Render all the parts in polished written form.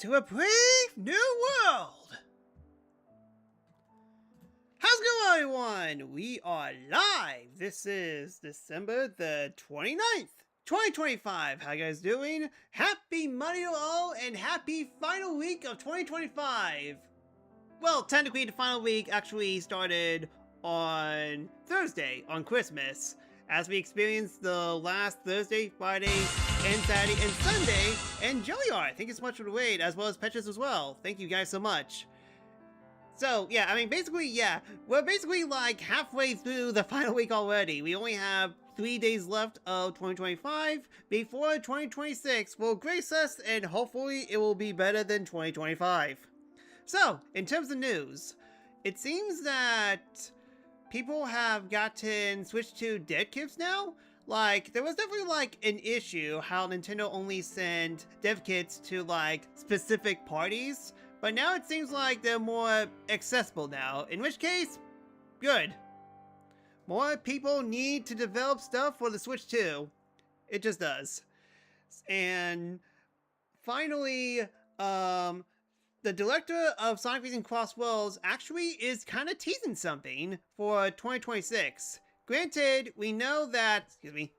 to a brave new world! How's it going, everyone? We are live! This is December the 29th, 2025. How you guys doing? Happy Monday to all, and happy final week of 2025! Well, technically the final week actually started on Thursday, on Christmas, as we experienced the last Thursday, Friday, and Saturday, and Sunday, and Jellyard. Thank you so much for the raid, as well as Petrus as well. Thank you guys so much. So, yeah, I mean, basically, yeah, we're basically like halfway through the final week already. We only have 3 days left of 2025 before 2026 will grace us, and hopefully it will be better than 2025. So, in terms of news, it seems that people have gotten switched to dev kits now. Like, there was definitely like an issue how Nintendo only sent dev kits to like specific parties, but now it seems like they're more accessible now, in which case, good. More people need to develop stuff for the Switch 2. It just does. And finally, the director of Sonic Racing Cross Worlds actually is kind of teasing something for 2026. Granted, we know that, excuse me,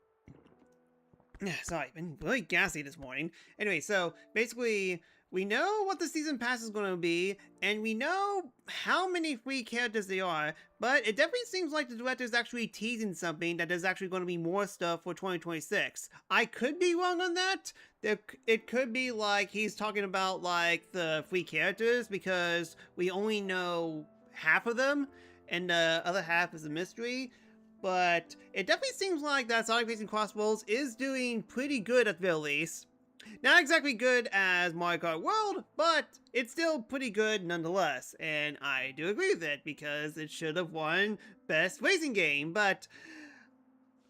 sorry, I've been really gassy this morning. Anyway, so basically, we know what the season pass is going to be, and we know how many free characters there are, but it definitely seems like the director is actually teasing something that there's actually going to be more stuff for 2026. I could be wrong on that. It could be like he's talking about like the free characters, because we only know half of them, and the other half is a mystery. But it definitely seems like that Sonic Racing Cross Worlds is doing pretty good at the very least. Not exactly good as Mario Kart World, but it's still pretty good nonetheless. And I do agree with it, because it should have won Best Racing Game. But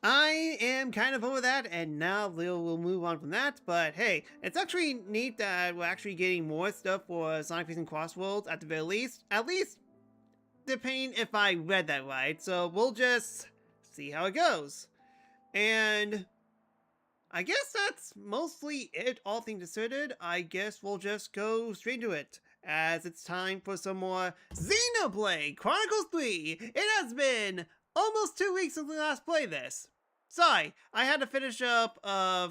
I am kind of over that, and now we'll move on from that. But hey, it's actually neat that we're actually getting more stuff for Sonic Racing Cross Worlds at the very least. At least, depending if I read that right. So we'll just see how it goes. And I guess that's mostly it, all things considered. I guess we'll just go straight to it, as it's time for some more Xenoblade Chronicles 3! It has been almost 2 weeks since we last played this. Sorry, I had to finish up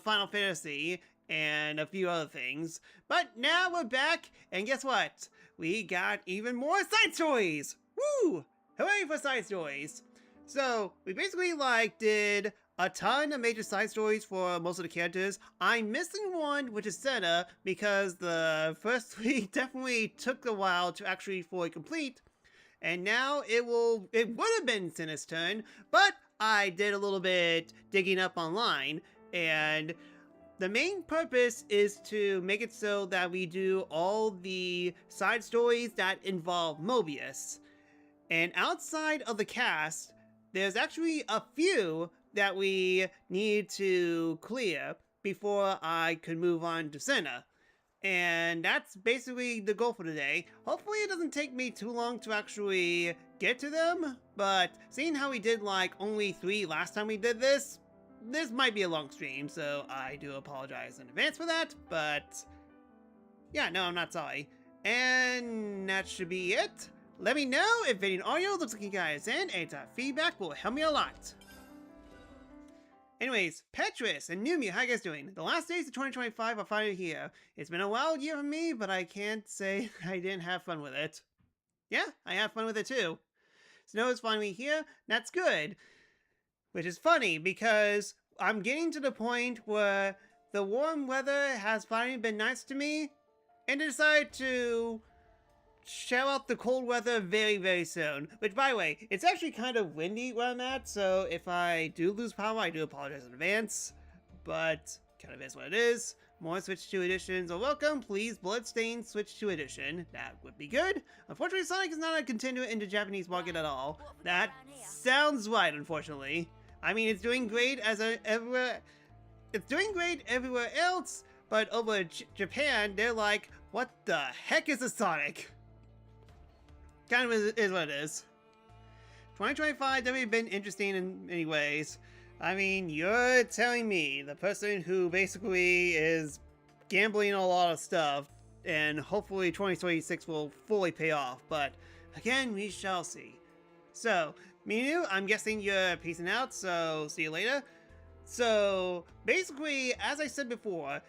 Final Fantasy and a few other things, but now we're back, and guess what? We got even more side stories! Woo! Hooray for side stories! So, we basically like did a ton of major side stories for most of the characters. I'm missing one, which is Senna, because the first 3 definitely took a while to actually fully complete. And now it would have been Senna's turn, but I did a little bit digging up online, and the main purpose is to make it so that we do all the side stories that involve Mobius. And outside of the cast, there's actually a few that we need to clear before I could move on to Senna. And that's basically the goal for today. Hopefully it doesn't take me too long to actually get to them, but seeing how we did like only 3 last time we did this might be a long stream, so I do apologize in advance for that, but yeah, no, I'm not sorry. And that should be it. Let me know if any audio looks like you guys in. Any type of feedback will help me a lot. Anyways, Petrus and Numi, how you guys doing? The last days of 2025 are finally here. It's been a wild year for me, but I can't say I didn't have fun with it. Yeah, I have fun with it too. Snow is finally here, that's good. Which is funny, because I'm getting to the point where the warm weather has finally been nice to me, and I decided to shell out the cold weather very, very soon. Which, by the way, it's actually kind of windy where I'm at, so if I do lose power, I do apologize in advance. But, kind of is what it is. More Switch 2 editions are welcome. Please, Bloodstained Switch 2 edition. That would be good. Unfortunately, Sonic is not a continuer in the Japanese market at all. That sounds right, unfortunately. I mean, it's doing great everywhere. It's doing great everywhere else, but over Japan, they're like, what the heck is a Sonic? Kind of is what it is. 2025 definitely been interesting in many ways. I mean, you're telling me, the person who basically is gambling a lot of stuff, and hopefully 2026 will fully pay off, but again, we shall see. So, Minu, I'm guessing you're peacing out, so see you later. So, basically, as I said before,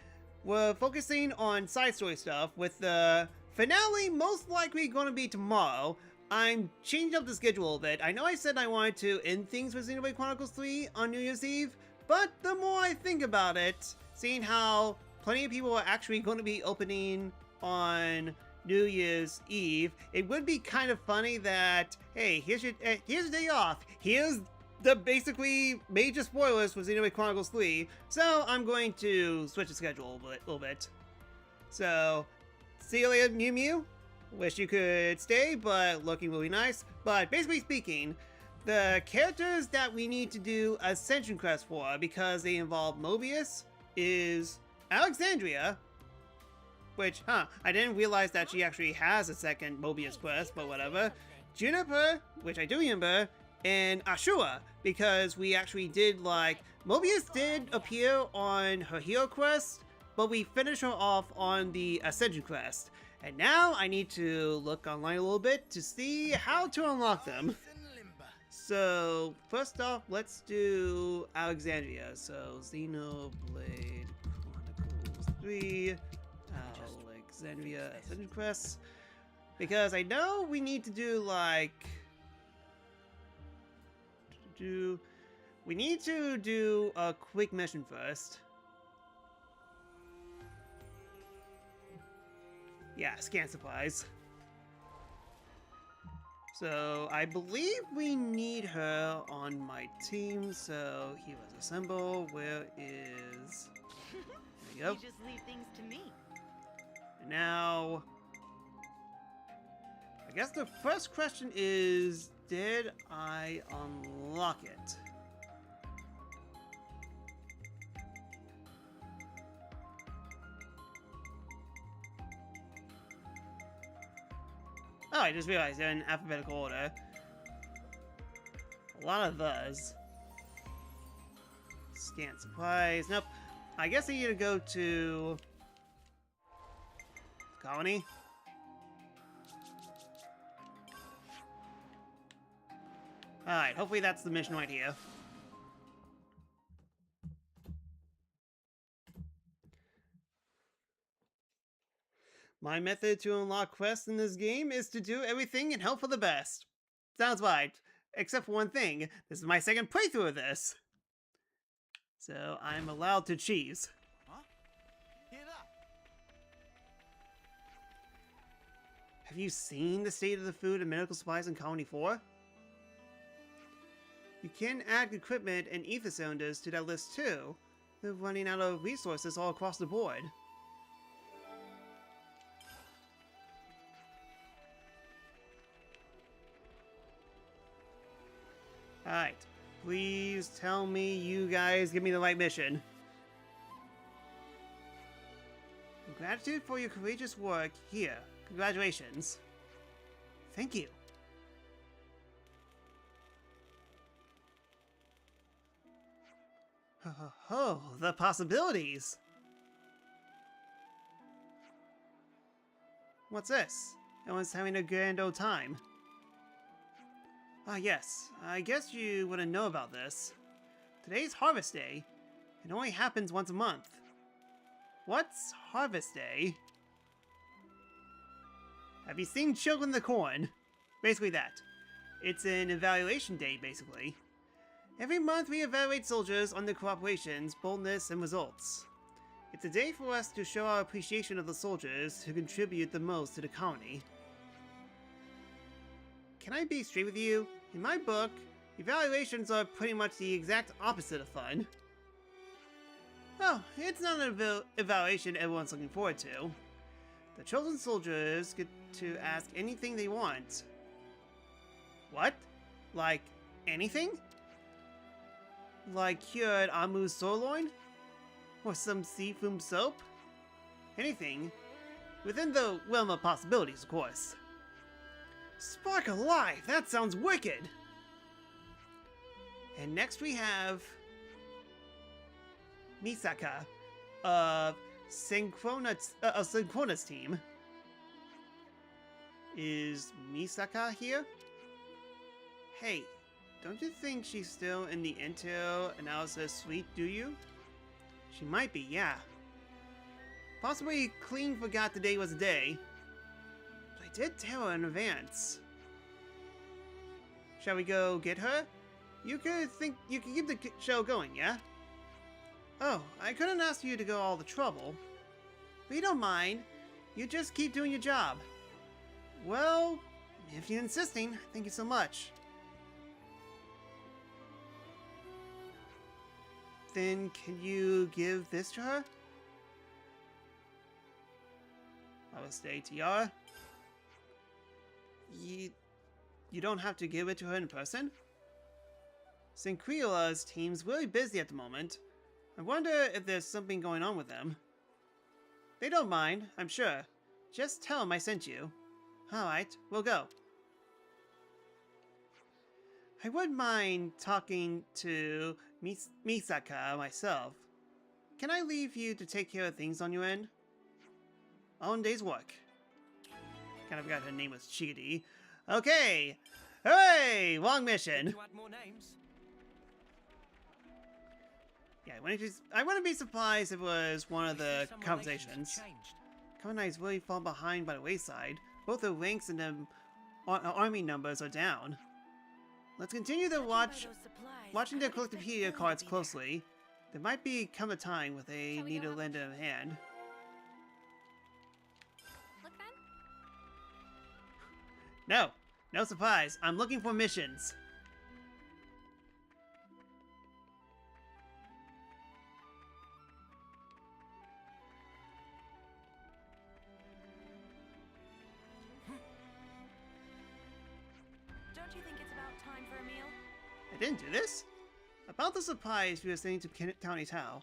we're focusing on side story stuff, with the finale most likely going to be tomorrow. I'm changing up the schedule a bit. I know I said I wanted to end things with Xenoblade Chronicles 3 on New Year's Eve, but the more I think about it, seeing how plenty of people are actually going to be opening on New Year's Eve, it would be kind of funny that, hey, here's your day off. Here's the basically major spoilers for Xenoblade Chronicles 3, so I'm going to switch the schedule a little bit. So, see you later, Mew Mew. Wish you could stay, but looking really nice. But basically speaking, the characters that we need to do Ascension Quest for, because they involve Mobius, is Alexandria, which, I didn't realize that she actually has a second Mobius quest, but whatever. Juniper, which I do remember, and Ashura, because we actually did, Mobius did appear on her hero quest, but we finished her off on the Ascension quest. And now I need to look online a little bit to see how to unlock them. So, first off, let's do Alexandria. So, Xenoblade Chronicles 3, Alexandria Ascension Quest. Because I know we need to do, we need to do a quick mission first. Yeah, scan supplies. So, I believe we need her on my team, so he was assemble. Where is... There you go. You just leave things to me. And now... I guess the first question is, did I unlock it? Oh, I just realized they're in alphabetical order. A lot of those. Scan supplies. Nope. I guess I need to go to... Colony? Alright, hopefully that's the mission right here. My method to unlock quests in this game is to do everything and hope for the best. Sounds right. Except for one thing. This is my second playthrough of this. So I'm allowed to cheese. Huh? Get up. Have you seen the state of the food and medical supplies in Colony 4? You can add equipment and ether cylinders to that list too. They're running out of resources all across the board. Alright, please tell me you guys give me the right mission. In gratitude for your courageous work, here, congratulations. Thank you. Oh, the possibilities! What's this? Everyone's having a grand old time. Ah, yes. I guess you wouldn't know about this. Today's Harvest Day. It only happens once a month. What's Harvest Day? Have you seen Children the Corn? Basically that. It's an evaluation day, basically. Every month we evaluate soldiers on their cooperations, boldness, and results. It's a day for us to show our appreciation of the soldiers who contribute the most to the colony. Can I be straight with you? In my book, evaluations are pretty much the exact opposite of fun. Oh, it's not an evaluation everyone's looking forward to. The chosen soldiers get to ask anything they want. What? Like, anything? Like cured Amu's sirloin? Or some seafoam soap? Anything. Within the realm of possibilities, of course. Spark of life! That sounds wicked! And next we have... Misaka of Synchronous team. Is Misaka here? Hey, don't you think she's still in the intel analysis suite, do you? She might be, yeah. Possibly clean forgot the day was a day. But I did tell her in advance. Shall we go get her? You could keep the show going, yeah? Oh, I couldn't ask you to go all the trouble. But you don't mind. You just keep doing your job. Well, if you're insisting, thank you so much. Then can you give this to her? I will stay, TR. You don't have to give it to her in person? Syncriola's team's really busy at the moment. I wonder if there's something going on with them. They don't mind, I'm sure. Just tell them I sent you. Alright, we'll go. I wouldn't mind talking to Misaka myself. Can I leave you to take care of things on your end? On day's work. Kind of forgot her name was Chigadi. Okay! Hooray! Long mission! To add more names? Yeah, I wouldn't be surprised if it was one of the Some conversations. relations have changed. Khanai's really fallen behind by the wayside. Both the ranks and the army numbers are down. Let's continue to watching their collectopedia cards closely. There might come a time when they need to lend a hand. Look then? No surprise. I'm looking for missions. Don't you think it's about time for a meal? I didn't do this. About the supplies we were sending to County Tao.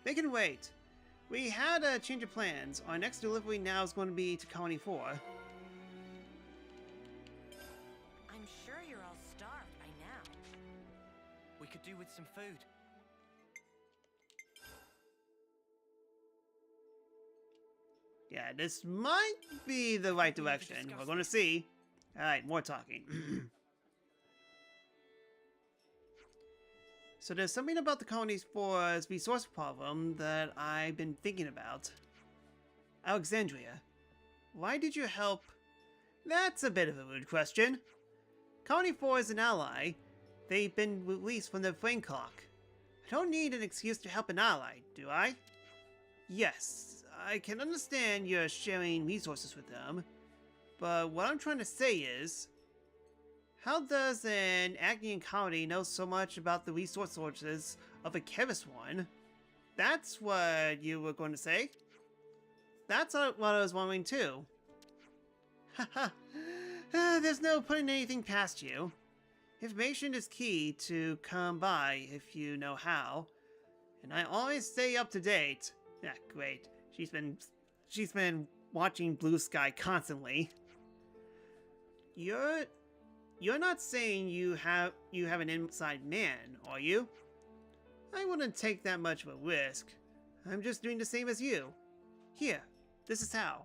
They can wait. We had a change of plans. Our next delivery now is going to be to Colony 4. I'm sure you're all starved by now. We could do with some food. Yeah, this might be the right direction. We're going to see. Alright, more talking. So there's something about the Colony 4's resource problem that I've been thinking about. Alexandria, why did you help? That's a bit of a rude question. Colony 4 is an ally. They've been released from the flame clock. I don't need an excuse to help an ally, do I? Yes, I can understand you're sharing resources with them, but what I'm trying to say is, how does an Agnian colony know so much about the resource sources of a Kevis one? That's what you were going to say? That's what I was wondering too. Haha, there's no putting anything past you. Information is key to come by if you know how. And I always stay up to date. Yeah, great. She's been watching Blue Sky constantly. You're not saying you have an inside man, are you? I wouldn't take that much of a risk. I'm just doing the same as you. Here, this is how.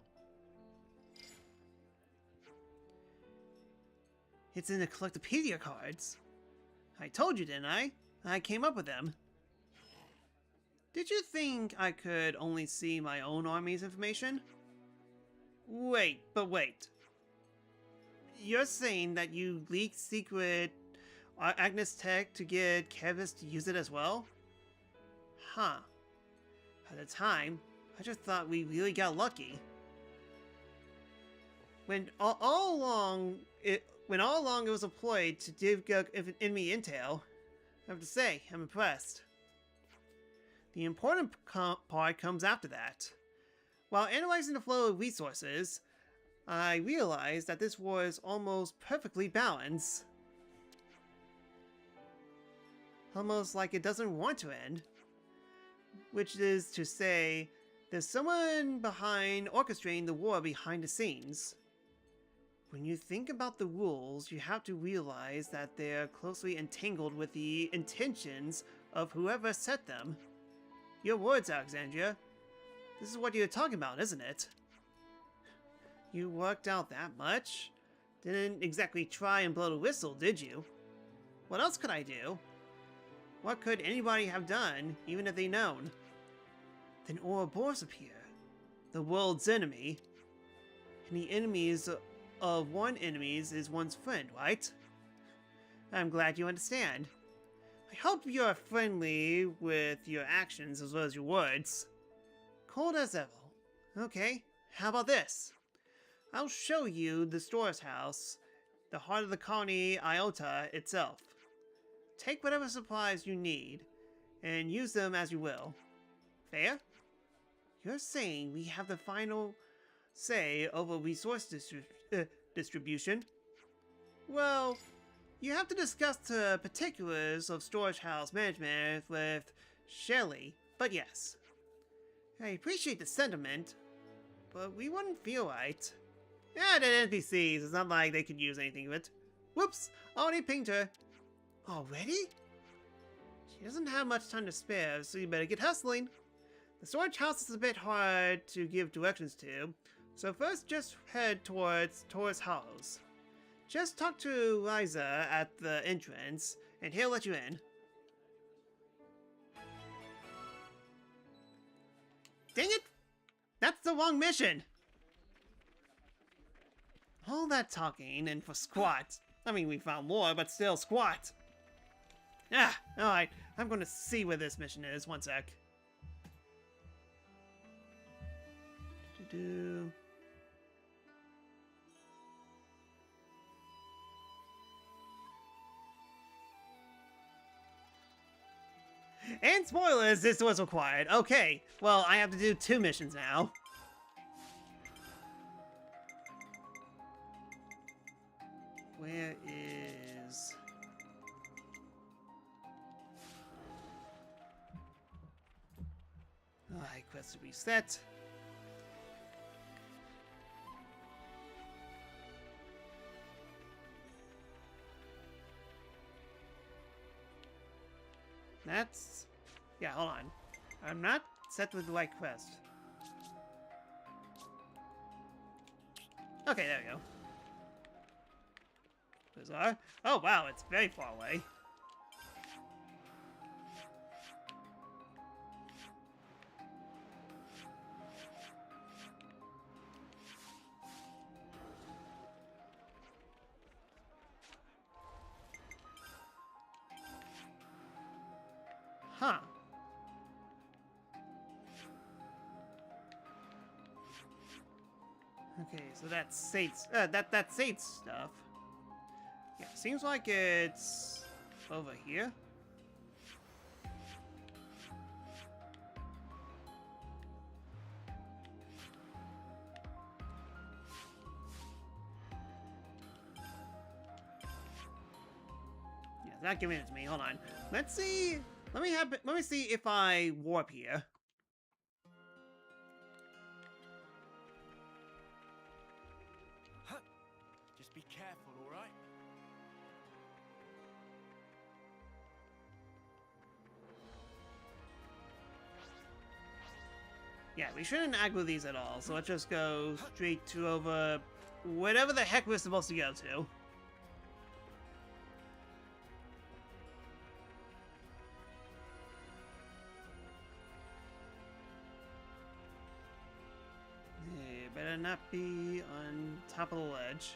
It's in the collectopedia cards. I told you, didn't I? I came up with them. Did you think I could only see my own army's information? Wait. You're saying that you leaked secret Agnes Tech to get Kevis to use it as well? Huh. At the time, I just thought we really got lucky. When all along it was employed to dig enemy intel, I have to say, I'm impressed. The important part comes after that. While analyzing the flow of resources, I realized that this war is almost perfectly balanced. Almost like it doesn't want to end. Which is to say, there's someone behind orchestrating the war behind the scenes. When you think about the rules, you have to realize that they're closely entangled with the intentions of whoever set them. Your words, Alexandria. This is what you're talking about, isn't it? You worked out that much? Didn't exactly try and blow the whistle, did you? What else could I do? What could anybody have done, even if they'd known? Then Ouroboros appear, the world's enemy. And the enemies of one enemies is one's friend, right? I'm glad you understand. I hope you're friendly with your actions as well as your words. Cold as ever. Okay, how about this? I'll show you the storehouse, the heart of the colony Iota itself. Take whatever supplies you need, and use them as you will. Fair? You're saying we have the final say over resource distribution? Well, you have to discuss the particulars of storage house management with Shelley, but yes. I appreciate the sentiment, but we wouldn't feel right. Yeah, they're NPCs, it's not like they could use anything of it. Whoops, already pinged her. Already? She doesn't have much time to spare, so you better get hustling. The storage house is a bit hard to give directions to, so first just head towards Taurus Hollows. Just talk to Liza at the entrance, and he'll let you in. Dang it! That's the wrong mission! All that talking, and for squat. I mean, we found more, but still squat. Ah, alright. I'm gonna see where this mission is. One sec. Do-do-do. And spoilers, this was required. Okay, well, I have to do 2 missions now. Where is... Alright, quest to reset. That's... Yeah, hold on. I'm not set with the right quest. Okay, there we go. Bizarre. Oh wow, it's very far away. Huh. Okay, so that's Sate's, that's Sate's stuff. Yeah, seems like it's over here. Yeah, it's not giving it to me. Hold on. Let's see. Let me see if I warp here. Just be careful, all right? Yeah, we shouldn't aggro these at all, so let's just go straight to over whatever the heck we're supposed to go to. Hey, better not be on top of the ledge.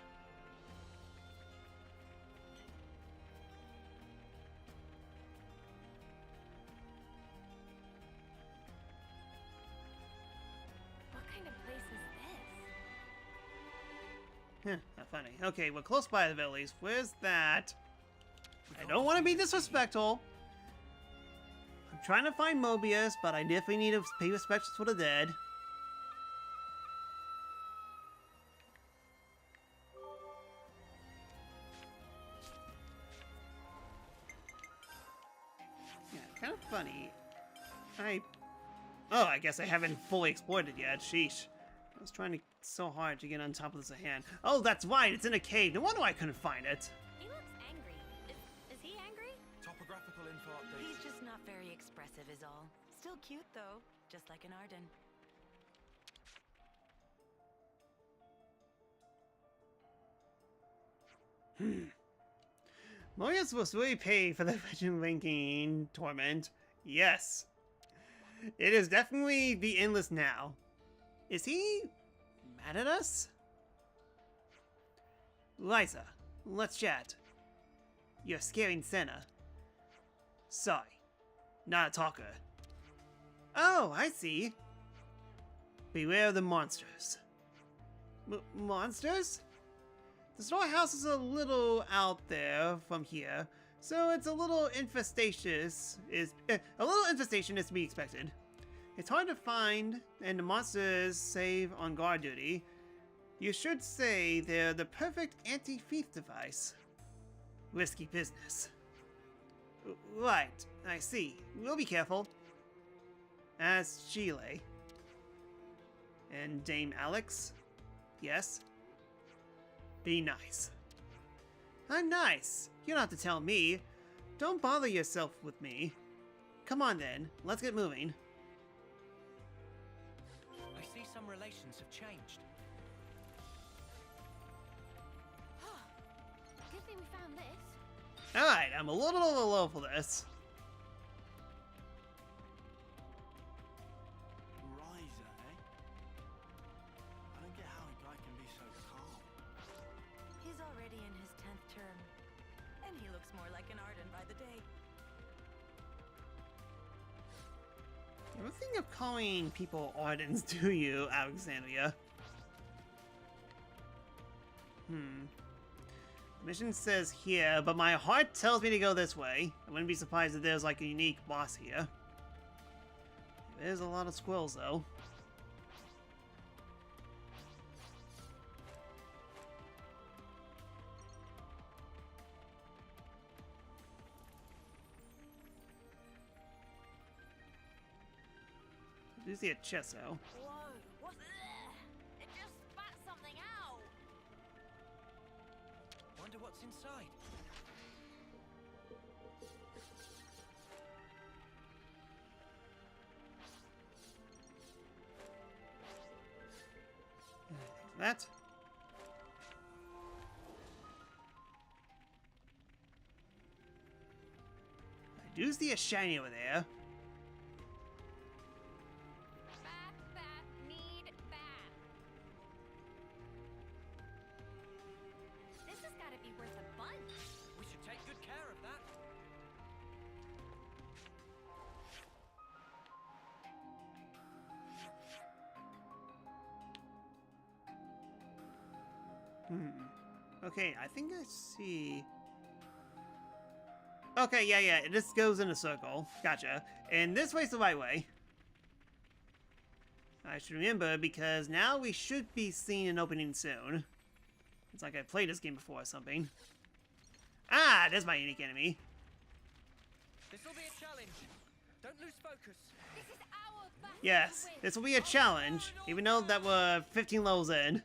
Not funny. Okay, we're close by the villas. Where's that? I don't want to be disrespectful. I'm trying to find Mobius, but I definitely need to pay respects for the dead. Yeah, kind of funny. Oh, I guess I haven't fully explored it yet. Sheesh. I was trying so hard to get on top of this hand. Oh, that's right, it's in a cave. No wonder I couldn't find it. He looks angry. Is he angry? Topographical info update. He's just not very expressive is all. Still cute though, just like an Arden. Morius was really paid for the legend linking torment. Yes. It is definitely the endless now. Is he mad at us? Liza, let's chat. You're scaring Senna. Sorry, not a talker. Oh, I see. Beware of the monsters. Monsters? The storehouse is a little out there from here, so it's a little infestation is to be expected. It's hard to find, and the monsters save on guard duty. You should say they're the perfect anti-thief device. Risky business. Right, I see. We'll be careful. As Chile. And Dame Alex? Yes? Be nice. I'm nice. You don't have to tell me. Don't bother yourself with me. Come on then, let's get moving. I see some relations have changed. Good thing we found this. Alright, I'm a little low for this. Riser, eh? I don't get how a guy can be so calm. He's already in his 10th term. And he looks more like an Arden by the day. Never think of calling people Ardens, do you, Alexandria? Mission says here, but my heart tells me to go this way. I wouldn't be surprised if there's like a unique boss here. There's a lot of squirrels though. I do see a chest though. Whoa, what's that? It just spat something out. Wonder what's inside. That. I do see a shiny over there. Bat, need bat. This has got to be worth a bunch. We should take good care of that. Okay, I think I see... Okay, yeah, it just goes in a circle. Gotcha. And this way's the right way. I should remember, because now we should be seeing an opening soon. It's like I played this game before or something. Ah, there's my unique enemy. This'll be a challenge. Don't lose focus. This is our battle. Yes, this will be a challenge, even though that we're 15 levels in.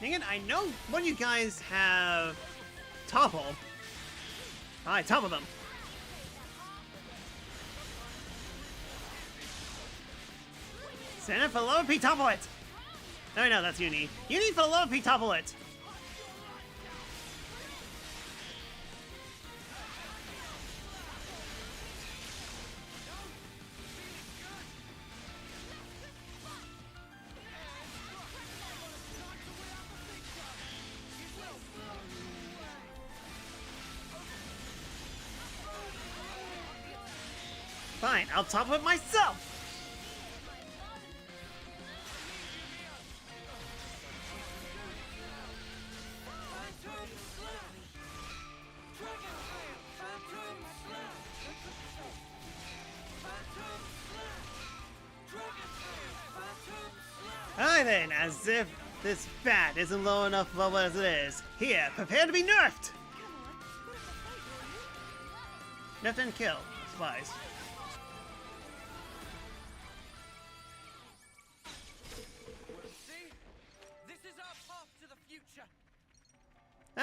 Dang it, I know one of you guys have topple. Alright, topple them. Santa for the love of Pete, topple it! No, that's Uni. Uni for the love of Pete, topple it! Fine, I'll topple it myself! Alright then, as if this bat isn't low enough level as it is. Here, prepare to be nerfed! Nerfed and kill. Supplies.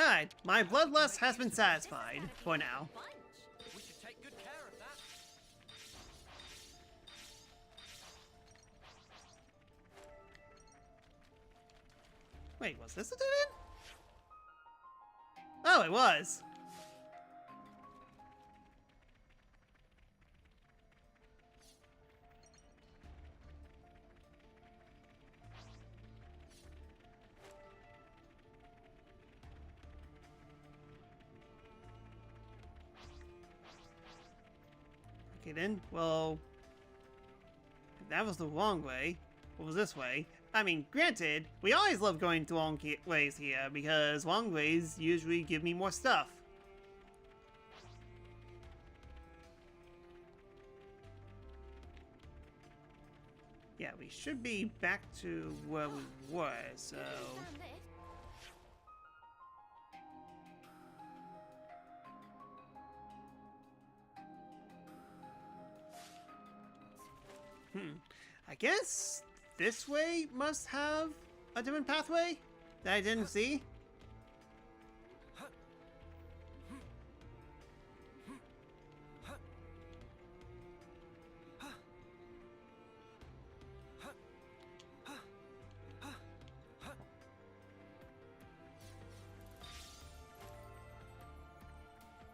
Alright, my bloodlust has been satisfied for now. We should take good care of that. Wait, was this a dead end? Oh, it was. Okay then, well, if that was the wrong way. What was this way? I mean, granted, we always love going to long ways here, because long ways usually give me more stuff. Yeah, we should be back to where we were, so... I guess this way must have a different pathway that I didn't see.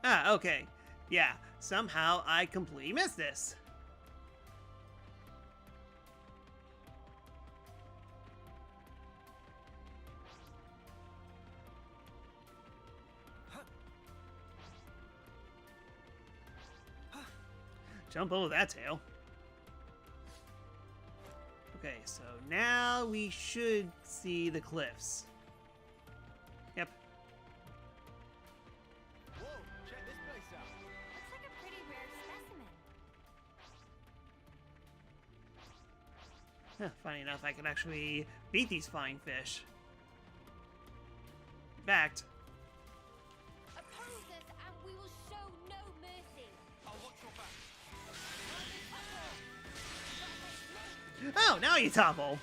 Ah, okay. Yeah, somehow I completely missed this. Jump over that tail. Okay, so now we should see the cliffs. Yep. Whoa, check this place out. Looks like a pretty rare specimen. Funny enough, I can actually beat these flying fish. In fact, Oppose us and we will show no mercy. I'll watch your back. oh, now you topple.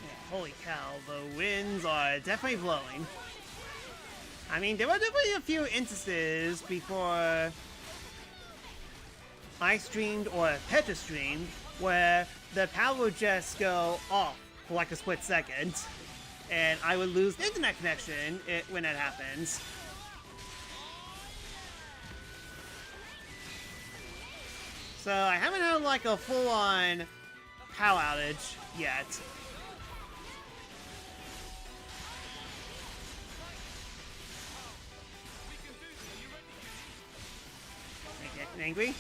Yeah, holy cow, the winds are definitely blowing. I mean, there were definitely a few instances before I streamed or Petra streamed where the power would just go off for like a split second, and I would lose internet connection when that happens. So I haven't had like a full-on power outage yet. Getting angry?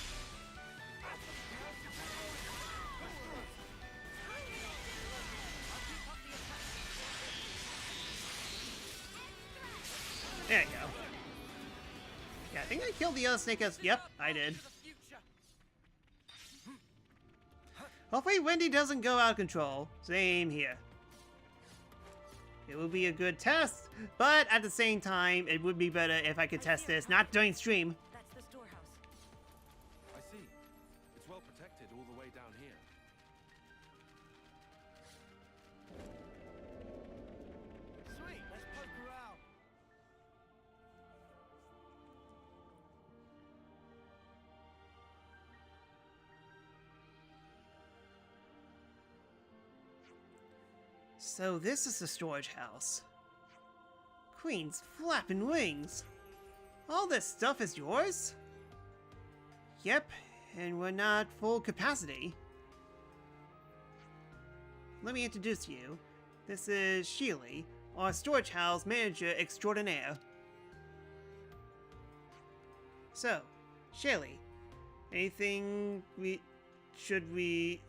There you go. Yeah, I think I killed the other snake. Yep, I did. Hopefully Wendy doesn't go out of control. Same here. It would be a good test, but at the same time, it would be better if I could test this not during stream. That's the storehouse. I see. It's well protected all the way down here. Sweet, let's poke around. So this is the storage house. Queen's flapping wings. All this stuff is yours? Yep, and we're not full capacity. Let me introduce you. This is Sheely, our storage house manager extraordinaire. So, Sheely, everything should be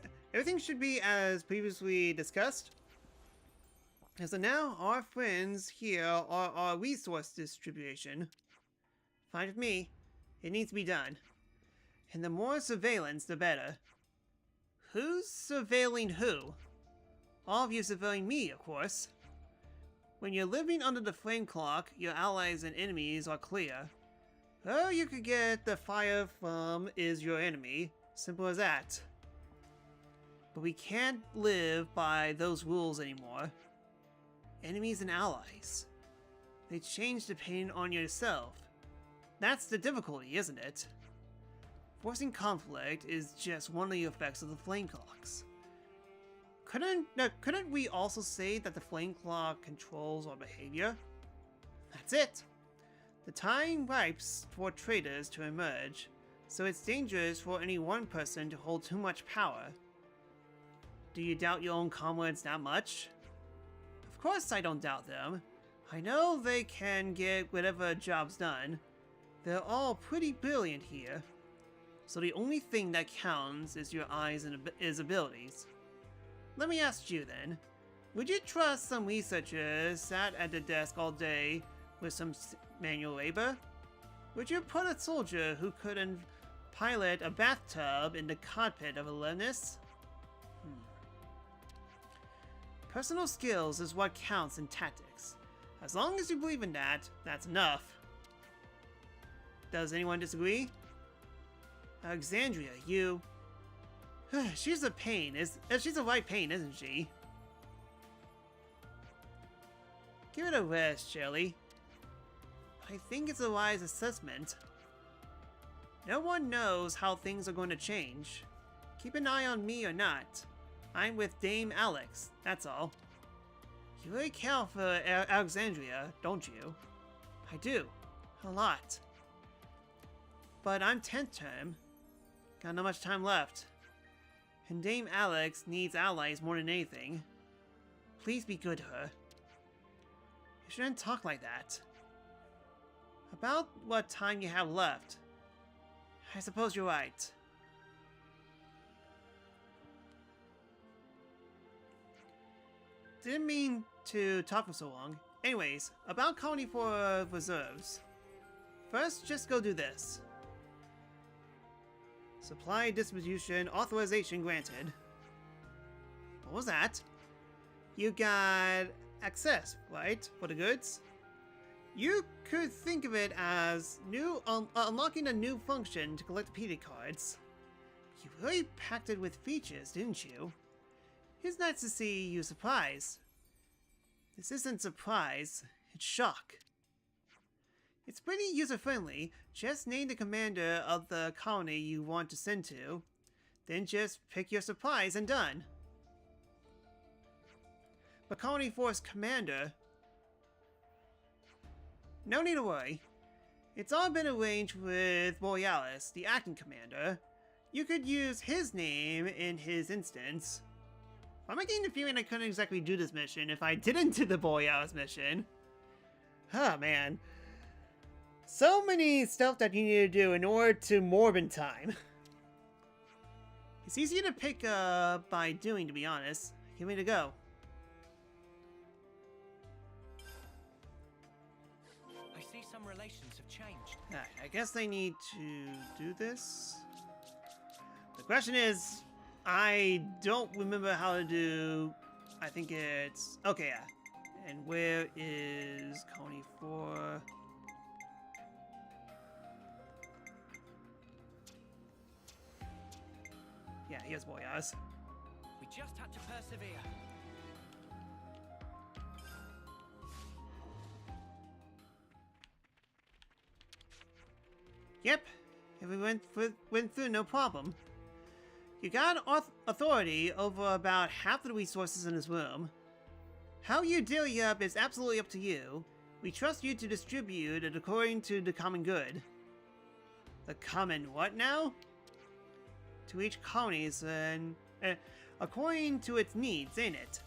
as previously discussed? And so now our friends here are our resource distribution. Fine with me. It needs to be done. And the more surveillance, the better. Who's surveilling who? All of you surveilling me, of course. When you're living under the flame clock, your allies and enemies are clear. Who you could get the fire from is your enemy. Simple as that. But we can't live by those rules anymore. Enemies and allies. They change depending on yourself. That's the difficulty, isn't it? Forcing conflict is just one of the effects of the flame clocks. Couldn't we also say that the flame clock controls our behavior? That's it! The time ripes for traitors to emerge, so it's dangerous for any one person to hold too much power. Do you doubt your own comrades that much? Of course I don't doubt them. I know they can get whatever job's done. They're all pretty brilliant here. So the only thing that counts is your eyes and abilities. Let me ask you then. Would you trust some researchers sat at the desk all day with some manual labor? Would you put a soldier who couldn't pilot a bathtub in the cockpit of a Linus? Personal skills is what counts in tactics. As long as you believe in that, that's enough. Does anyone disagree? Alexandria, you... she's a pain, she's a right pain, isn't she? Give it a rest, Shirley. I think it's a wise assessment. No one knows how things are going to change. Keep an eye on me or not. I'm with Dame Alex, that's all. You really care for Alexandria, don't you? I do. A lot. But I'm 10th term. Got not much time left. And Dame Alex needs allies more than anything. Please be good to her. You shouldn't talk like that. About what time you have left. I suppose you're right. Didn't mean to talk for so long. Anyways, about Colony 4 reserves. First, just go do this. Supply distribution authorization granted. What was that? You got access, right, for the goods? You could think of it as unlocking a new function to collect PD cards. You really packed it with features, didn't you? It's nice to see you surprised. This isn't surprise, it's shock. It's pretty user-friendly. Just name the commander of the colony you want to send to. Then just pick your supplies and done. But Colony Force Commander... No need to worry. It's all been arranged with Borealis, the acting commander. You could use his name in his instance. I'm getting the feeling I couldn't exactly do this mission if I didn't do the Borealis mission. Oh man. So many stuff that you need to do in order to Morbin time. It's easier to pick up by doing, to be honest. Give me to go. I see some relations have changed. I guess they need to do this. The question is, I don't remember how to do... I think it's... Okay, yeah. And where is Colony 4? Yeah, here's Boyaz. We just had to persevere. Yep, and we went through no problem. You got authority over about half of the resources in this room. How you dilly up is absolutely up to you. We trust you to distribute it according to the common good. The common what now? To each colony's and according to its needs, ain't it?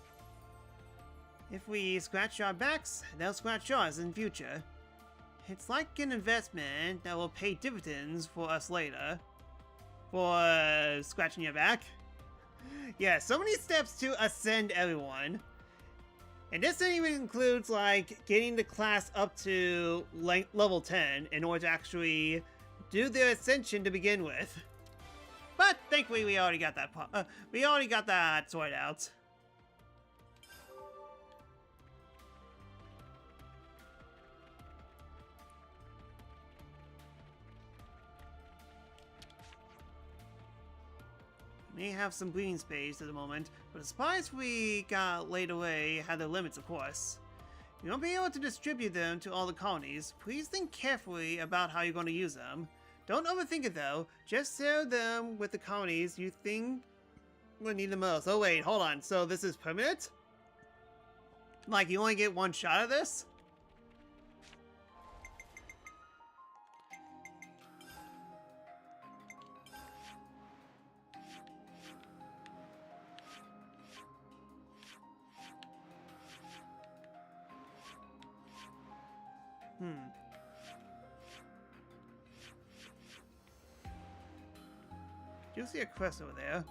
If we scratch our backs, they'll scratch ours in future. It's like an investment that will pay dividends for us later. For scratching your back? Yeah, so many steps to ascend everyone. And this even includes, like, getting the class up to level 10 in order to actually do the ascension to begin with. But thankfully we already got that sorted out. May have some breathing space at the moment, but the supplies we got laid away had their limits, of course. You won't be able to distribute them to all the colonies. Please think carefully about how you're going to use them. Don't overthink it though. Just share them with the colonies you think will need the most. Oh wait, hold on. So this is permanent? Like you only get one shot of this? Do see a quest over there.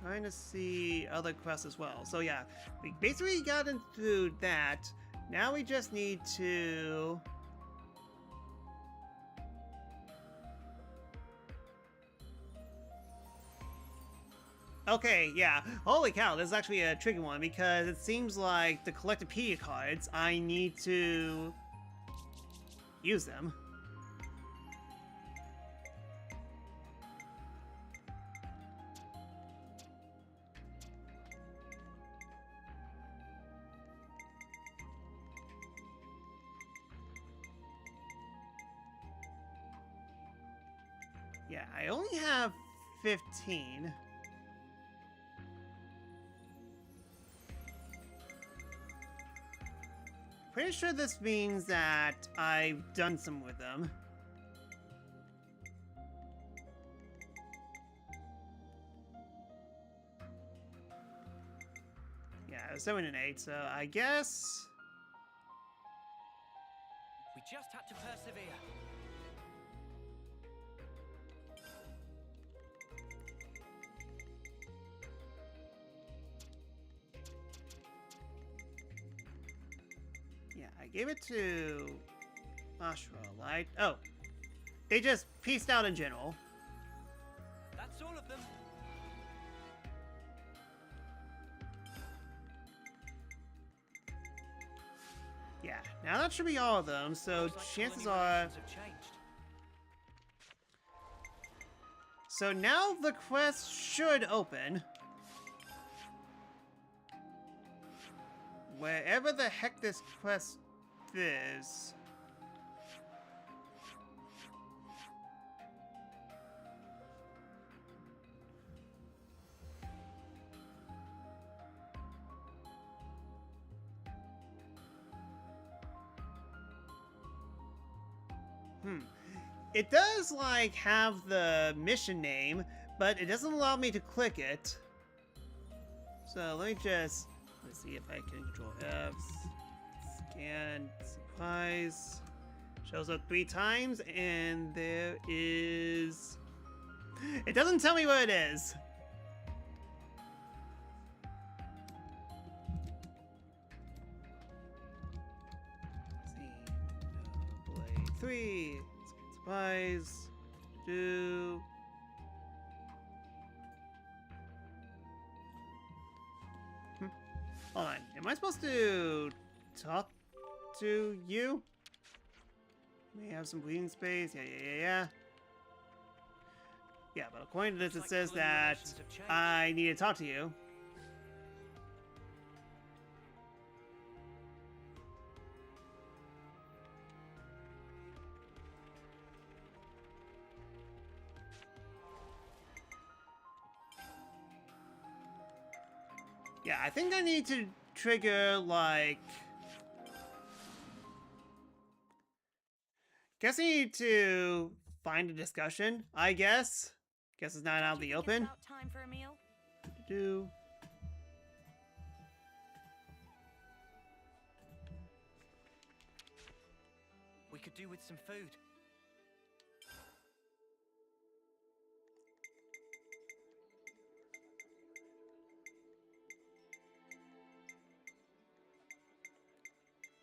Trying to see other quests as well. So yeah, we basically got into that. Now we just need to... Okay, yeah. Holy cow, this is actually a tricky one because it seems like the Collectopedia cards, I need to use them. Yeah, I only have 15. Pretty sure this means that I've done some with them. Yeah, 7 and 8, so I guess... We just had to persevere. Yeah, I gave it to Ashra, right? Oh, they just pieced out in general. That's all of them. Yeah, now that should be all of them, so Looks like chances colony are... relations have changed. So now the quest should open. Wherever the heck this quest is. It does, like, have the mission name, but it doesn't allow me to click it. So let me just... Let's see if I can control F. Scan supplies. Shows up 3 times, and there is... It doesn't tell me what it is. Let's see. Blade 3. Scan supplies. Do. Hold on. Am I supposed to talk to you? May have some bleeding space. Yeah. Yeah, but according to this, it says that I need to talk to you. Yeah, I think I need to trigger, like... Guess I need to find a discussion, I guess. Guess it's not out in the open. About time for a meal? Do. We could do with some food.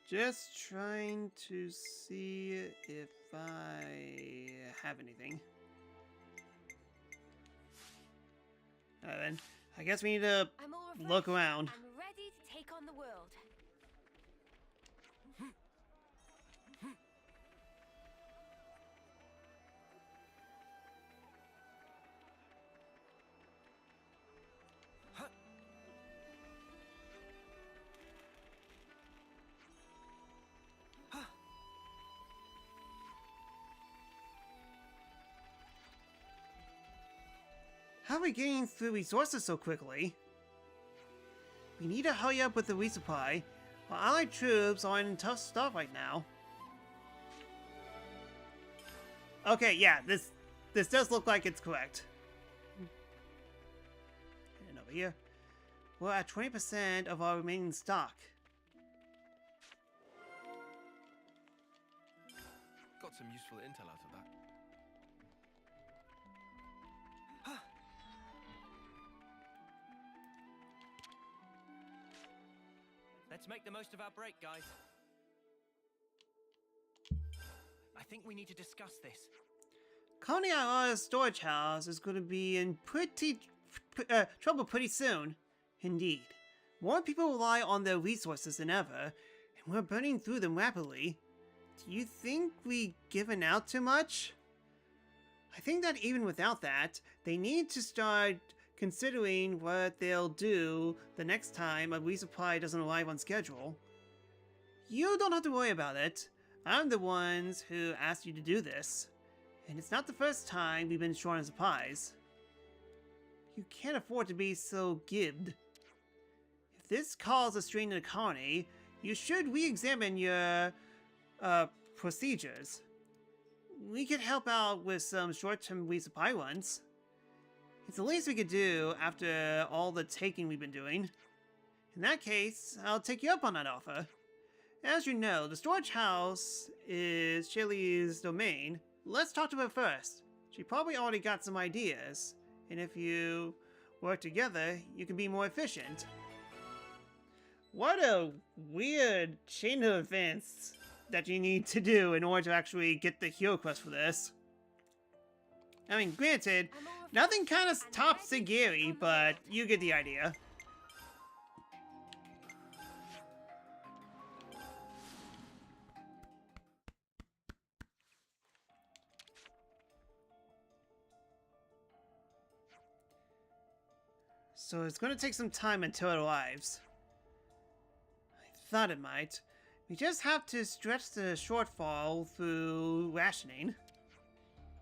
Just trying to see if I have anything. Then, I guess we need to I'm all look refreshed around. and ready to take on the world. How are we getting through resources so quickly? We need to hurry up with the resupply. Our allied troops are in tough stuff right now. Okay, yeah, this does look like it's correct. And over here, we're at 20% of our remaining stock. Got some useful intel out of that. Let's make the most of our break, guys. I think we need to discuss this. Coney Island's storage house is going to be in trouble pretty soon. Indeed. More people rely on their resources than ever, and we're burning through them rapidly. Do you think we've given out too much? I think that even without that, they need to start considering what they'll do the next time a resupply doesn't arrive on schedule. You don't have to worry about it. I'm the ones who asked you to do this. And it's not the first time we've been short on supplies. You can't afford to be so gibbed. If this caused a strain in the economy, you should re-examine your procedures. We could help out with some short-term resupply ones. It's the least we could do after all the taking we've been doing. In that case, I'll take you up on that offer. As you know, the storage house is Shelly's domain. Let's talk to her first. She probably already got some ideas, and if you work together, you can be more efficient. What a weird chain of events that you need to do in order to actually get the hero quest for this. I mean, granted, nothing kind of tops Sagiri, but you get the idea. So it's going to take some time until it arrives. I thought it might. We just have to stretch the shortfall through rationing.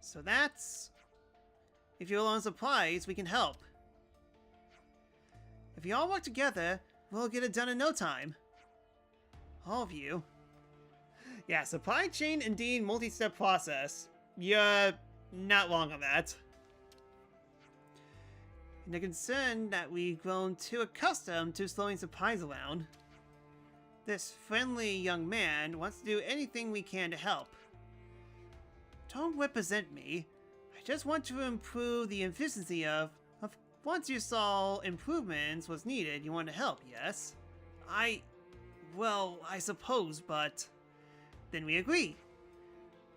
So that's... If you're low on supplies, we can help. If you all work together, we'll get it done in no time. All of you. Yeah, supply chain indeed multi-step process. You're not wrong on that. And the concern that we've grown too accustomed to slowing supplies around. This friendly young man wants to do anything we can to help. Don't represent me. I just want to improve the efficiency of once you saw improvements was needed, you want to help, yes? Well, I suppose, but then we agree.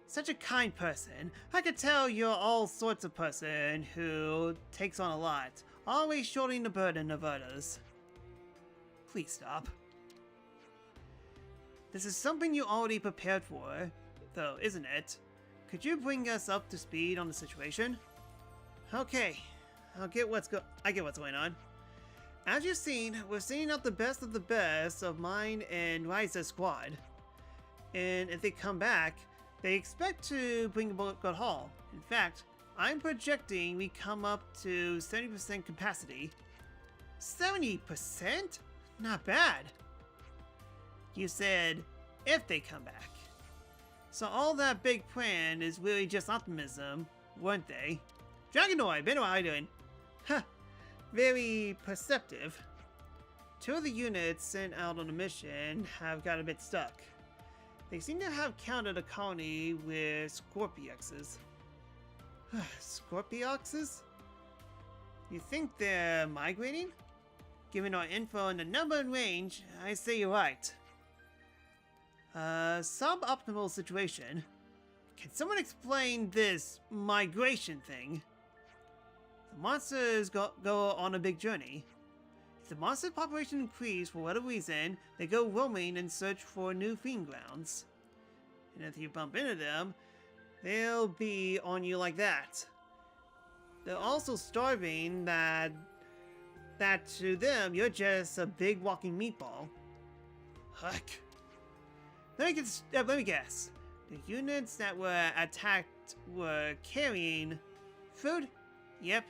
Such a kind person. I could tell you're all sorts of person who takes on a lot, always shouldering the burden of others. Please stop. This is something you already prepared for, though, isn't it? Could you bring us up to speed on the situation? Okay, I get what's going on. As you've seen, we're sending out the best of mine and Riza's squad. And if they come back, they expect to bring about good haul. In fact, I'm projecting we come up to 70% capacity. 70%? Not bad. You said, if they come back. So all that big plan is really just optimism, weren't they? Dragonoid, been how you doing? Huh, very perceptive. 2 of the units sent out on a mission have got a bit stuck. They seem to have countered a colony with Scorpioxes. Scorpioxes? You think they're migrating? Given our info and the number and range, I say you're right. Suboptimal situation. Can someone explain this migration thing? The monsters go on a big journey. If the monster population increase for whatever reason, they go roaming in search for new feeding grounds. And if you bump into them, they'll be on you like that. They're also starving that to them, you're just a big walking meatball. Heck. Let me guess. The units that were attacked were carrying food? Yep.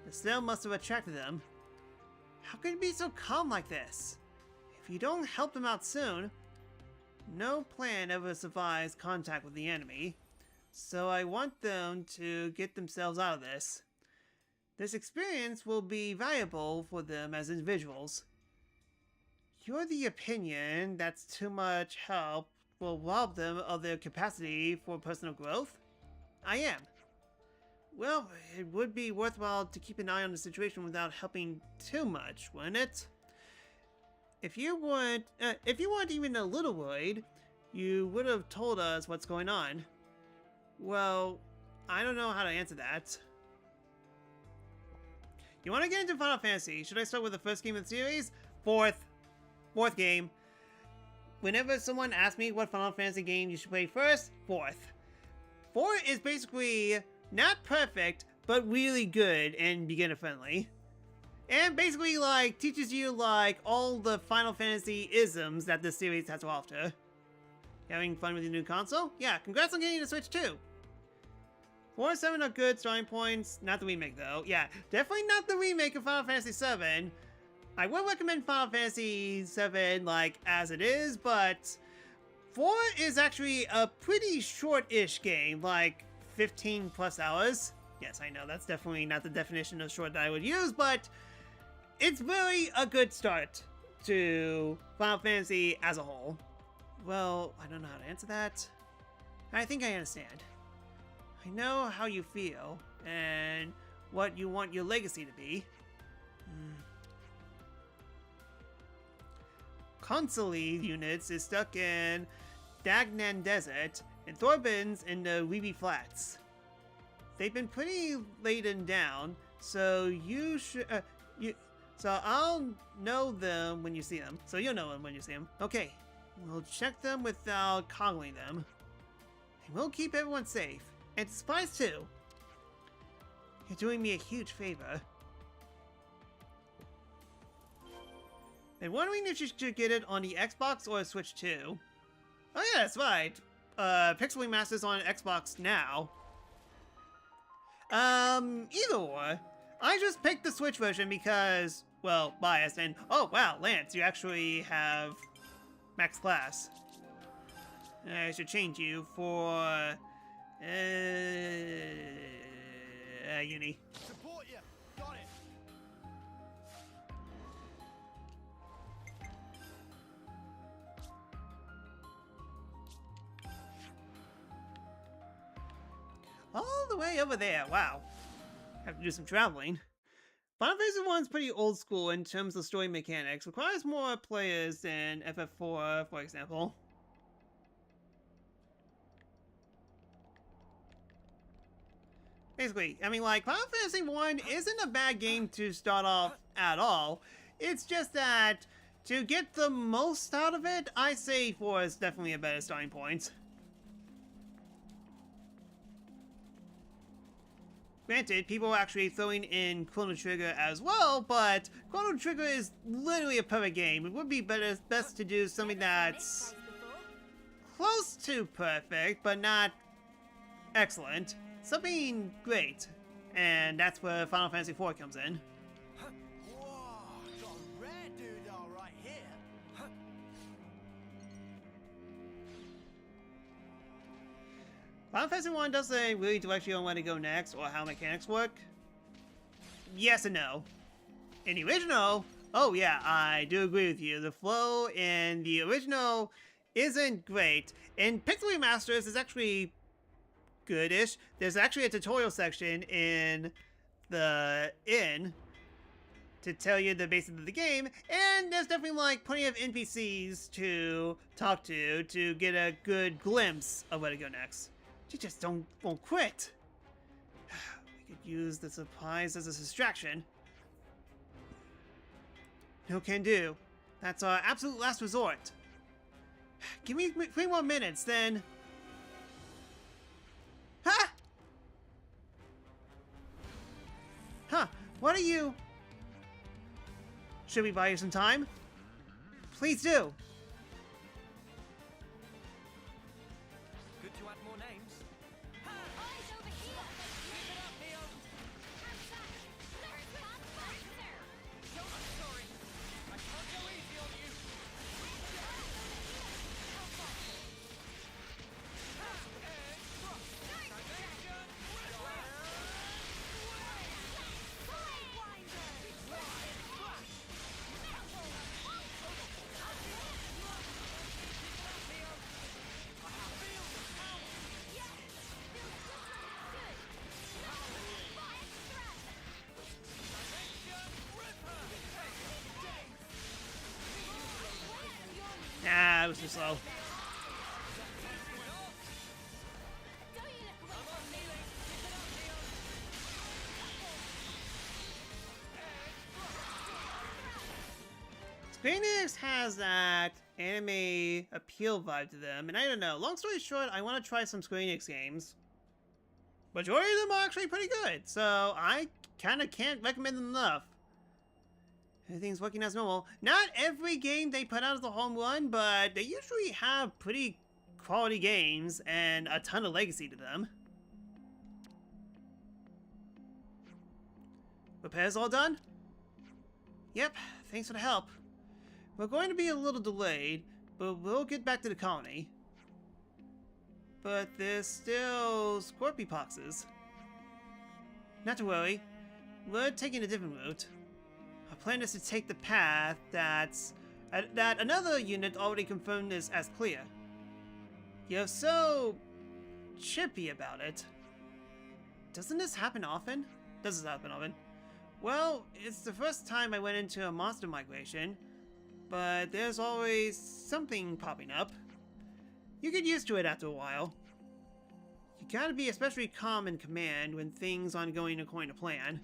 The snail must have attracted them. How can it be so calm like this? If you don't help them out soon, no plan ever survives contact with the enemy. So I want them to get themselves out of this. This experience will be valuable for them as individuals. You're the opinion that's too much help will rob them of their capacity for personal growth? I am. Well, it would be worthwhile to keep an eye on the situation without helping too much, wouldn't it? If you weren't even a little worried, you would have told us what's going on. Well, I don't know how to answer that. You want to get into Final Fantasy? Should I start with the first game of the series? Fourth game. Whenever someone asks me what Final Fantasy game you should play first, fourth. 4 is basically not perfect, but really good and beginner friendly. And basically, like, teaches you, like, all the Final Fantasy isms that this series has to offer. Having fun with your new console? Yeah, congrats on getting a Switch too. 4 and 7 are good starting points. Not the remake though. Yeah, definitely not the remake of Final Fantasy 7. I would recommend Final Fantasy 7 like as it is, but 4 is actually a pretty short-ish game, like 15 plus hours. Yes, I know that's definitely not the definition of short that I would use, but it's really a good start to Final Fantasy as a whole. Well, I don't know how to answer that. I think I understand. I know how you feel, and what you want your legacy to be. Console units is stuck in Dagnan Desert, and Thorbin's in the Weeby Flats. They've been pretty laden down, so you should... So I'll know them when you see them. So you'll know them when you see them. Okay. We'll check them without coggling them. And we'll keep everyone safe. And supplies too. You're doing me a huge favor. And wondering if you should get it on the Xbox or Switch too. Oh yeah, that's right. Pixel Masters on Xbox now. Either or. I just picked the Switch version because, well, biased, and oh wow, Lance, you actually have max class. I should change you for uni. Support you. Got it. All the way over there. Wow. Have to do some traveling. Final Fantasy 1's pretty old school in terms of story mechanics. Requires more players than FF4, for example. Basically, I mean, like, Final Fantasy 1 isn't a bad game to start off at all. It's just that, to get the most out of it, I say 4 is definitely a better starting point. Granted, people are actually throwing in Chrono Trigger as well, but Chrono Trigger is literally a perfect game. It would be best to do something that's close to perfect, but not excellent. Something great. And that's where Final Fantasy IV comes in. Whoa, got a rare dude all right here. Final Fantasy 1 doesn't really direct you on where to go next or how mechanics work. Yes and no. In the original, oh yeah, I do agree with you. The flow in the original isn't great. In Pixel Remasters, it's actually goodish. There's actually a tutorial section in the inn to tell you the basics of the game, and there's definitely like plenty of NPCs to talk to get a good glimpse of where to go next. You just won't quit. We could use the supplies as a distraction. No can do. That's our absolute last resort. Give me 3 more minutes, then. Huh? Huh? What are you? Should we buy you some time? Please do. Good to add more names. Eyes over here! Keep it up, Neo! was too slow. Don't you look away from me! Square Enix has that anime appeal vibe to them, and I don't know. Long story short, I want to try some Square Enix games. Majority of them are actually pretty good, so I kind of can't recommend them enough. Everything's working as normal. Not every game they put out is a home run, but they usually have pretty quality games and a ton of legacy to them. Repairs all done? Yep, thanks for the help. We're going to be a little delayed, but we'll get back to the colony. But there's still Scorpiopoxes. Not to worry, we're taking a different route. Our plan is to take the path that another unit already confirmed is as clear. You're so chippy about it. Doesn't this happen often? Does this happen often? Well, it's the first time I went into a monster migration, but there's always something popping up. You get used to it after a while. You gotta be especially calm in command when things aren't going according to plan.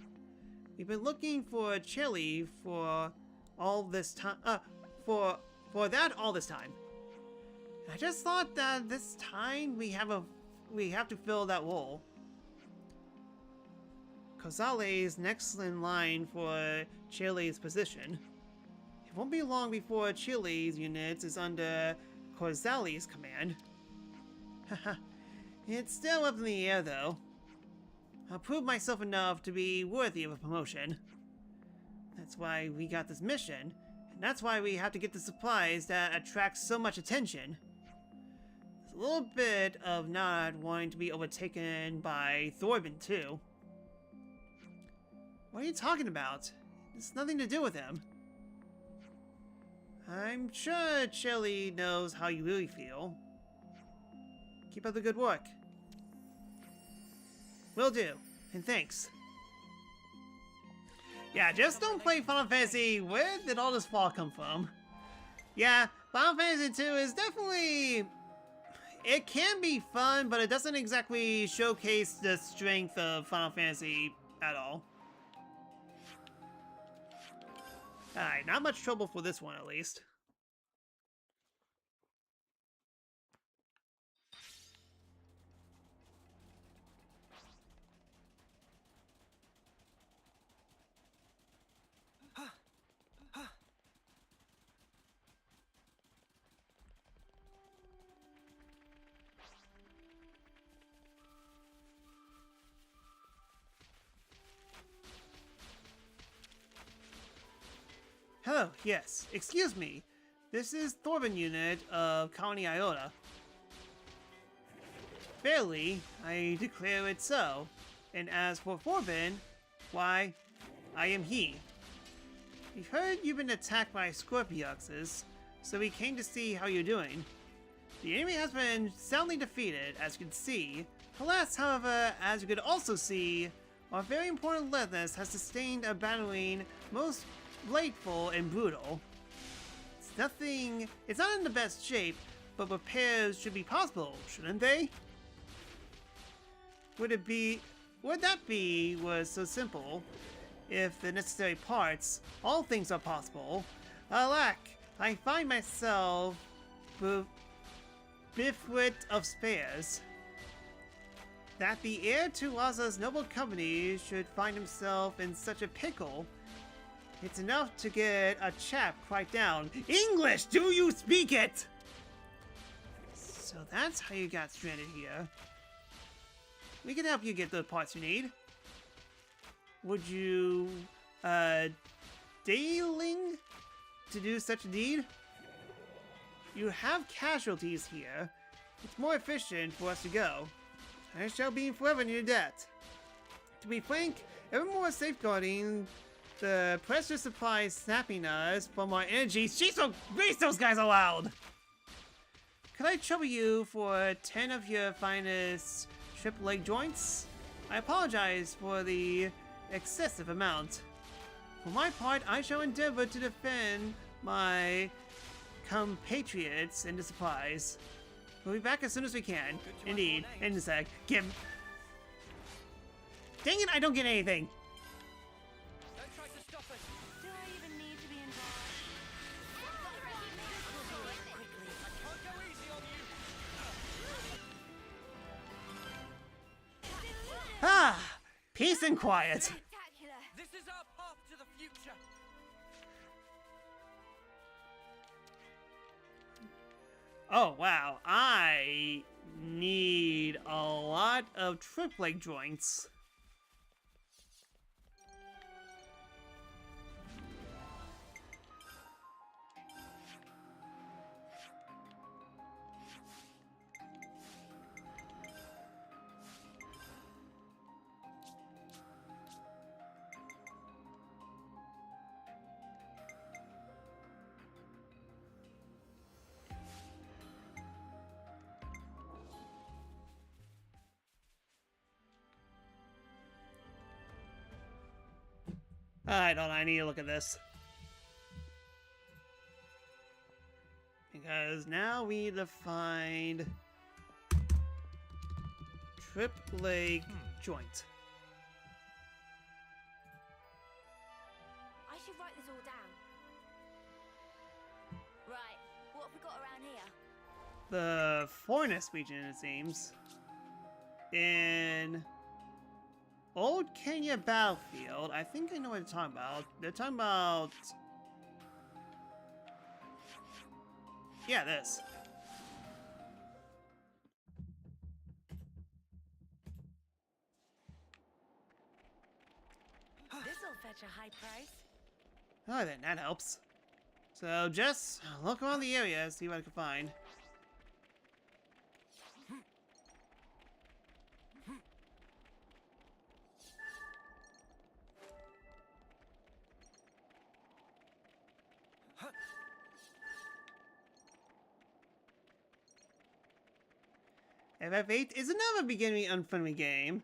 We've been looking for Chili for all this time, for that all this time. And I just thought that this time we have to fill that role. Kozale is next in line for Chili's position. It won't be long before Chili's unit is under Kozale's command. Haha, it's still up in the air though. I'll prove myself enough to be worthy of a promotion. That's why we got this mission, and that's why we have to get the supplies that attract so much attention. There's a little bit of not wanting to be overtaken by Thorben too. What are you talking about? It's nothing to do with him. I'm sure Chili knows how you really feel. Keep up the good work. Will do, and thanks. Yeah, just don't play Final Fantasy. Where did all this fall come from? Yeah, Final Fantasy 2 is definitely... It can be fun, but it doesn't exactly showcase the strength of Final Fantasy at all. Alright, not much trouble for this one at least. Hello, yes, excuse me. This is Thorben unit of Colony Iota. Fairly, I declare it so. And as for Thorben, why, I am he. We've heard you've been attacked by Scorpioxes, so we came to see how you're doing. The enemy has been soundly defeated, as you can see. Alas, however, as you could also see, our very important Lethness has sustained a battering most bladeful and brutal. It's not in the best shape, but repairs should be possible, shouldn't they? Would that be was so simple? If the necessary parts, all things are possible. Alack, I find myself bereft of spares. That the heir to Waza's noble company should find himself in such a pickle, it's enough to get a chap quite down. English, do you speak it? So that's how you got stranded here. We can help you get the parts you need. Would you, dealing to do such a deed? You have casualties here. It's more efficient for us to go. I shall be forever in your debt. To be frank, ever more safeguarding the precious supplies snapping us from our energy. She's so raise those guys aloud! Could I trouble you for 10 of your finest strip leg joints? I apologize for the excessive amount. For my part, I shall endeavor to defend my compatriots into supplies. We'll be back as soon as we can. Good to Indeed. have more In a sec. Give. Dang it, I don't get anything. Don't try to stop us. Do I even need to be involved? Quickly. Can't go easy on you. Ah! Peace and quiet. Spectacular. This is our path to the future. Oh, wow. I need a lot of trip leg joints. Alright, hold on, I need to look at this. Because now we need to find trip leg joint. I should write this all down. Right, what have we got around here? The Forest region, it seems. In Old Kenya Battlefield, I think I know what they're talking about. They're talking about... yeah, this. This'll fetch a high price. Oh, then that helps. So just look around the area, see what I can find. FF8 is another beginning unfriendly game.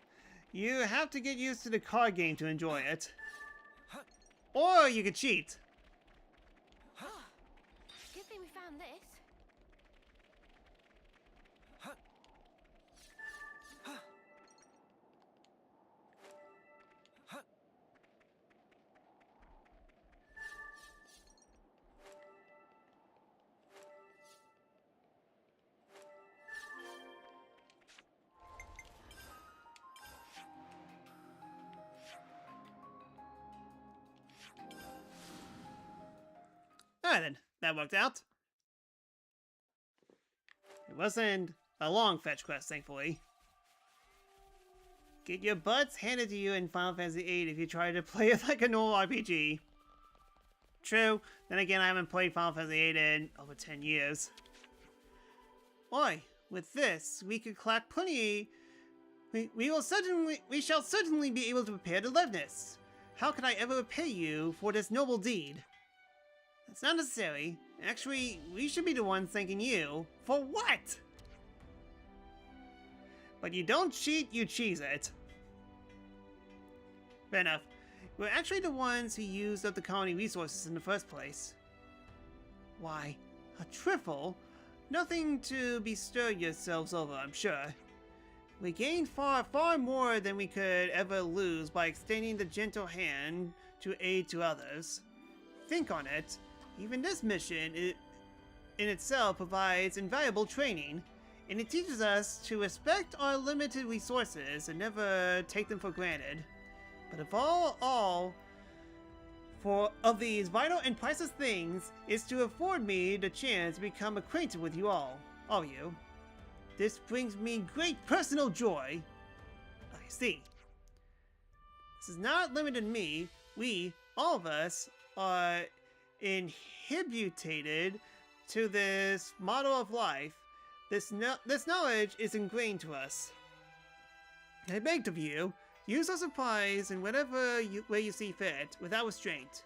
You have to get used to the card game to enjoy it. Or you could cheat. Good thing we found this. Alright then, that worked out. It wasn't a long fetch quest, thankfully. Get your butts handed to you in Final Fantasy VIII if you try to play it like a normal RPG. True, then again I haven't played Final Fantasy VIII in over 10 years. Oi, with this, we could collect plenty... We shall certainly be able to prepare to Levness. How could I ever repay you for this noble deed? That's not necessary. Actually, we should be the ones thanking you. For what? But you don't cheat, you cheese it. Fair enough. We're actually the ones who used up the colony resources in the first place. Why, a trifle? Nothing to bestir yourselves over, I'm sure. We gained far, far more than we could ever lose by extending the gentle hand to aid to others. Think on it. Even this mission in itself provides invaluable training, and it teaches us to respect our limited resources and never take them for granted. But of all of these vital and priceless things is to afford me the chance to become acquainted with you all of you. This brings me great personal joy. I see. This is not limited to me. We, all of us, are inhibited to this model of life. This knowledge is ingrained to us. I beg of you, use our supplies in whatever way you see fit, without restraint.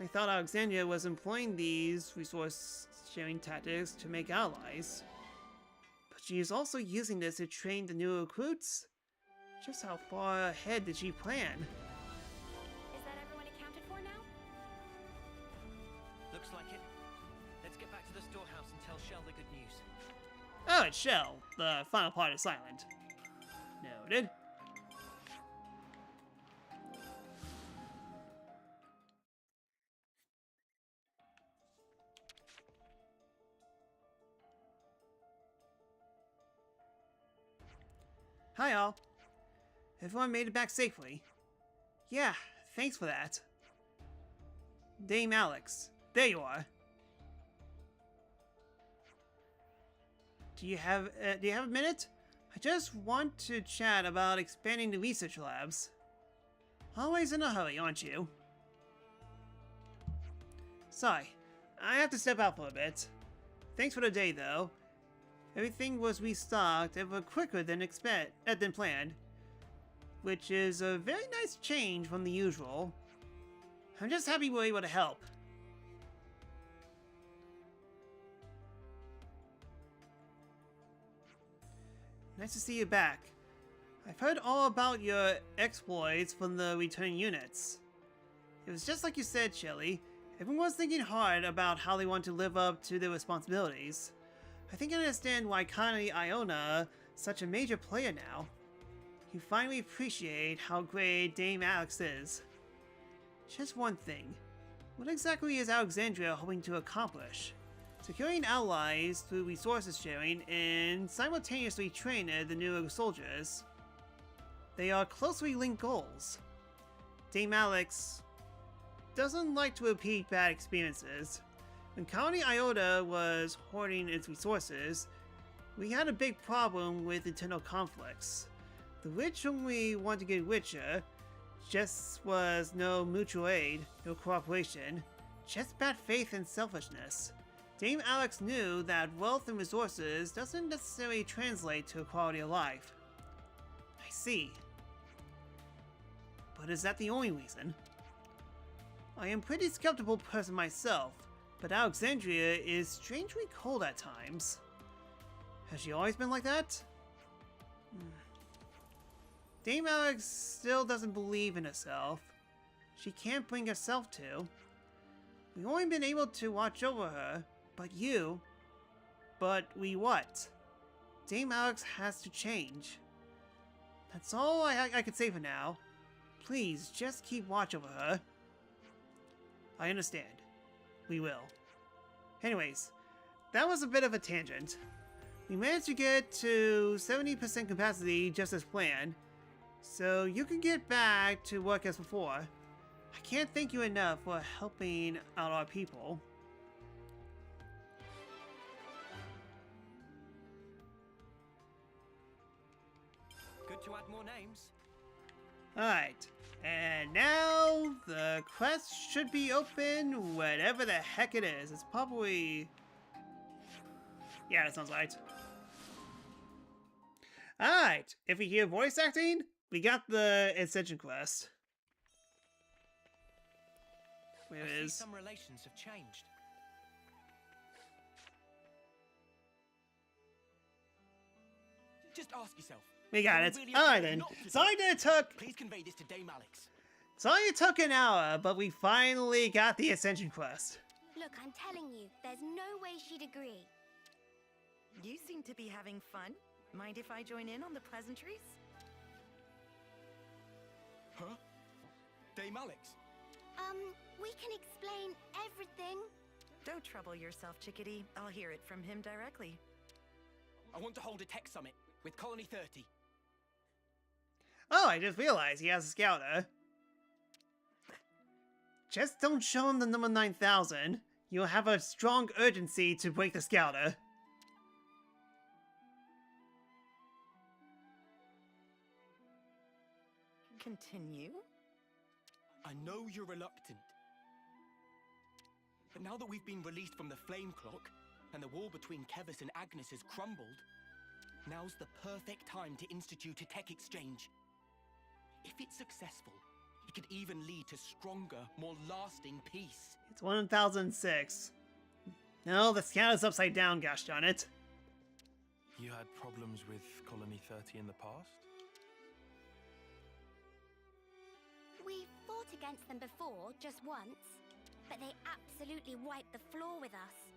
I thought Alexandria was employing these resource-sharing tactics to make allies. But she is also using this to train the new recruits? Just how far ahead did she plan? Is that everyone accounted for now? Looks like it. Oh, it's Shell. The final part is silent. Noted. Hi all. Everyone made it back safely. Yeah, thanks for that. Dame Alex, there you are. Do you have a minute? I just want to chat about expanding the research labs. Always in a hurry, aren't you? Sorry, I have to step out for a bit. Thanks for the day, though. Everything was restocked ever quicker than planned, which is a very nice change from the usual. I'm just happy we're able to help. Nice to see you back. I've heard all about your exploits from the returning units. It was just like you said, Shelly. Everyone's thinking hard about how they want to live up to their responsibilities. I think I understand why Connie Iona is such a major player now. You finally appreciate how great Dame Alex is. Just one thing. What exactly is Alexandria hoping to accomplish? Securing allies through resources sharing and simultaneously train the newer soldiers. They are closely linked goals. Dame Alex doesn't like to repeat bad experiences. When Colony Iota was hoarding its resources, we had a big problem with internal conflicts. The rich only want to get richer, just was no mutual aid, no cooperation, just bad faith and selfishness. Dame Alex knew that wealth and resources doesn't necessarily translate to a quality of life. I see. But is that the only reason? I am a pretty skeptical person myself, but Alexandria is strangely cold at times. Has she always been like that? Dame Alex still doesn't believe in herself. She can't bring herself to. We've only been able to watch over her, but you... But we what? Dame Alex has to change. That's all I could say for now. Please, just keep watch over her. I understand. We will. Anyways, that was a bit of a tangent. We managed to get to 70% capacity just as planned, so you can get back to work as before. I can't thank you enough for helping out our people. Good to add more names. Alright, and now the quest should be open, whatever the heck it is. It's probably... yeah, that sounds right. Alright, if we hear voice acting, we got the Ascension quest. Where I it see is. some relations have changed. Just ask yourself. We got are it. we really Alright afraid then. not to Sorry do that it took... Please convey this to Dame Alex. Sorry it took an hour, but we finally got the Ascension quest. Look, I'm telling you, there's no way she'd agree. You seem to be having fun. Mind if I join in on the pleasantries? Huh? Dame Alex? We can explain everything. Don't trouble yourself, chickadee. I'll hear it from him directly. I want to hold a tech summit with Colony 30. Oh, I just realized he has a scouter. Just don't show him the number 9000. You'll have a strong urgency to break the scouter. Continue? I know you're reluctant. But now that we've been released from the Flame Clock, and the wall between Kevis and Agnes has crumbled, now's the perfect time to institute a tech exchange. If it's successful, it could even lead to stronger, more lasting peace. It's 1006. No, the scouter's upside down, gosh darn it. You had problems with Colony 30 in the past? We fought against them before, just once, but they absolutely wiped the floor with us.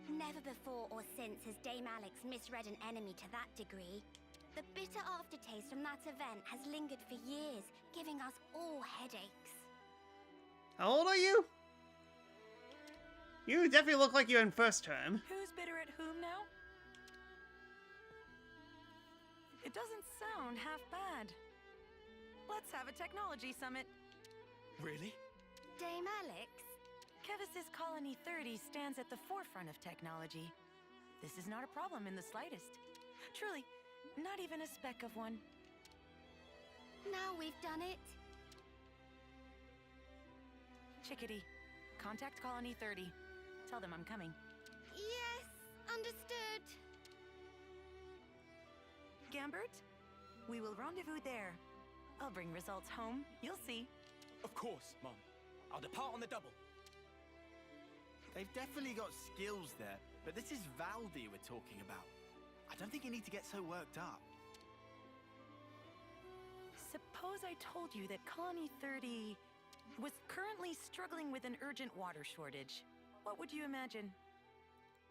Never before or since has Dame Alex misread an enemy to that degree. The bitter aftertaste from that event has lingered for years, giving us all headaches. How old are you? You definitely look like you're in first term. Who's bitter at whom now? It doesn't sound half bad. Let's have a technology summit. Really? Dame Alex? Kevis's Colony 30 stands at the forefront of technology. This is not a problem in the slightest. Truly, not even a speck of one. Now we've done it. Chickadee, contact Colony 30. Tell them I'm coming. Yes, understood. Gambert, we will rendezvous there. I'll bring results home. You'll see. Of course, Mum. I'll depart on the double. They've definitely got skills there, but this is Valdi we're talking about. I don't think you need to get so worked up. Suppose I told you that Colony 30 was currently struggling with an urgent water shortage. What would you imagine?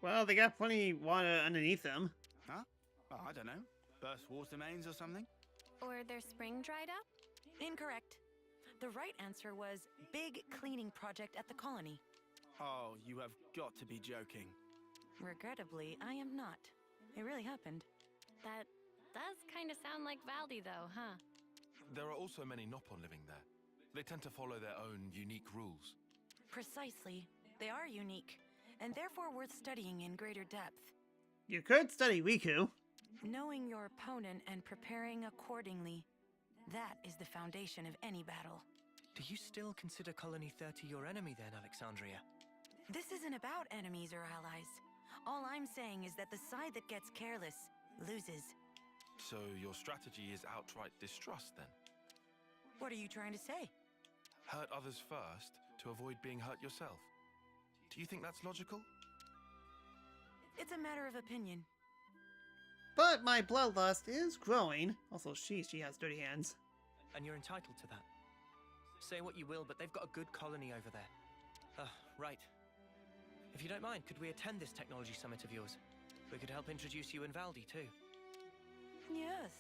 Well, they got plenty of water underneath them. Huh? Oh, I don't know. Burst water mains or something? Or their spring dried up? Incorrect. The right answer was big cleaning project at the colony. Oh, you have got to be joking. Regrettably, I am not. It really happened. That does kind of sound like Valdi, though, huh? There are also many Noppon living there. They tend to follow their own unique rules. Precisely. They are unique, and therefore worth studying in greater depth. You could study Riku. Knowing your opponent and preparing accordingly, that is the foundation of any battle. Do you still consider Colony 30 your enemy then, Alexandria? This isn't about enemies or allies. All I'm saying is that the side that gets careless loses. So your strategy is outright distrust then? What are you trying to say? Hurt others first to avoid being hurt yourself. Do you think that's logical? It's a matter of opinion. But my bloodlust is growing. Also, she has dirty hands. And you're entitled to that. Say what you will, but they've got a good colony over there. Right. If you don't mind, could we attend this technology summit of yours? We could help introduce you and Valdi too. Yes.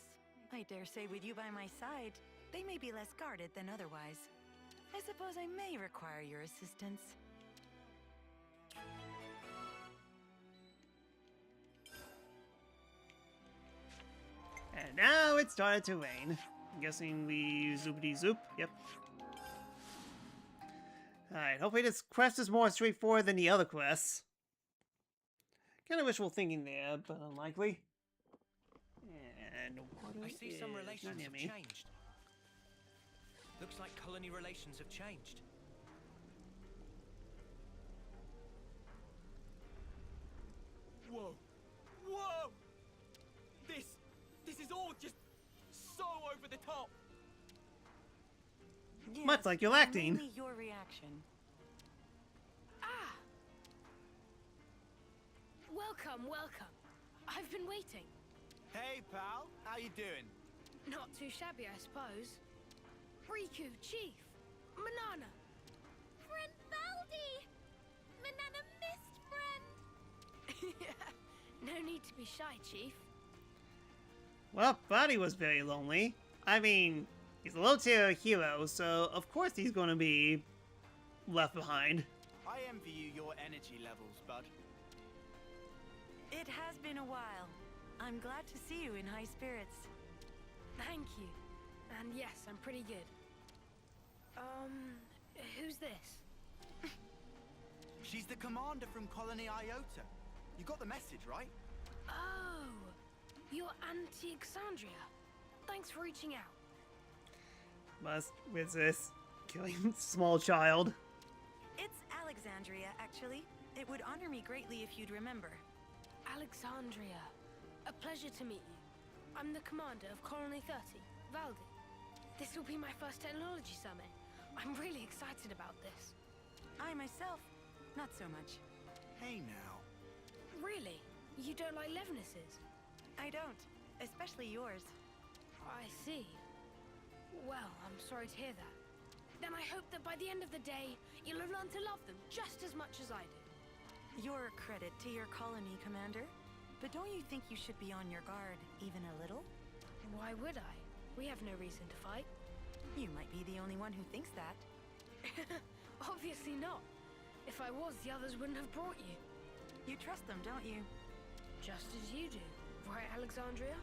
I dare say with you by my side, they may be less guarded than otherwise. I suppose I may require your assistance. And now it started to rain. I'm guessing we zoopity zoop. Yep. Alright, hopefully this quest is more straightforward than the other quests. Kind of wishful thinking there, but unlikely. And water I see some is relations not near have me. changed. Looks like colony relations have changed. Whoa! Whoa! This is all just so over the top. Much like you're acting. Mainly your reaction. Welcome, welcome. I've been waiting. Hey, pal. How you doing? Not too shabby, I suppose. Riku, Chief, Manana. Friend Valdi! Manana missed friend! No need to be shy, Chief. Well, Buddy was very lonely. I mean, he's a low-tier hero, so of course he's going to be left behind. I envy you your energy levels, bud. It has been a while. I'm glad to see you in high spirits. Thank you. And yes, I'm pretty good. Who's this? She's the commander from Colony Iota. You got the message, right? Oh, you're Anti-Exandria. Thanks for reaching out. Must resist killing small child. It's Alexandria, actually. It would honor me greatly if you'd remember. Alexandria. A pleasure to meet you. I'm the commander of Colony 30, Valdi. This will be my first technology summit. I'm really excited about this. I myself, not so much. Hey now. Really? You don't like Levinuses? I don't, especially yours. I see. Well, I'm sorry to hear that. Then I hope that by the end of the day, you'll have learned to love them just as much as I did. You're a credit to your colony, Commander. But don't you think you should be on your guard, even a little? Why would I? We have no reason to fight. You might be the only one who thinks that. Obviously not. If I was, the others wouldn't have brought you. You trust them, don't you? Just as you do. Right, Alexandria?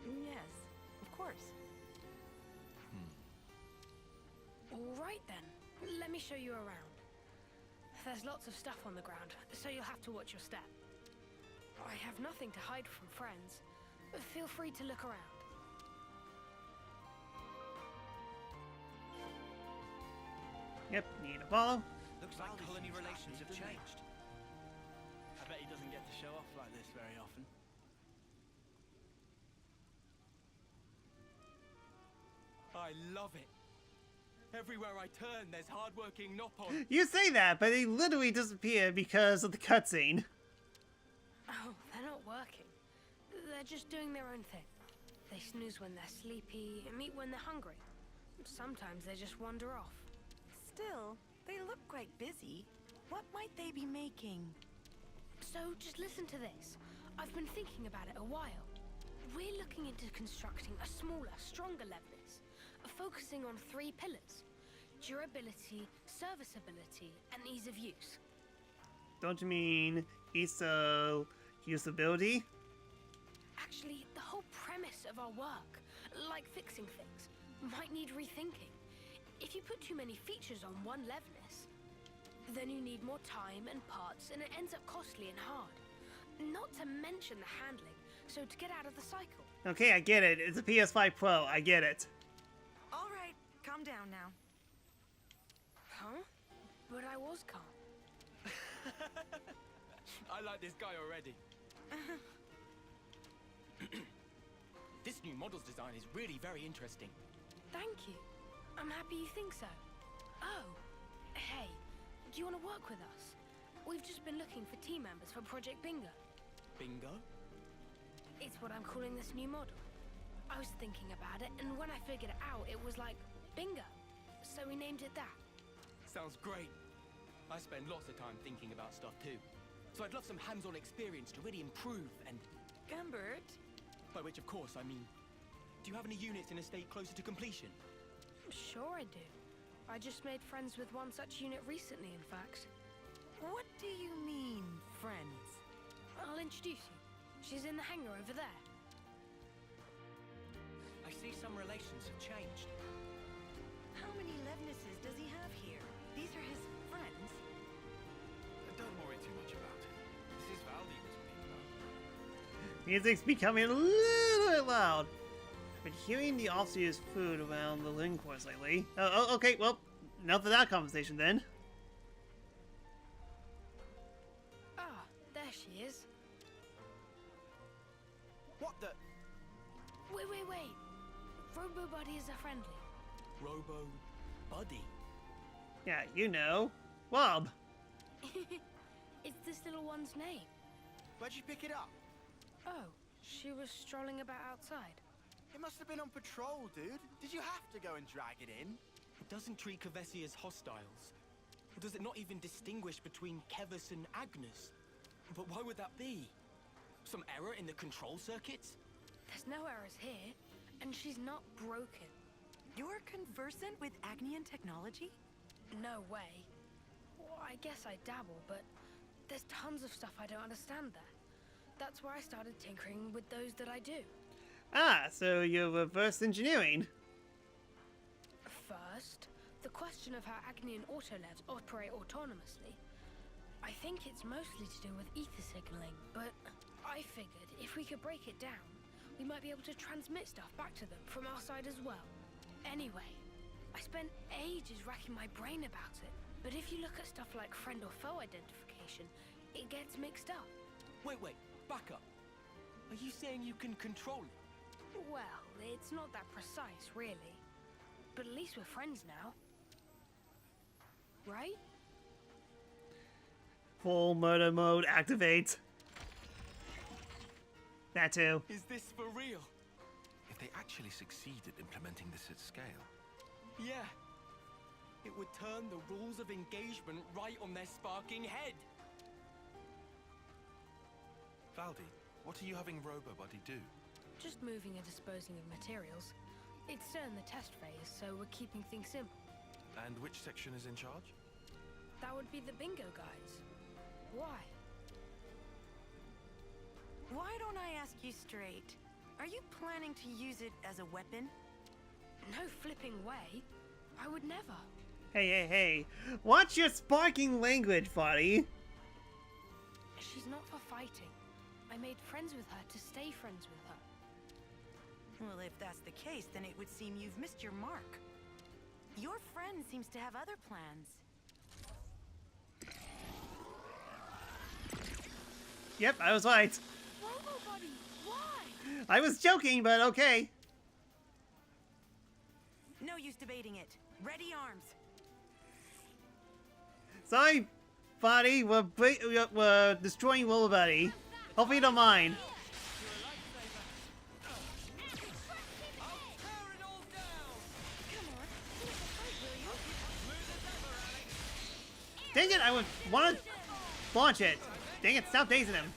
Yes, of course. All right then. Let me show you around. There's lots of stuff on the ground, so you'll have to watch your step. I have nothing to hide from friends, but feel free to look around. Yep, need to follow. Looks like Valdi colony seems relations happy, have doesn't he? changed. I bet he doesn't get to show off like this very often. I love it. Everywhere I turn, there's hard-working Noppon. You say that, but they literally disappear because of the cutscene. Oh, they're not working. They're just doing their own thing. They snooze when they're sleepy and eat when they're hungry. Sometimes they just wander off. Still, they look quite busy. What might they be making? So just listen to this. I've been thinking about it a while. We're looking into constructing a smaller, stronger Levinas, focusing on 3 pillars: durability, serviceability, and ease of use. Don't you mean usability? Actually, the whole premise of our work, like fixing things, might need rethinking. If you put too many features on one Levinas, then you need more time and parts, and it ends up costly and hard. Not to mention the handling, so to get out of the cycle. Okay, I get it. It's a PS5 Pro. I get it. All right, calm down now. Huh? But I was calm. I like this guy already. This new model's design is really very interesting. Thank you. I'm happy you think so. Oh, hey, do you want to work with us? We've just been looking for team members for Project Bingo. Bingo? It's what I'm calling this new model. I was thinking about it, and when I figured it out, it was like, bingo. So we named it that. Sounds great. I spend lots of time thinking about stuff too. So I'd love some hands-on experience to really improve and... Gumbert? By which, of course, I mean... Do you have any units in a state closer to completion? Sure I do. I just made friends with one such unit recently, in fact. What do you mean, friends? I'll introduce you. She's in the hangar over there. I see some relations have changed. How many Levnises does he have here? These are his friends? Don't worry too much about it. This is Valdi we're talking about. Music's becoming a little bit loud. I've been hearing the officers' food around the Linquars lately. Oh, okay, well, enough of that conversation then. Ah, there she is. What the? Wait. Robo Buddy is a friendly. Robo... Buddy. Yeah, you know. Wob. It's this little one's name. Where'd you pick it up? Oh, she was strolling about outside. It must have been on patrol, dude. Did you have to go and drag it in? It doesn't treat Kevesi as hostiles. Or does it not even distinguish between Kevis and Agnes? But why would that be? Some error in the control circuits? There's no errors here, and she's not broken. You're conversant with Agnian technology? No way. Well, I guess I dabble, but there's tons of stuff I don't understand there. That's where I started tinkering with those that I do. Ah, so you're reverse engineering. First, the question of how Agnian autolevs operate autonomously. I think it's mostly to do with ether signaling, but I figured if we could break it down, we might be able to transmit stuff back to them from our side as well. Anyway, I spent ages racking my brain about it, but if you look at stuff like friend or foe identification, it gets mixed up. Wait, back up. Are you saying you can control it? Well, it's not that precise, really. But at least we're friends now. Right? Full murder mode activate. That too. Is this for real? If they actually succeed at implementing this at scale, Yeah. It would turn the rules of engagement right on their sparking head. Valdi, what are you having RoboBuddy do? Just moving and disposing of materials. It's still in the test phase, so we're keeping things simple. And which section is in charge? That would be the bingo guys. Why? Why don't I ask you straight? Are you planning to use it as a weapon? No flipping way. I would never. Hey. Watch your sparking language, buddy. She's not for fighting. I made friends with her to stay friends with her. Well, if that's the case, then it would seem you've missed your mark. Your friend seems to have other plans. Yep, I was right. RoboBuddy, why? I was joking, but okay. No use debating it. Ready arms. Sorry, buddy. We're destroying RoboBuddy. Hopefully you don't mind. Dang it, I would want to launch it. Dang it, stop dazing him.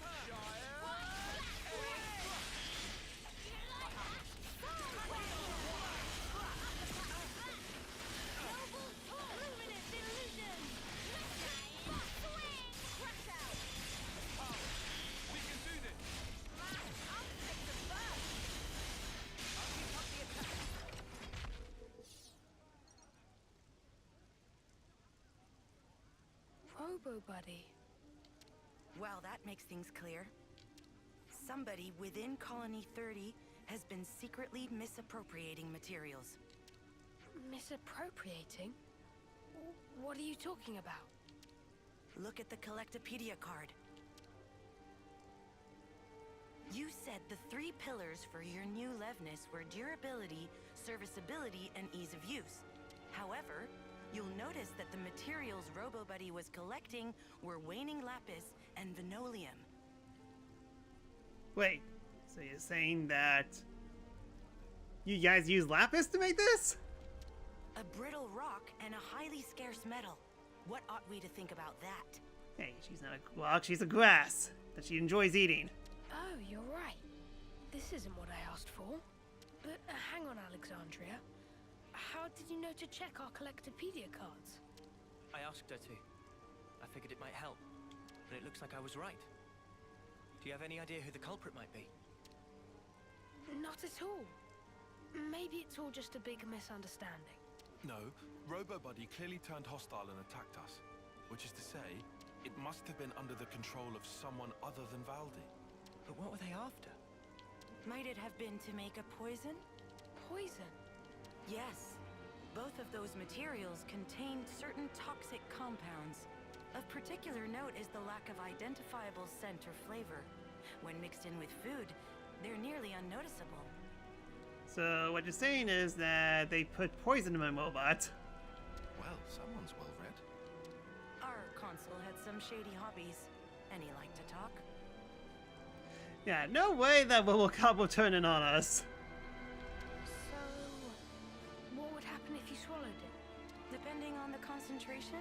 RoboBuddy. Well, that makes things clear. Somebody within Colony 30 has been secretly misappropriating materials. Misappropriating? What are you talking about? Look at the Collectopedia card. You said the 3 pillars for your new Levnis were durability, serviceability, and ease of use. However, you'll notice that the materials RoboBuddy was collecting were waning lapis and vinolium. Wait, so you're saying that you guys use lapis to make this? A brittle rock and a highly scarce metal. What ought we to think about that? Hey, she's not a rock, she's a grass that she enjoys eating. Oh, you're right. This isn't what I asked for. But hang on, Alexandria. How did you know to check our Collectopedia cards? I asked her to. I figured it might help, but it looks like I was right. Do you have any idea who the culprit might be? Not at all. Maybe it's all just a big misunderstanding. No, RoboBuddy clearly turned hostile and attacked us. Which is to say, it must have been under the control of someone other than Valdi. But what were they after? Might it have been to make a poison? Poison? Yes. Both of those materials contained certain toxic compounds. Of particular note is the lack of identifiable scent or flavor. When mixed in with food, they're nearly unnoticeable. So what you're saying is that they put poison in my robot. Well, someone's well read. Our consul had some shady hobbies, and he liked to talk. Yeah, no way that Robocop will turn in on us. So, what would happen if you swallowed it? Depending on the concentration,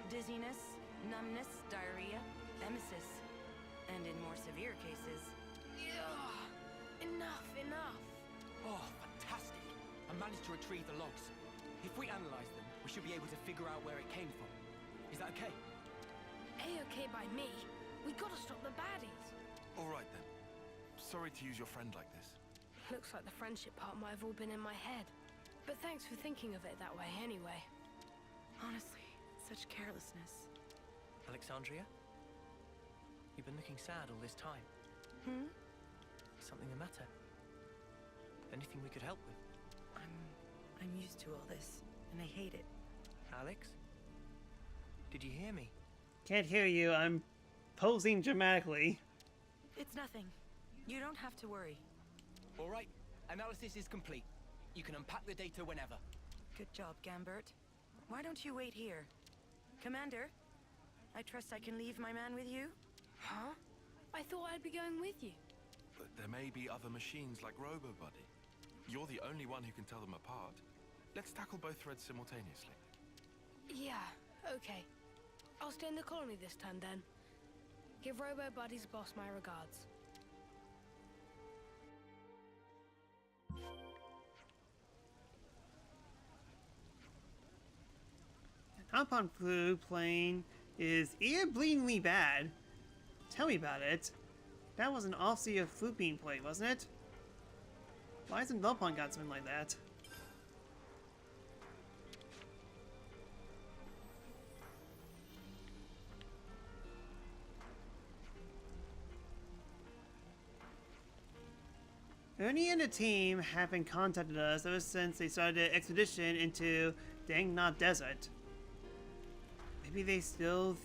dizziness, numbness, diarrhea, emesis, and in more severe cases... Ugh, enough. Oh, fantastic. I managed to retrieve the logs. If we analyze them, we should be able to figure out where it came from. Is that okay? A-okay by me. We gotta stop the baddies. All right then. Sorry to use your friend like this. Looks like the friendship part might have all been in my head. But thanks for thinking of it that way anyway. Honestly, such carelessness. Alexandria? You've been looking sad all this time. Something the matter? Anything we could help with? I'm used to all this, and I hate it. Alex? Did you hear me? Can't hear you, I'm posing dramatically. It's nothing. You don't have to worry. All right, analysis is complete. You can unpack the data whenever. Good job, Gambert. Why don't you wait here? Commander, I trust I can leave my man with you? Huh? I thought I'd be going with you. But there may be other machines like RoboBuddy. You're the only one who can tell them apart. Let's tackle both threads simultaneously. Yeah, okay. I'll stay in the colony this time then. Give Robo Buddy's boss my regards. Compound flu plane is ear-bleedingly bad. Tell me about it. That was an off-sea flu bean plate, wasn't it? Why hasn't Velpon got something like that? Ernie and the team have been contacted us ever since they started the expedition into Dangnat Desert. Maybe they still...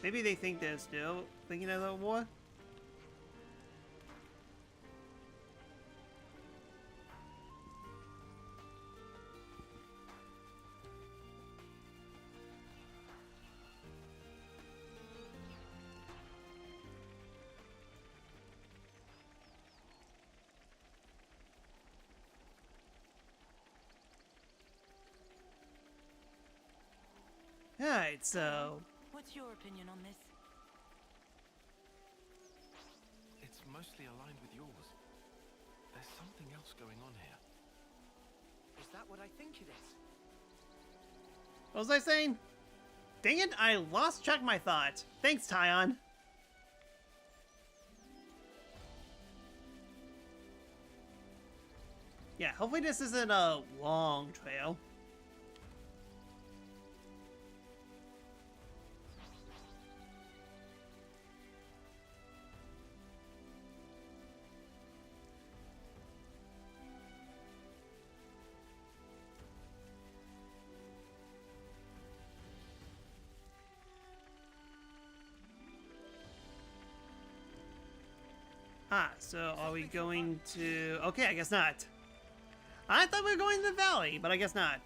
maybe they think they're still thinking of the war? Alright, so... What's your opinion on this? It's mostly aligned with yours. There's something else going on here. Is that what I think it is? What was I saying? Dang it, I lost track of my thought. Thanks, Tyon. Yeah, hopefully this isn't a long trail. Ah, so are we going to... Okay, I guess not. I thought we were going to the valley, but I guess not.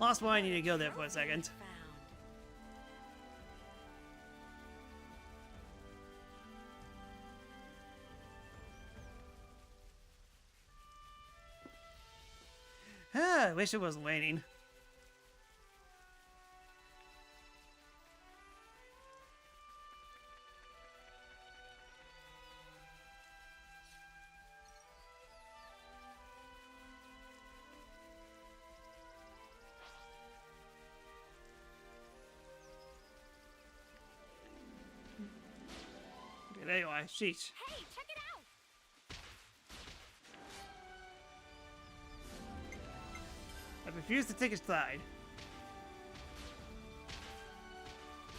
Lost why I need to go there for a second. I wish it wasn't raining. There you are. Sheesh. Hey, check it out! I refuse to take a slide.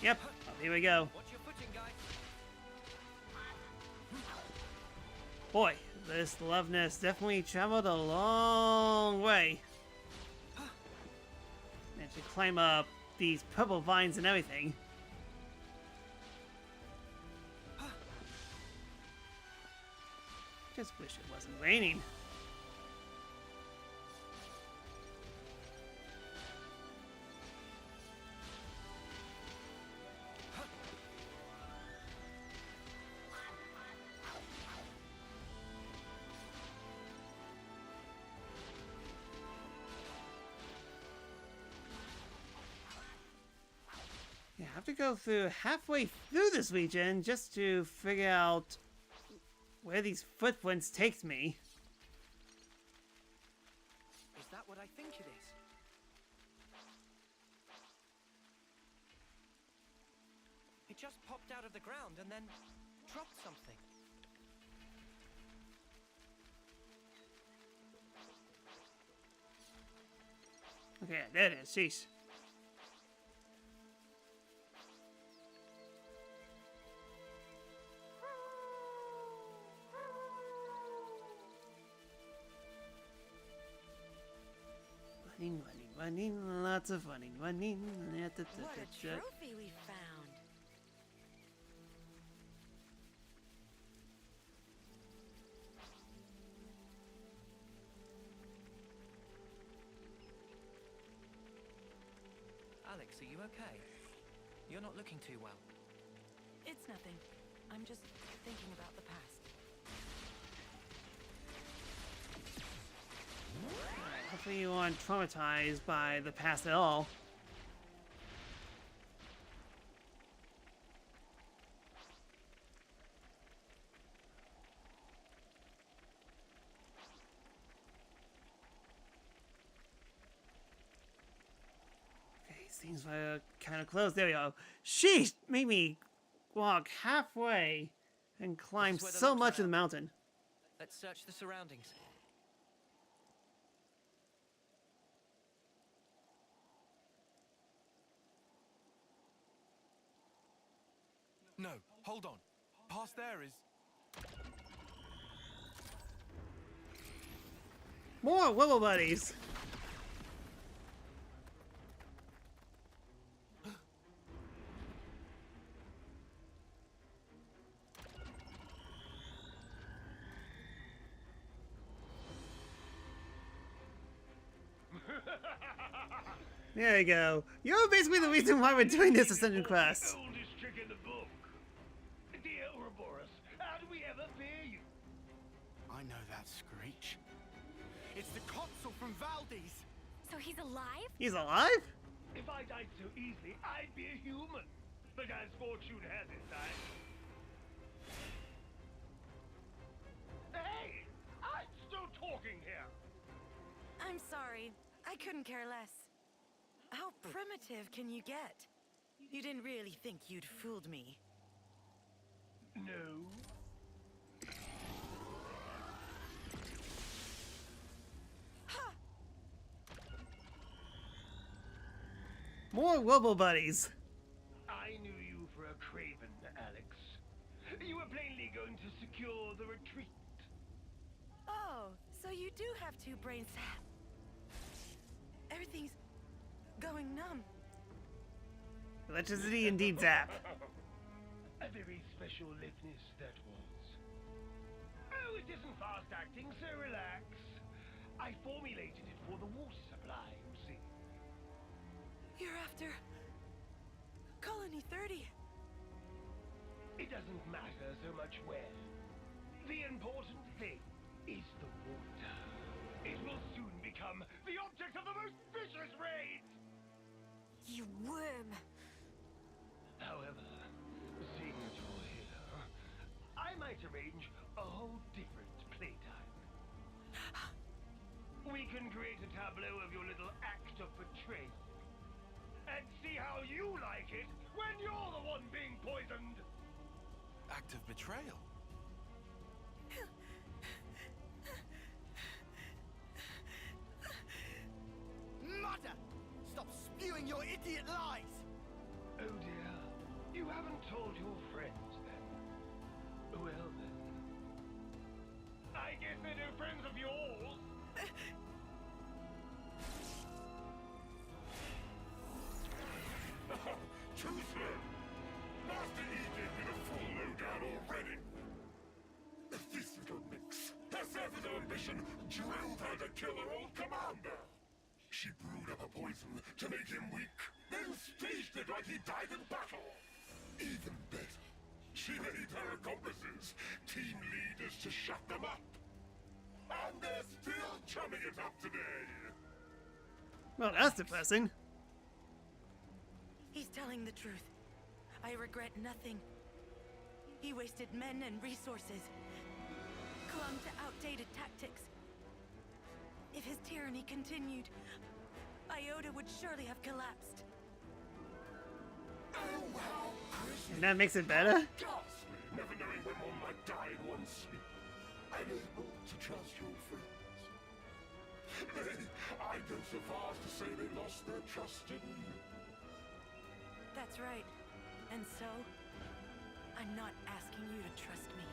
Yep. Oh, here we go. Watch your footing, guys. Boy, this Loveness definitely traveled a long way. Managed to climb up these purple vines and everything. Just wish it wasn't raining. Yeah, I have to go through halfway through this region just to figure out where these footprints takes me. Is that what I think it is? It just popped out of the ground and then dropped something. Okay, there it is. Sheesh. Running, lots of running. What a trophy we found. Alex, are you okay? You're not looking too well. It's nothing. I'm just thinking about the past. Definitely aren't traumatized by the past at all. Okay, seems like kind of close. There we go. Sheesh! Made me walk halfway and climb where the so logs much are of the at. mountain. Let's search the surroundings. No, hold on. Past there is... More Wibble Buddies! There you go. You're basically the reason why we're doing this Ascension quest. Oldest trick in the book. Dear Ouroboros, how do we ever fear you? I know that screech. It's the consul from Valdez. So he's alive? He's alive? If I died so easily, I'd be a human. But as fortune has it, Hey! I'm still talking here! I'm sorry. I couldn't care less. How primitive can you get? You didn't really think you'd fooled me. No. More Wibble Buddies. I knew you for a craven, Alex. You were plainly going to secure the retreat. Oh, so you do have two brains. Everything's going numb. Electricity indeed zap. A very special liveness that was. Oh, it isn't fast acting, so relax. I formulated it for the water supply, you see. You're after Colony 30. It doesn't matter so much where. The important thing is the water. It will soon become the object of the most vicious raids! You worm! However, seeing as you're here, I might arrange a whole different playtime. We can create a tableau of your little act of betrayal. And see how you like it when you're the one being poisoned! Act of betrayal? Mother! Stop spewing your idiot lies! Oh dear, you haven't told your friends then. Well then. I guess they're no friends of yours. Too slow. Master Eden with a full loadout already. This little mix has every ambition drilled her to kill her old commander. She brewed up a poison to make him weak, then staged it like he died in battle. Even better, she made her accomplices team leaders to shut them up. And they're still chumming it up today. Well, that's depressing. He's telling the truth. I regret nothing. He wasted men and resources, clung to outdated tactics. If his tyranny continued, Iota would surely have collapsed. Oh, how Christmas. And that makes it better? Ghastly, never knowing when one might die in one's sleep. Unable to trust your friends. I go so far as to say they lost their trust in you. That's right. And so, I'm not asking you to trust me.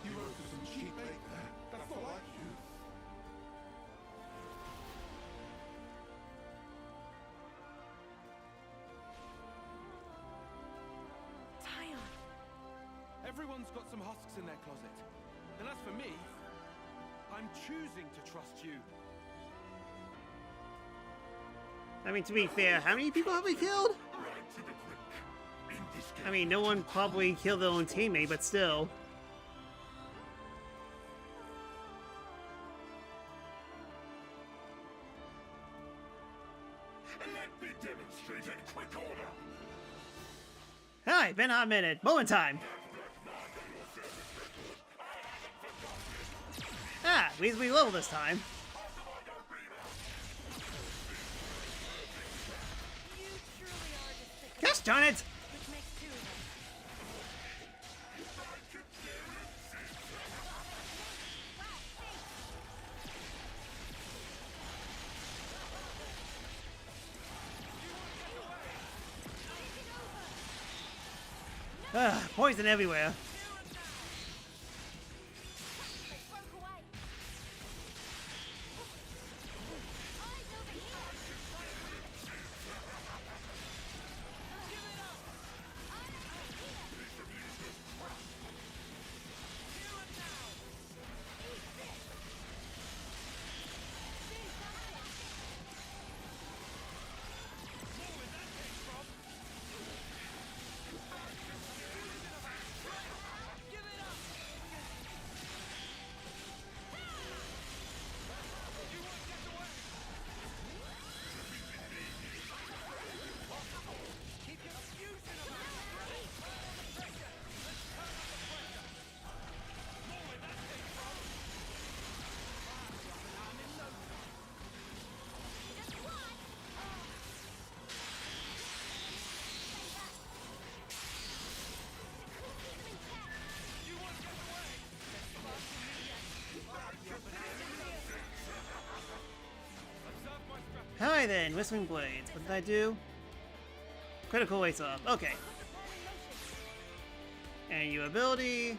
You wrote to some cheap bait there. That's not like you. Everyone's got some husks in their closet. And as for me, I'm choosing to trust you. I mean, to be fair, how many people have we killed? I mean, no one probably killed their own teammate, but still. Let me demonstrate in quick order. Hi, been a hot minute. Moment time. Ah, at least we level this time. Gosh darn it! Which makes two of us. Ah, poison everywhere. Alright then, Whistling Blades. What did I do? Critical weights up. Okay. And your ability.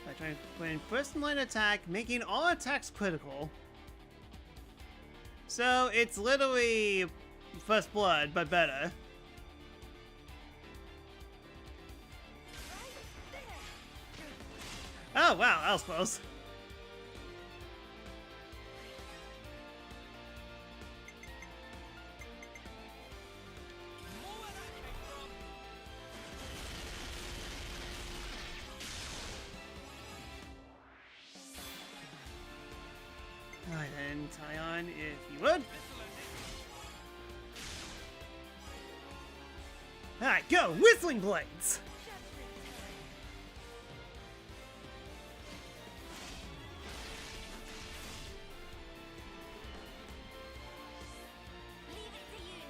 I try to put in first line attack, making all attacks critical. So it's literally First Blood, but better. Oh wow, that was close. Alright then, Tyon, if you would. Alright, go! Whistling Blades! Leave it to uni.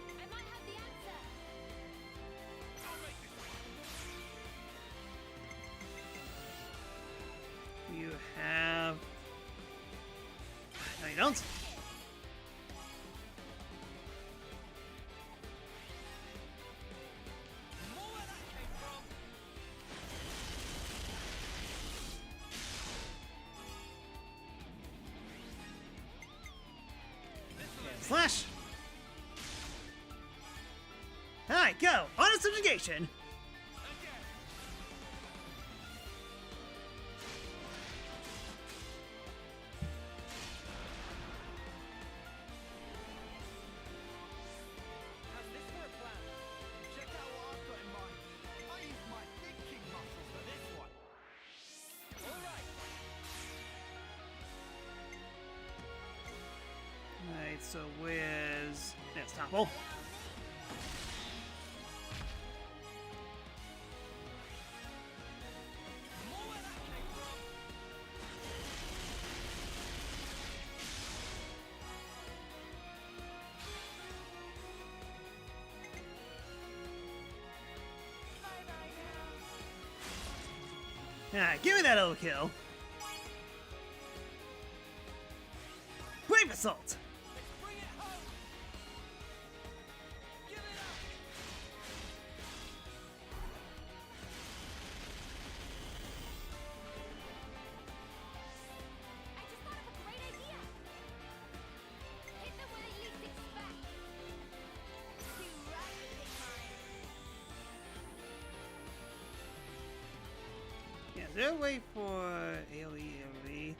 I might have the answer. You have... No, you don't. Slash! Alright, go! Honest subjugation! How's this for a plan? Check out what I've got in mind. I used my thinking muscles for this one. All right. Alright, so where's... There's Topple. Alright, give me that overkill. Brave Assault! Bring it home. Give it up. I just thought of a great idea. Hit them where they least expect. Too rapid this time. there a way for AoE, AoE?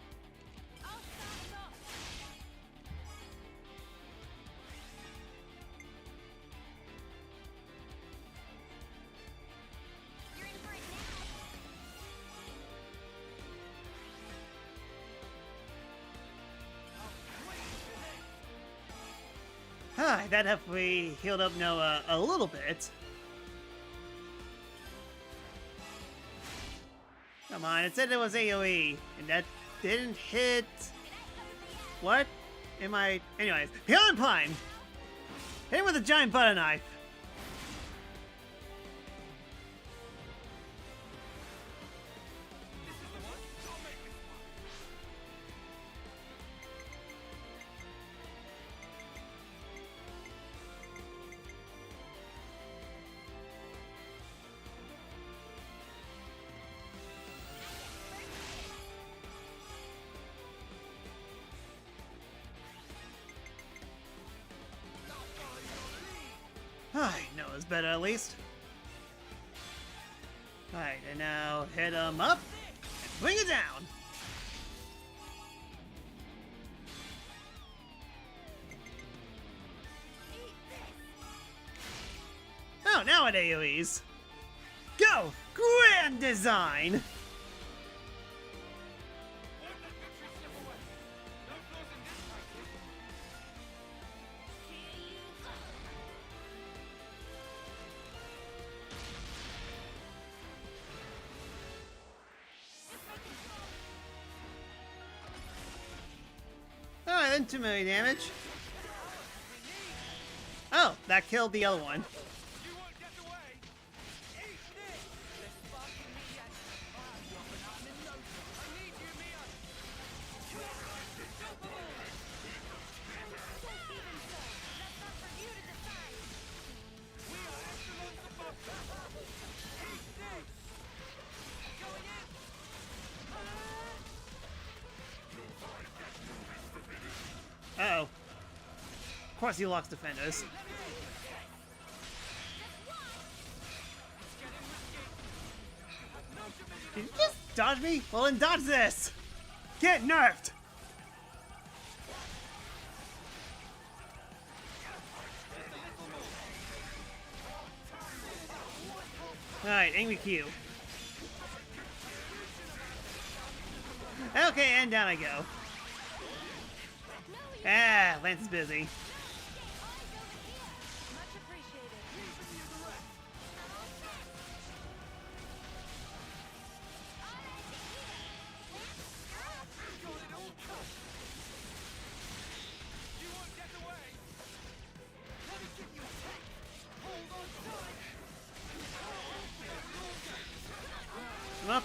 That definitely healed up Noah a little bit. Come on, it said it was AoE, and that didn't hit. What? Am I? Anyways, healing Prime! Hit him with a giant butter knife. Noah's better at least. Alright, and now hit him up and bring it down. Oh, now it AoEs. Go! Grand design! Alright, then 2 million damage. Oh, that killed the other one. Uh-oh. Of course he locks defenders. Did you just dodge me? Well then dodge this! Get nerfed! Alright, Angry Q. Okay, and down I go. Ah, Lance is busy. Come up.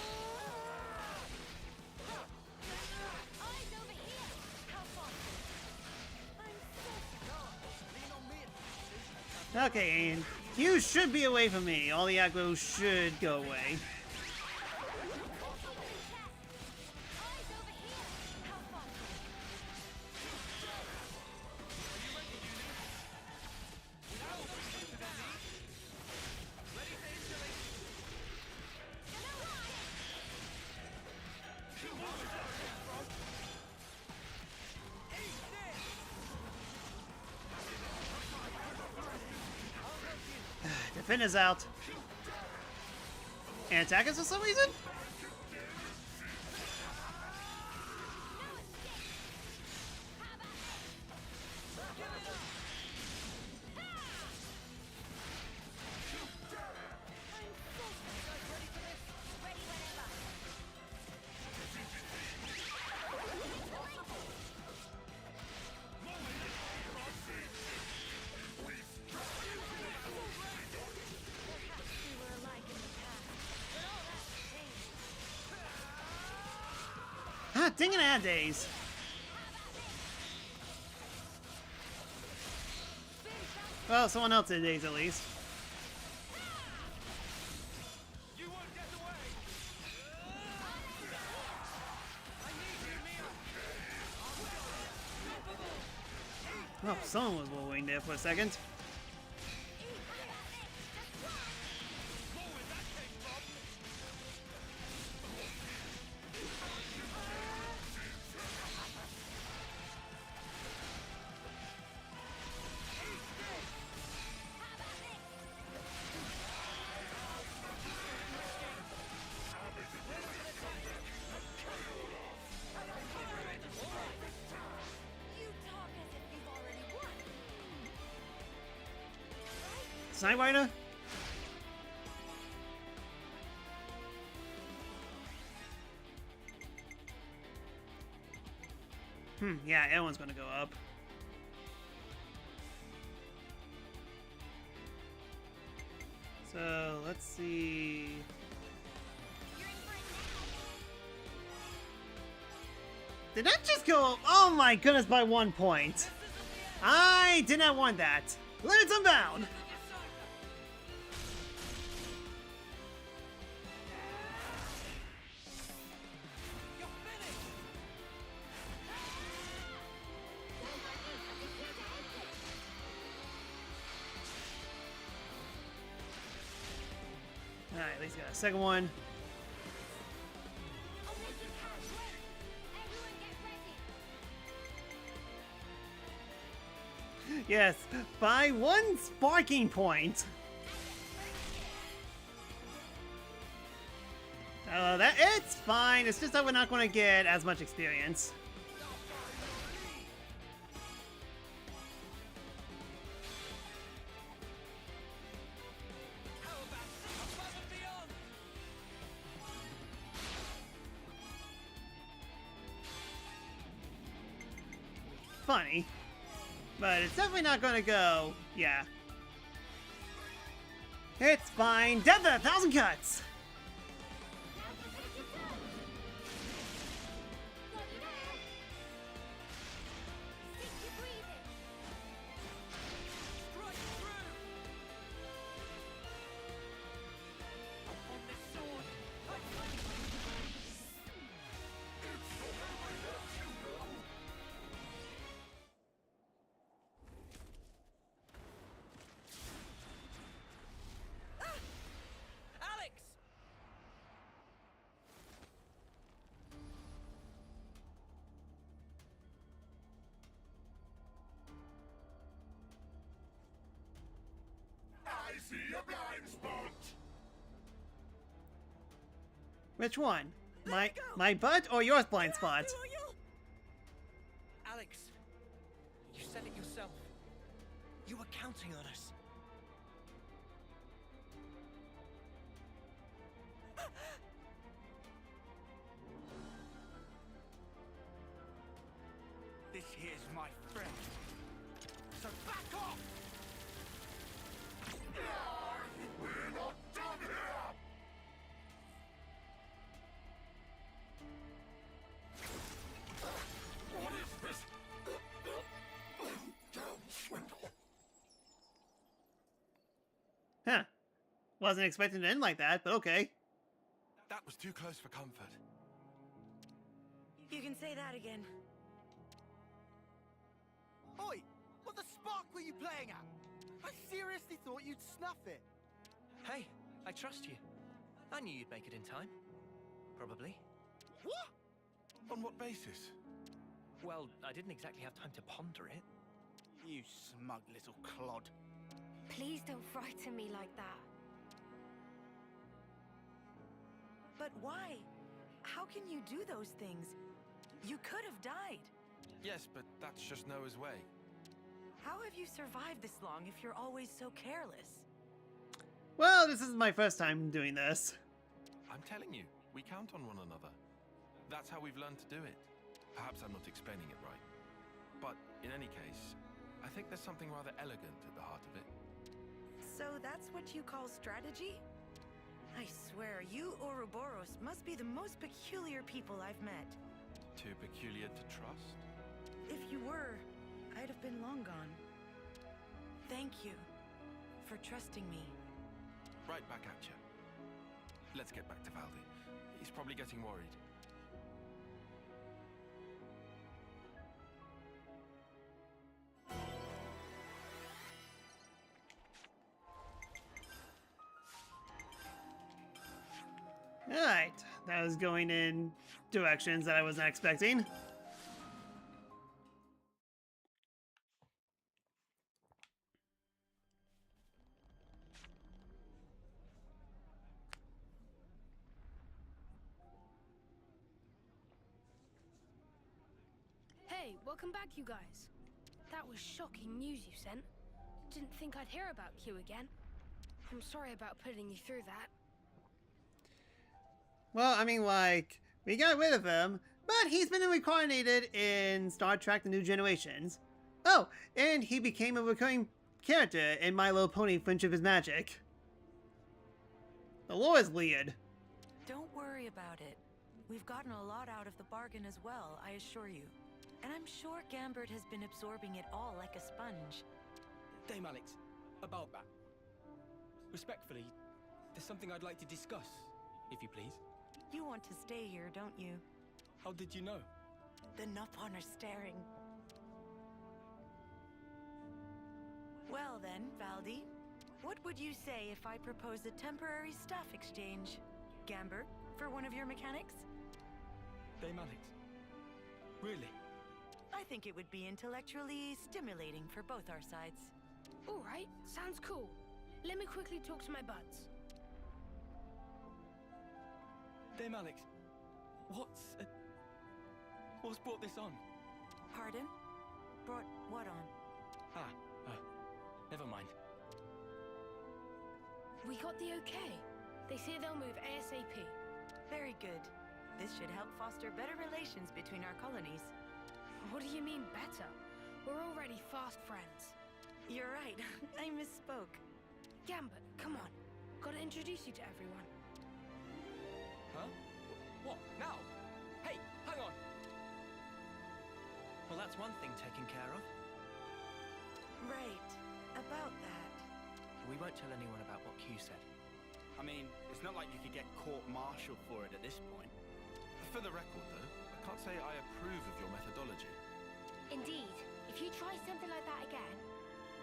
Okay, and you should be away from me. All the aggro should go away. Defender's out. And attack us for some reason? Ah, dang it, I had days. Well, someone else had days at least. Oh, someone was winged there for a second. Snipe Rider? Yeah, everyone's gonna go up. So, let's see... Did that just go... Oh my goodness, by 1 point. I did not want that. Let's unbound! Alright, at least got a second one. Yes, by 1 sparking point. It's fine. It's just that we're not going to get as much experience. Funny. But it's definitely not gonna go, yeah. It's fine. Death of 1,000 cuts! I see a blind spot! Which one? My butt or your blind spot? Alex, you said it yourself. You were counting on us. This here's my friend. So back off! We're not done here! What is this? Damn swindle! Huh. Wasn't expecting to end like that, but okay. That was too close for comfort. You can say that again. Oi! What the spark were you playing at? I seriously thought you'd snuff it. Hey, I trust you. I knew you'd make it in time. Probably. What? On what basis? Well, I didn't exactly have time to ponder it. You smug little clod. Please don't frighten me like that. But why? How can you do those things? You could have died. Yes, but that's just Noah's way. How have you survived this long if you're always so careless? Well, this is my first time doing this. I'm telling you, we count on one another. That's how we've learned to do it. Perhaps I'm not explaining it right. But in any case, I think there's something rather elegant at the heart of it. So that's what you call strategy? I swear, you Ouroboros must be the most peculiar people I've met. Too peculiar to trust? If you were, I'd have been long gone. Thank you for trusting me. Right back at you. Let's get back to Valdi. He's probably getting worried. Alright, that was going in directions that I wasn't expecting. Hey, welcome back, you guys. That was shocking news you sent. Didn't think I'd hear about Q again. I'm sorry about putting you through that. Well, I mean, like, we got rid of him, but he's been reincarnated in Star Trek The New Generations. Oh, and he became a recurring character in My Little Pony Friendship is Magic. The lore is weird. Don't worry about it. We've gotten a lot out of the bargain as well, I assure you. And I'm sure Gambert has been absorbing it all like a sponge. Dame Alex, about that. Respectfully, there's something I'd like to discuss, if you please. You want to stay here, don't you? How did you know? The Nopon are staring. Well then, Valdi, what would you say if I proposed a temporary staff exchange? Gambert, for one of your mechanics? Dame Alex, really? I think it would be intellectually stimulating for both our sides. All right, sounds cool. Let me quickly talk to my buds. Dame Alex, what's brought this on? Pardon? Brought what on? Never mind. We got the okay. They say they'll move ASAP. Very good. This should help foster better relations between our colonies. What do you mean better? We're already fast friends. You're right. I misspoke. Gambit, come on. Gotta introduce you to everyone. Huh? What? Now? Hey, hang on! Well, that's one thing taken care of. Right. About that. We won't tell anyone about what Q said. I mean, it's not like you could get court-martialed for it at this point. For the record, though, I can't say I approve of your methodology. Indeed, if you try something like that again,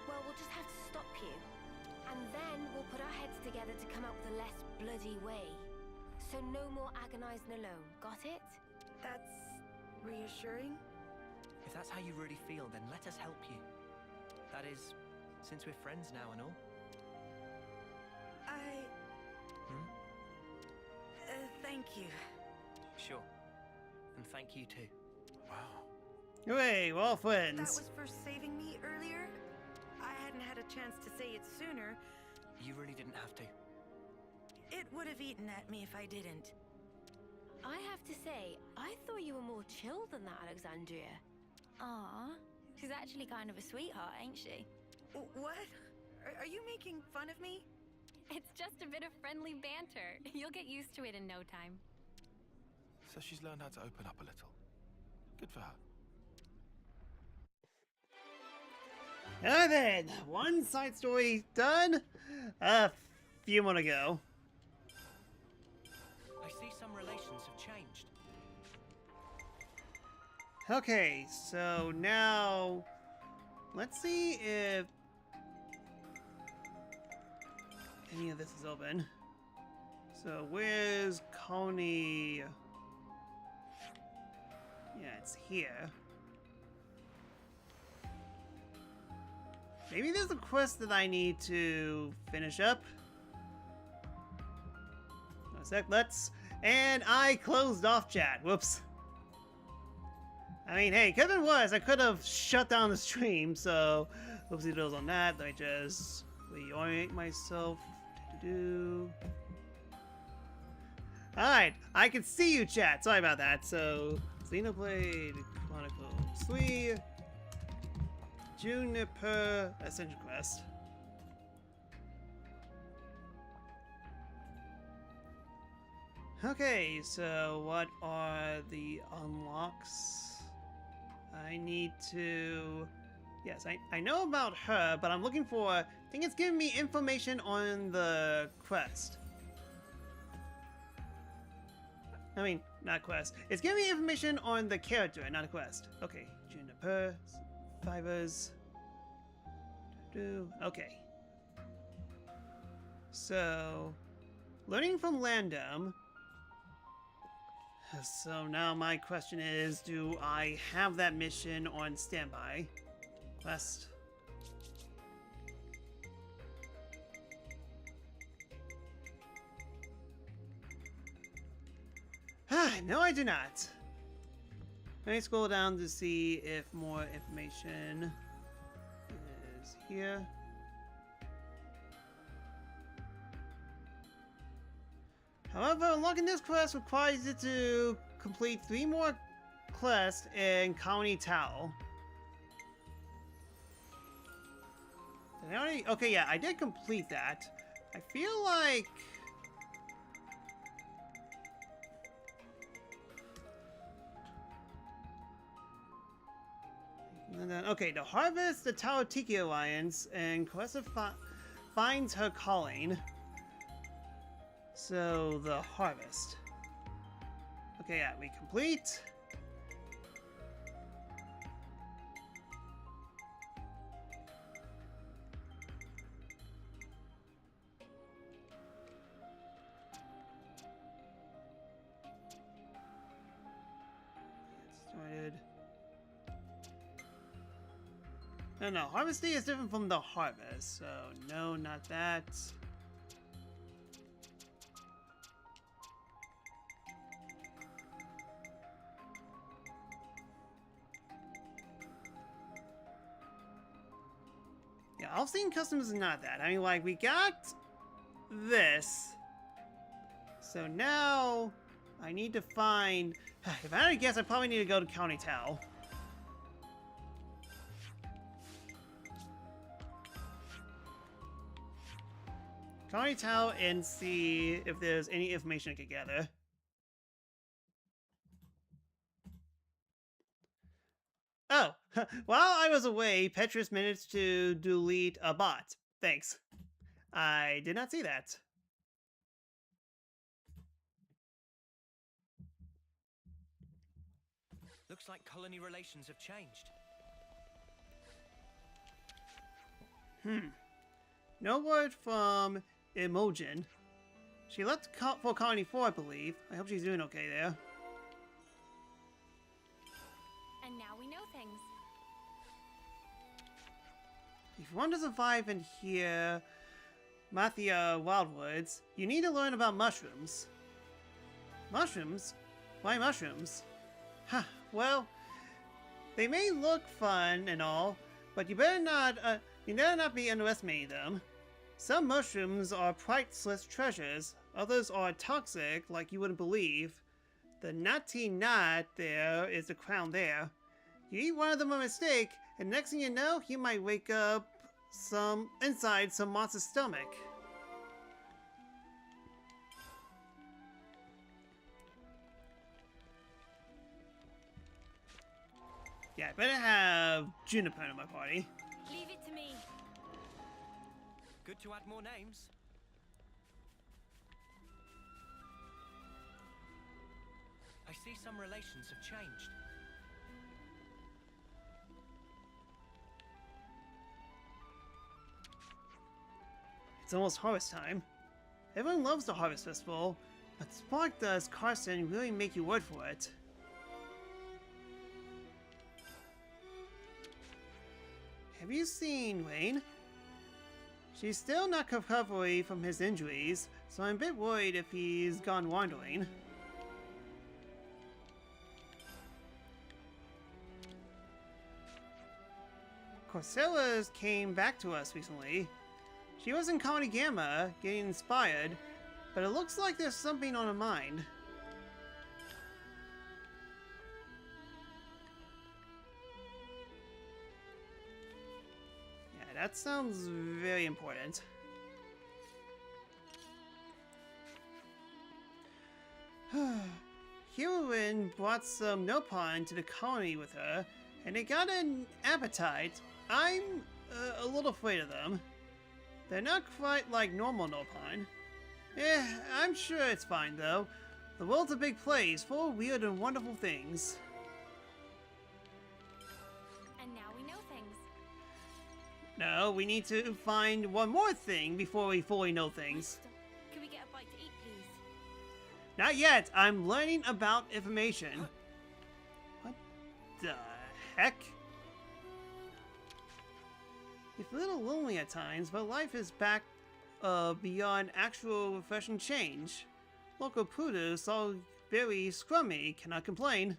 well, we'll just have to stop you. And then we'll put our heads together to come up with a less bloody way. So no more agonizing alone, got it? That's reassuring. If that's how you really feel, then let us help you. That is, since we're friends now and all. Thank you. Sure. And thank you too. Wow. Hooray, we're all friends. That was for saving me earlier? I hadn't had a chance to say it sooner. You really didn't have to. It would have eaten at me if I didn't. I have to say, I thought you were more chill than that, Alexandria. Aw, she's actually kind of a sweetheart, ain't she? What? Are you making fun of me? It's just a bit of friendly banter. You'll get used to it in no time. So she's learned how to open up a little. Good for her. Alright then, one side story done. A few more to go. I see some relations have changed. Okay, so now let's see if any of this is open. So where's Coney? Yeah, it's here. Maybe there's a quest that I need to finish up. A sec, let's... And I closed off chat. Whoops. I mean, hey, could have been worse. I could have shut down the stream, so... Whoopsie doodles on that. I just reorient myself. Alright, I can see you, chat. Sorry about that. So, Xenoblade Chronicles 3... Juniper Ascension Quest. Okay, so what are the unlocks? I need to... Yes, I know about her, but I'm looking for... I think it's giving me information on the quest. I mean, not quest. It's giving me information on the character, not a quest. Okay, Juniper... Fibers. Okay. So, learning from Landom. So now my question is, do I have that mission on standby? Quest. No, I do not. Let me scroll down to see if more information is here. However, unlocking this quest requires you to complete 3 more quests in Colony Tao. Did I already? Okay, yeah, I did complete that. I feel like... And then, okay, to harvest the Tao Tiki Alliance, and Questa finds her calling. So, the harvest. Okay, yeah, we complete. Started. No, harvesting is different from the harvest, so no, not that. Yeah, All-Seeing Customs is not that. I mean, like, we got this. So now I need to find... If I had to guess, I probably need to go to County Tao. County Tao and see if there's any information I could gather. Oh, while I was away, Petrus managed to delete a bot. Thanks. I did not see that. Looks like colony relations have changed. No word from Imogen. She left for Colony 4, I believe. I hope she's doing okay there. And now we know things. If you want to survive in here, Mathia Wildwoods, you need to learn about mushrooms. Mushrooms? Why mushrooms? Huh, well, they may look fun and all, but you better not be underestimating them. Some mushrooms are priceless treasures, others are toxic like you wouldn't believe. The Nati Nat there is the crown there. You eat one of them by mistake, and next thing you know, you might wake up inside some monster's stomach. Yeah, I better have Juniper in my party. Leave it to me. Good to add more names. I see some relations have changed. It's almost harvest time. Everyone loves the Harvest Festival, but Spark does Carson really make you work for it. Have you seen Wayne? She's still not recovered from his injuries, so I'm a bit worried if he's gone wandering. Corsella's came back to us recently. She was in Colony Gamma, getting inspired, but it looks like there's something on her mind. Yeah, that sounds very important. Heroine brought some Nopon to the colony with her, and they got an appetite. I'm a little afraid of them. They're not quite like normal Nopon. I'm sure it's fine though. The world's a big place, full of weird and wonderful things. And now we know things. No, we need to find one more thing before we fully know things. Can we get a bite to eat, please? Not yet. I'm learning about information. What the heck? It's a little lonely at times, but life is back beyond actual refreshing change. Local produce all very scrummy, cannot complain.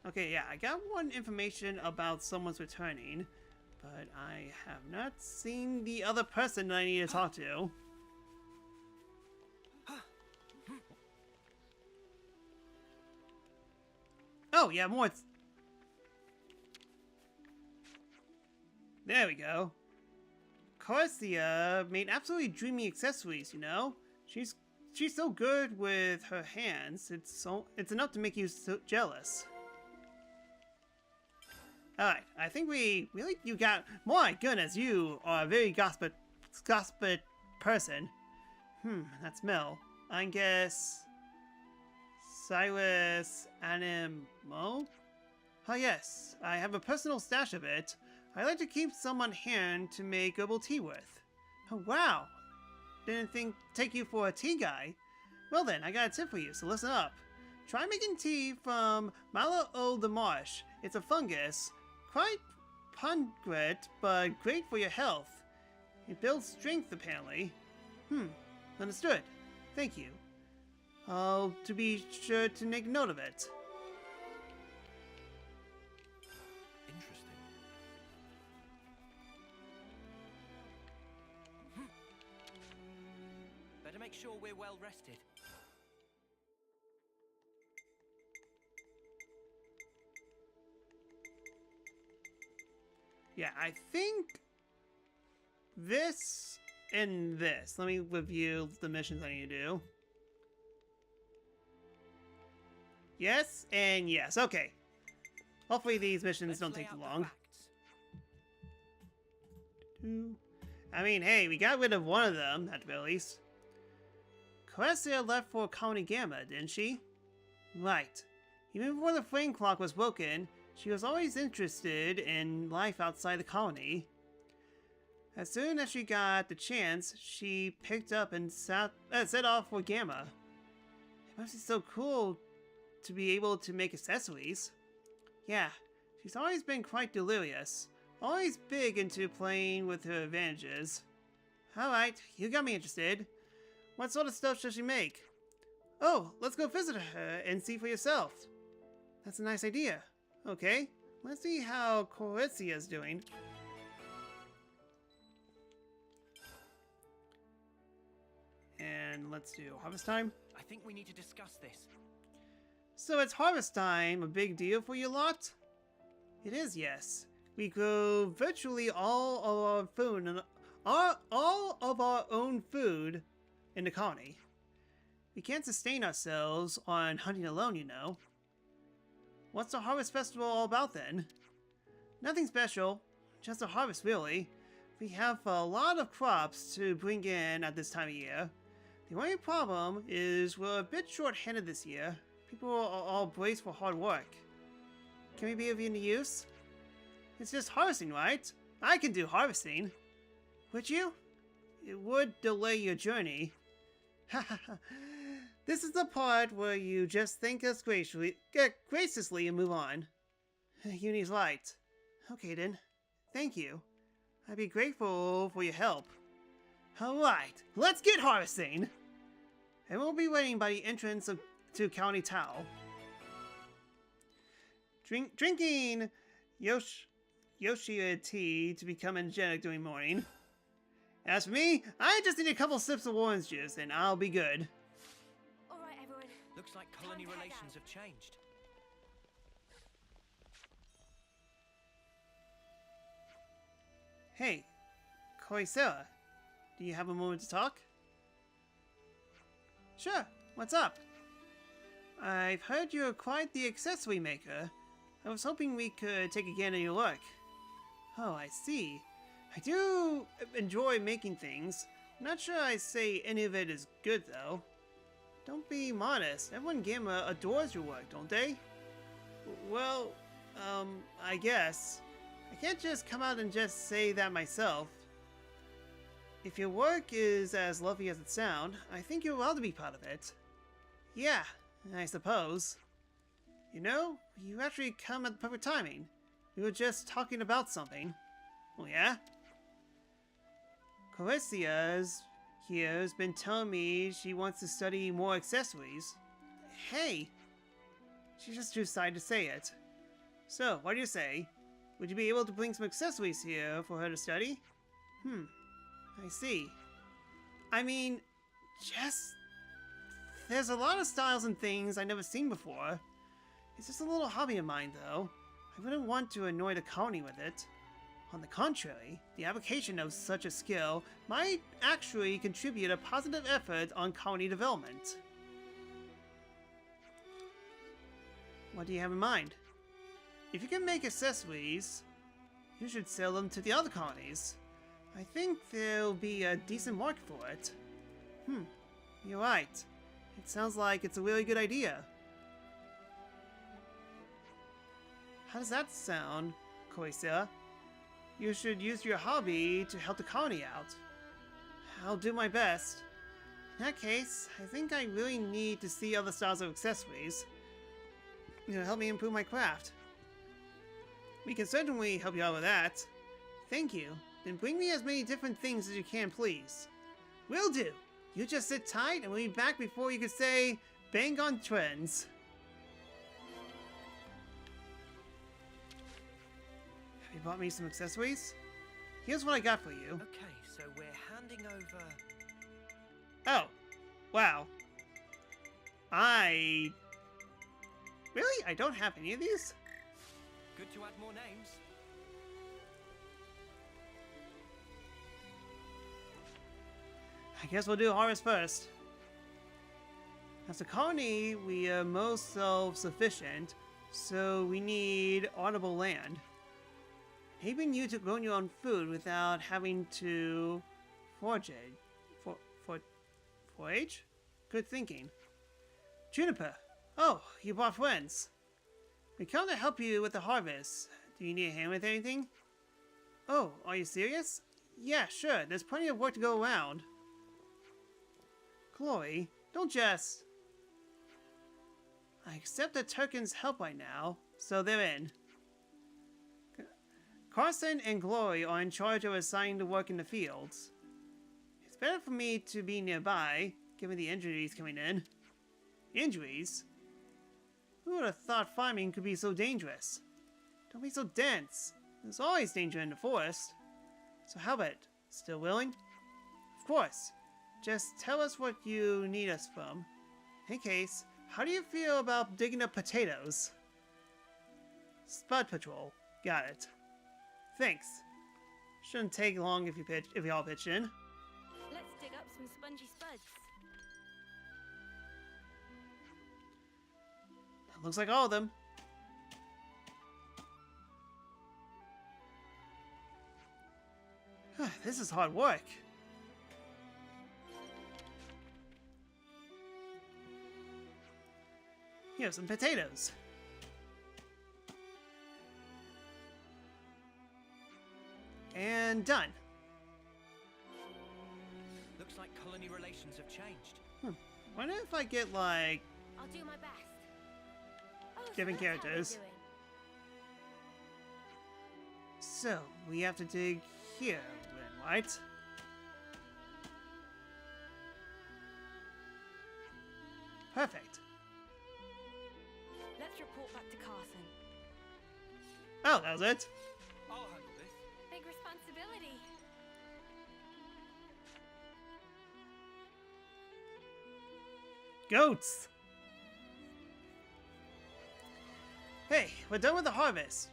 Okay, yeah, I got one information about someone's returning, but I have not seen the other person that I need to talk to. Oh, yeah, more. There we go. Corsia made absolutely dreamy accessories, you know? She's so good with her hands. It's enough to make you so jealous. Alright, I think you got, my goodness, you are a very gossip person. That smell. I guess, Cyrus Animo? Oh yes, I have a personal stash of it. I like to keep some on hand to make herbal tea with. Oh wow, didn't take you for a tea guy. Well then, I got a tip for you, so listen up. Try making tea from Mallow o' the Marsh. It's a fungus. Quite pungent, but great for your health. It builds strength, apparently. Understood. Thank you. I'll to be sure to make note of it. Interesting. Better make sure we're well rested. Yeah, I think this and this. Let me review the missions I need to do. Yes and yes. Okay. Hopefully these missions don't take too long. I mean, hey, we got rid of one of them, at the very least. Corsia left for Colony Gamma, didn't she? Right. Even before the flame clock was broken, she was always interested in life outside the colony. As soon as she got the chance, she picked up and set off for Gamma. It must be so cool to be able to make accessories. Yeah, she's always been quite delirious. Always big into playing with her advantages. Alright, you got me interested. What sort of stuff does she make? Oh, let's go visit her and see for yourself. That's a nice idea. Okay, let's see how Corsia's doing. And let's do harvest time. I think we need to discuss this. So it's harvest time, a big deal for you lot? It is, yes. We grow virtually all of our food and all of our own food in the colony. We can't sustain ourselves on hunting alone, you know. What's the Harvest Festival all about then? Nothing special, just a harvest really. We have a lot of crops to bring in at this time of year. The only problem is we're a bit short-handed this year. People are all braced for hard work. Can we be of any use? It's just harvesting, right? I can do harvesting. Would you? It would delay your journey. This is the part where you just thank us graciously and move on. Uni's right. Okay then. Thank you. I'd be grateful for your help. Alright, let's get harvesting! And we'll be waiting by the entrance to County Tao. Drinking Yoshia tea to become energetic during morning. As for me, I just need a couple sips of orange juice and I'll be good. Alright, everyone. Looks like colony relations have changed. Hey, Koisera, do you have a moment to talk? Sure, what's up? I've heard you're quite the accessory maker. I was hoping we could take a gander at your work. Oh, I see. I do enjoy making things. Not sure I say any of it is good, though. Don't be modest. Everyone in Gamma adores your work, don't they? Well, I guess. I can't just come out and just say that myself. If your work is as lovely as it sounds, I think you're well to be proud of it. Yeah, I suppose. You know, you actually come at the perfect timing. We were just talking about something. Oh yeah? Corsia's here has been telling me she wants to study more accessories. Hey! She's just too shy to say it. So, what do you say? Would you be able to bring some accessories here for her to study? I see. I mean, there's a lot of styles and things I've never seen before. It's just a little hobby of mine, though. I wouldn't want to annoy the colony with it. On the contrary, the application of such a skill might actually contribute a positive effort on colony development. What do you have in mind? If you can make accessories, you should sell them to the other colonies. I think there'll be a decent market for it. You're right. It sounds like it's a really good idea. How does that sound, Koisa? You should use your hobby to help the colony out. I'll do my best. In that case, I think I really need to see other styles of accessories. It'll help me improve my craft. We can certainly help you out with that. Thank you. Then bring me as many different things as you can, please. Will do. You just sit tight and we'll be back before you can say, bang on trends. Have you bought me some accessories? Here's what I got for you. Okay, so we're handing over... Oh, wow. Really? I don't have any of these? Good to add more names. I guess we'll do harvest first. As a colony, we are most self-sufficient, so we need audible land. Enabling you to grow your own food without having to forage. Forage? Good thinking. Juniper. Oh, you brought friends. We come to help you with the harvest. Do you need a hand with anything? Oh, are you serious? Yeah, sure. There's plenty of work to go around. Chloe, don't just... I accept the Turkin's help right now, so they're in. Carson and Glory are in charge of assigning the work in the fields. It's better for me to be nearby, given the injuries coming in. Injuries? Who would have thought farming could be so dangerous? Don't be so dense. There's always danger in the forest. So how about it? Still willing? Of course. Just tell us what you need us from. In case, how do you feel about digging up potatoes? Spud Patrol. Got it. Thanks. Shouldn't take long if you all pitch in. Let's dig up some spongy spuds. Looks like all of them. This is hard work. Here's some potatoes. And done. Looks like colony relations have changed. Wonder if I get like I'll do my best. Oh, so different that's how we're characters. doing. So we have to dig here then, right? Perfect. Let's report back to Carson. Oh, that was it. I'll handle this. Big responsibility. Goats! Hey, we're done with the harvest.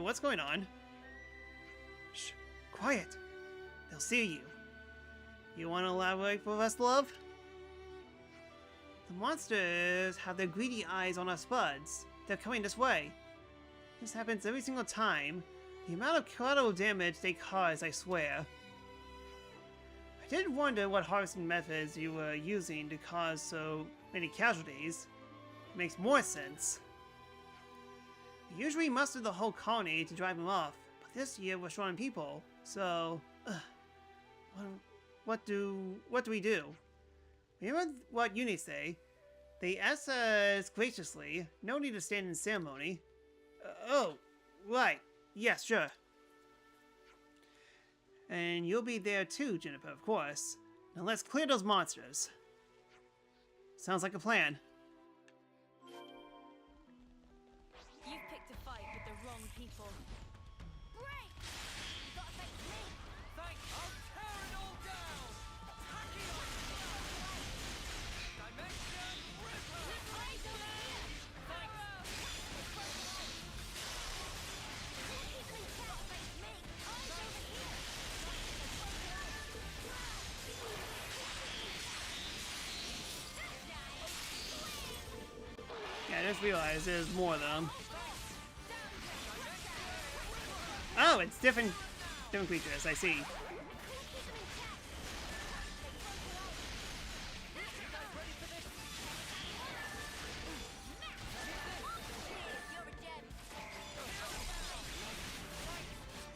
What's going on? Shh, quiet. They'll see you. You want to elaborate for us, love? The monsters have their greedy eyes on our spuds. They're coming this way. This happens every single time. The amount of collateral damage they cause, I swear. I did wonder what harvesting methods you were using to cause so many casualties. It makes more sense. We usually muster the whole colony to drive them off, but this year we're short on people, so... what do we do? Remember what Uni say? They asked us graciously, no need to stand in ceremony. Oh, right. Yes, sure. And you'll be there too, Juniper, of course. Now let's clear those monsters. Sounds like a plan. You've picked a fight with the wrong people. powerful. Break! You gotta face me. Thanks! I'll tear it all down! Hacking on! Dimension Ripper! Eyes over here! Thanks! Keep them in check. Face me. Eyes over here! Yeah, I just realized there's more of them. Oh, it's different creatures, I see.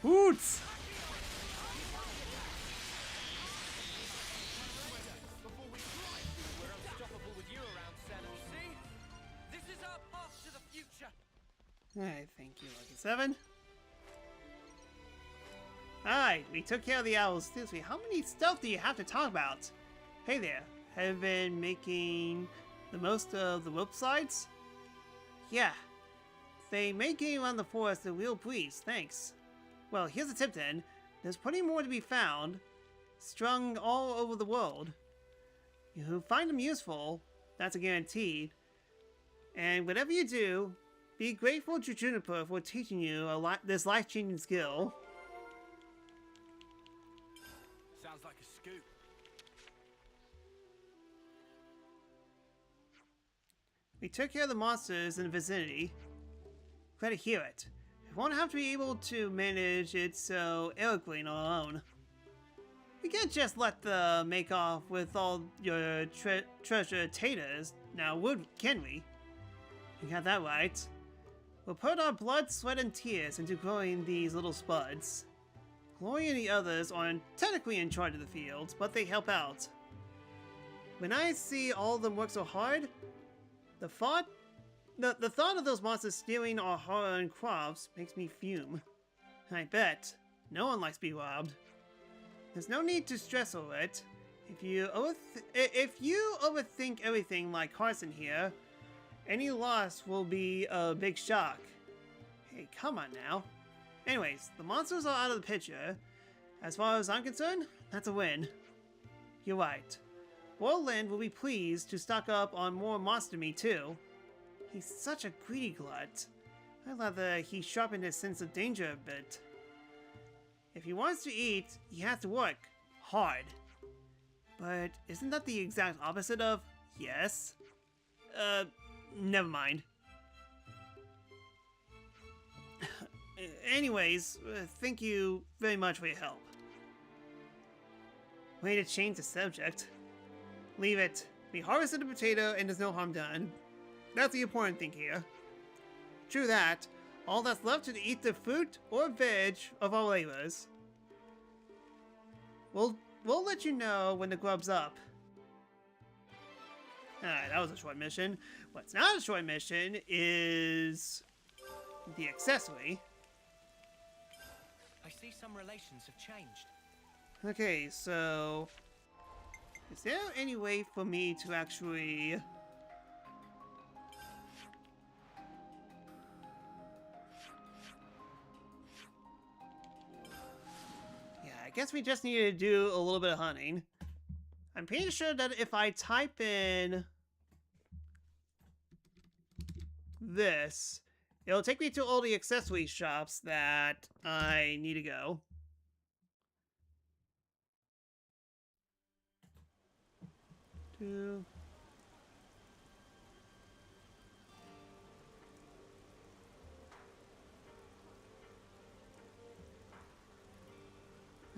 Hoots! We're unstoppable with you around, Seven. See? This is our path to the future! Alright, thank you, Lucky 7. Alright, we took care of the owls. Seriously, how many stuff do you have to talk about? Hey there, have been making the most of the rope slides? Yeah. They make getting around the forest a real breeze, thanks. Well, here's a tip then. There's plenty more to be found, strung all over the world. You find them useful, that's a guarantee. And whatever you do, be grateful to Juniper for teaching you this life-changing skill. Sounds like a scoop. We took care of the monsters in the vicinity. Glad to hear it. We won't have to be able to manage it so eloquently on our own. We can't just let them make off with all your treasure taters, now can we? You got that right. We'll put our blood, sweat, and tears into growing these little spuds. Glory and the others aren't technically in charge of the fields, but they help out. When I see all of them work so hard, the thought of those monsters stealing our hard-earned crops makes me fume. I bet. No one likes to be robbed. There's no need to stress over it. If you overthink everything like Carson here, any loss will be a big shock. Hey, come on now. Anyways, the monsters are out of the picture. As far as I'm concerned, that's a win. You're right. Warland will be pleased to stock up on more monster meat too. He's such a greedy glut. I'd rather he sharpened his sense of danger a bit. If he wants to eat, he has to work hard. But isn't that the exact opposite of yes? Never mind. Anyways, thank you very much for your help. Way to change the subject. Leave it. We harvested a potato and there's no harm done. That's the important thing here. True that, all that's left is to eat the fruit or veg of our labors. We'll let you know when the grub's up. Alright, that was a short mission. What's not a short mission is the accessory. I see some relations have changed. Okay, so is there any way for me to actually I guess we just need to do a little bit of hunting. I'm pretty sure that if I type in this, it'll take me to all the accessory shops that I need to go.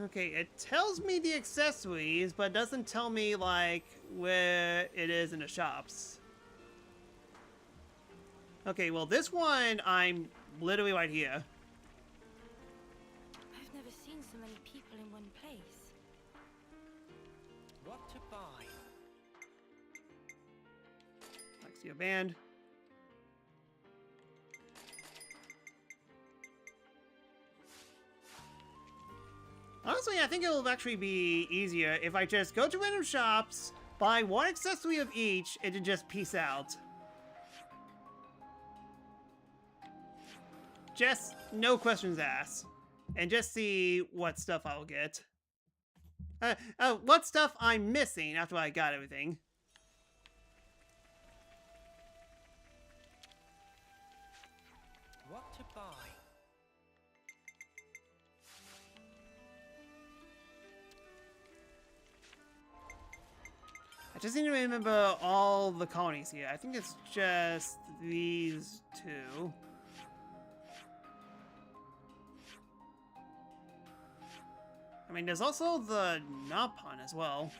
Okay, it tells me the accessories, but doesn't tell me, like, where it is in the shops. Okay, well, this one, I'm literally right here. I've never seen so many people in one place. What to buy? Lexio Band. Honestly, I think it'll actually be easier if I just go to random shops, buy one accessory of each, and then just peace out. just no questions asked. And just see what stuff I'll get. What stuff I'm missing after I got everything. What to buy? I just need to remember all the colonies here. I think it's just these two. I mean, there's also the Napon as well.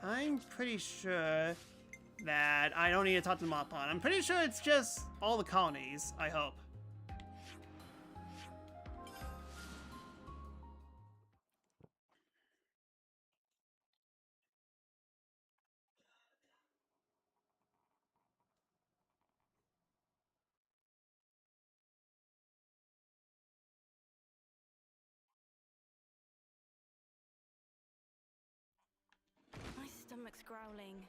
I'm pretty sure that I don't need to talk to the Napon. I'm pretty sure it's just all the colonies, I hope. My stomach's growling.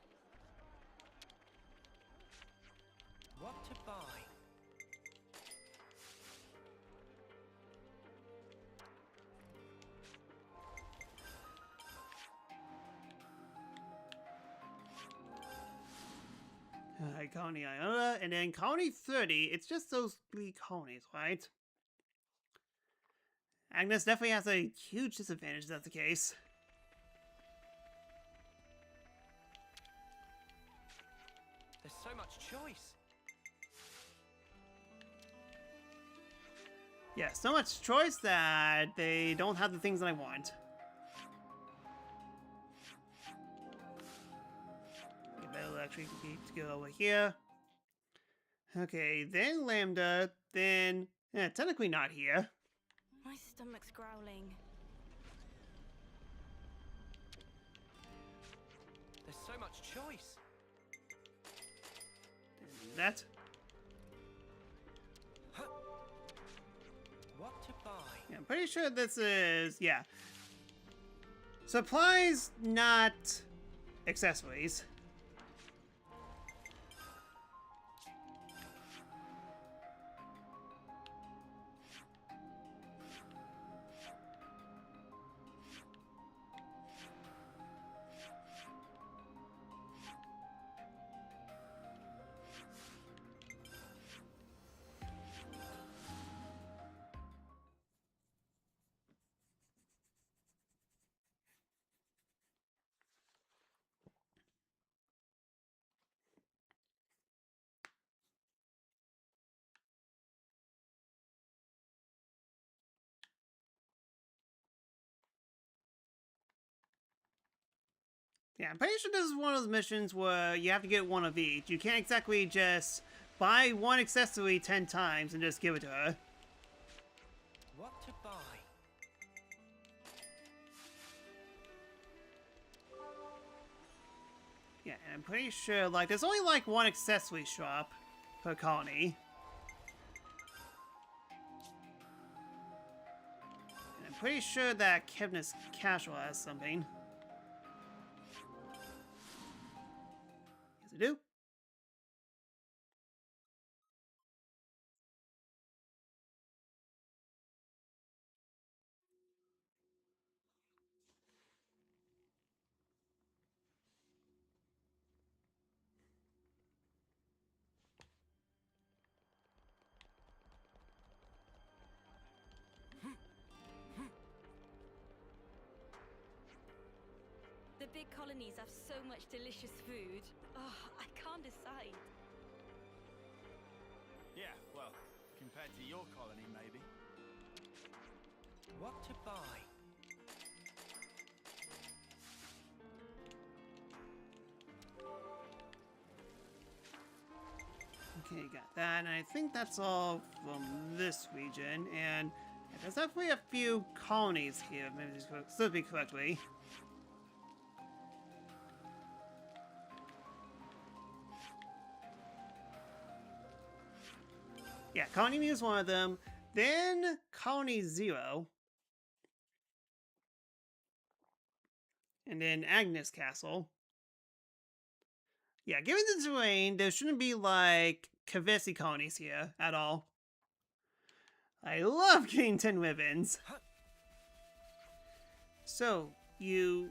What to buy? Alright, Colony Iota, and then Colony 30, it's just those 3 colonies, right? Agnes definitely has a huge disadvantage if that's the case. There's so much choice. Yeah, so much choice that they don't have the things that I want. That'll actually need to go over here. Okay, then Lambda, then... technically not here. My stomach's growling. There's so much choice. That. What to buy? Yeah, I'm pretty sure this is... yeah. Supplies, not accessories. Yeah, I'm pretty sure this is one of those missions where you have to get one of each. You can't exactly just buy one accessory 10 times and just give it to her. What to buy? Yeah, and I'm pretty sure, like, there's only, like, one accessory shop per colony. And I'm pretty sure that Kevnis Casual has something. Yes, I do. The big colonies have so much delicious food. Oh, I can't decide. Yeah, well, compared to your colony, maybe. What to buy? Okay, got that, and I think that's all from this region, and there's definitely a few colonies here, maybe this should be correctly. Yeah, Colony Mu is one of them, then Colony 0, and then Agnes Castle. Yeah, given the terrain, there shouldn't be, like, Kavesi colonies here at all. I love getting 10 ribbons. So, you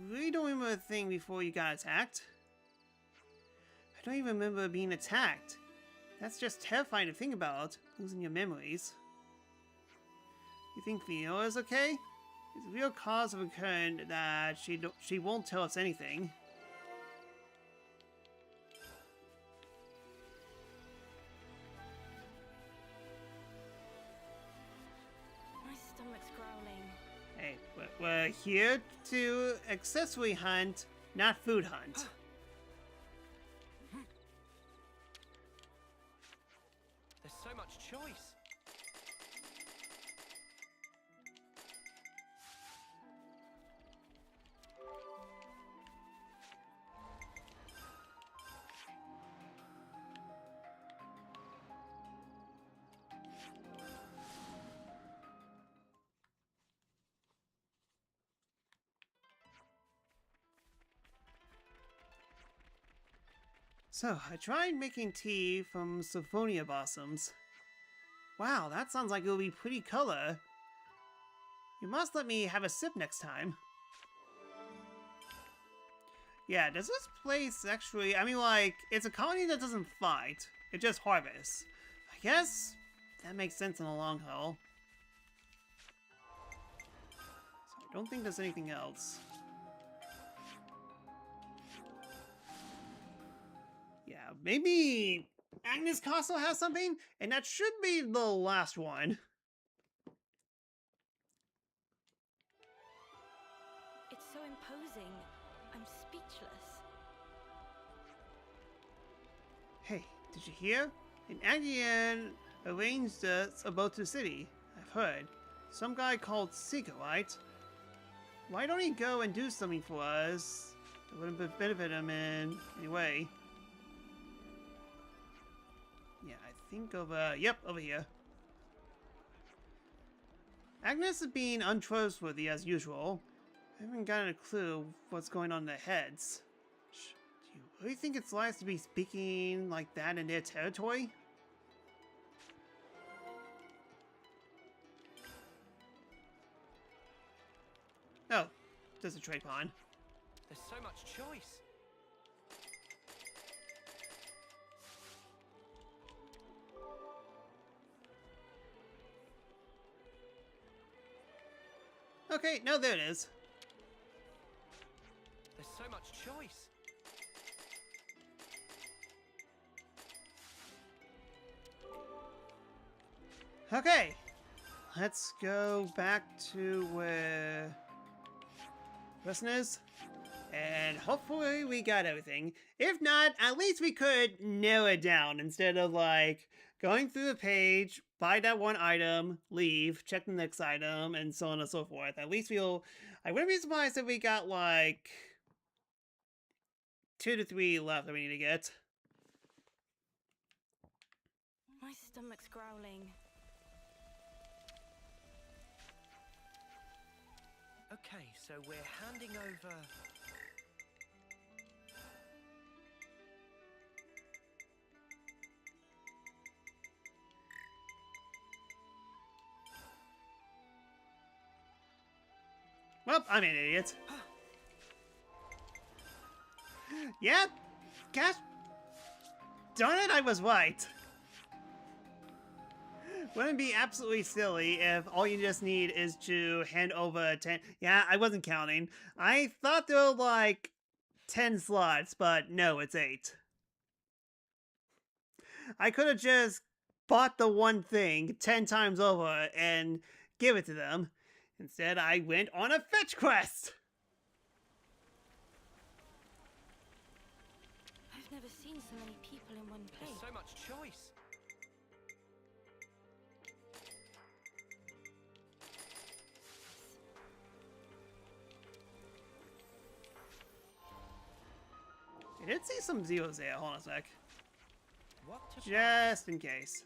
really don't remember a thing before you got attacked? I don't even remember being attacked. That's just terrifying to think about, losing your memories. You think Fiona's okay? It's the real cause of recurrence that she won't tell us anything. My stomach's growling. Hey, we're here to accessory hunt, not food hunt. There's so much choice. So, I tried making tea from Symphonia blossoms. Wow, that sounds like it'll be pretty color. You must let me have a sip next time. Yeah, does this place actually... I mean, like, it's a colony that doesn't fight. It just harvests. I guess that makes sense in the long haul. So I don't think there's anything else. Yeah, maybe Agnes Castle has something, and that should be the last one. It's so imposing. I'm speechless. Hey, did you hear? An Agnian arranged a boat to the city. I've heard. Some guy called Sika, right? Why don't he go and do something for us? It wouldn't benefit him in any way. Yeah, I think over... Yep, over here. Agnes is being untrustworthy as usual. I haven't gotten a clue what's going on in their heads. Do you really think it's wise to be speaking like that in their territory? Oh, there's a trade pawn. There's so much choice. Okay, no, there it is. There's so much choice. Okay, let's go back to where person is, and hopefully we got everything. If not, at least we could narrow it down instead of like going through the page, buy that one item, leave, check the next item, and so on and so forth. At least I wouldn't be surprised if we got like 2 to 3 left that we need to get. My stomach's growling. Okay, so we're handing over... Well, I'm an idiot. Yep, gosh darn it, I was right. Wouldn't it be absolutely silly if all you just need is to hand over 10... Yeah, I wasn't counting. I thought there were like 10 slots, but no, it's 8. I could have just bought the one thing 10 times over and give it to them. Instead, I went on a fetch quest! I've never seen so many people in one place. There's so much choice. I did see some zeros there. Hold on a sec. What to Just in case.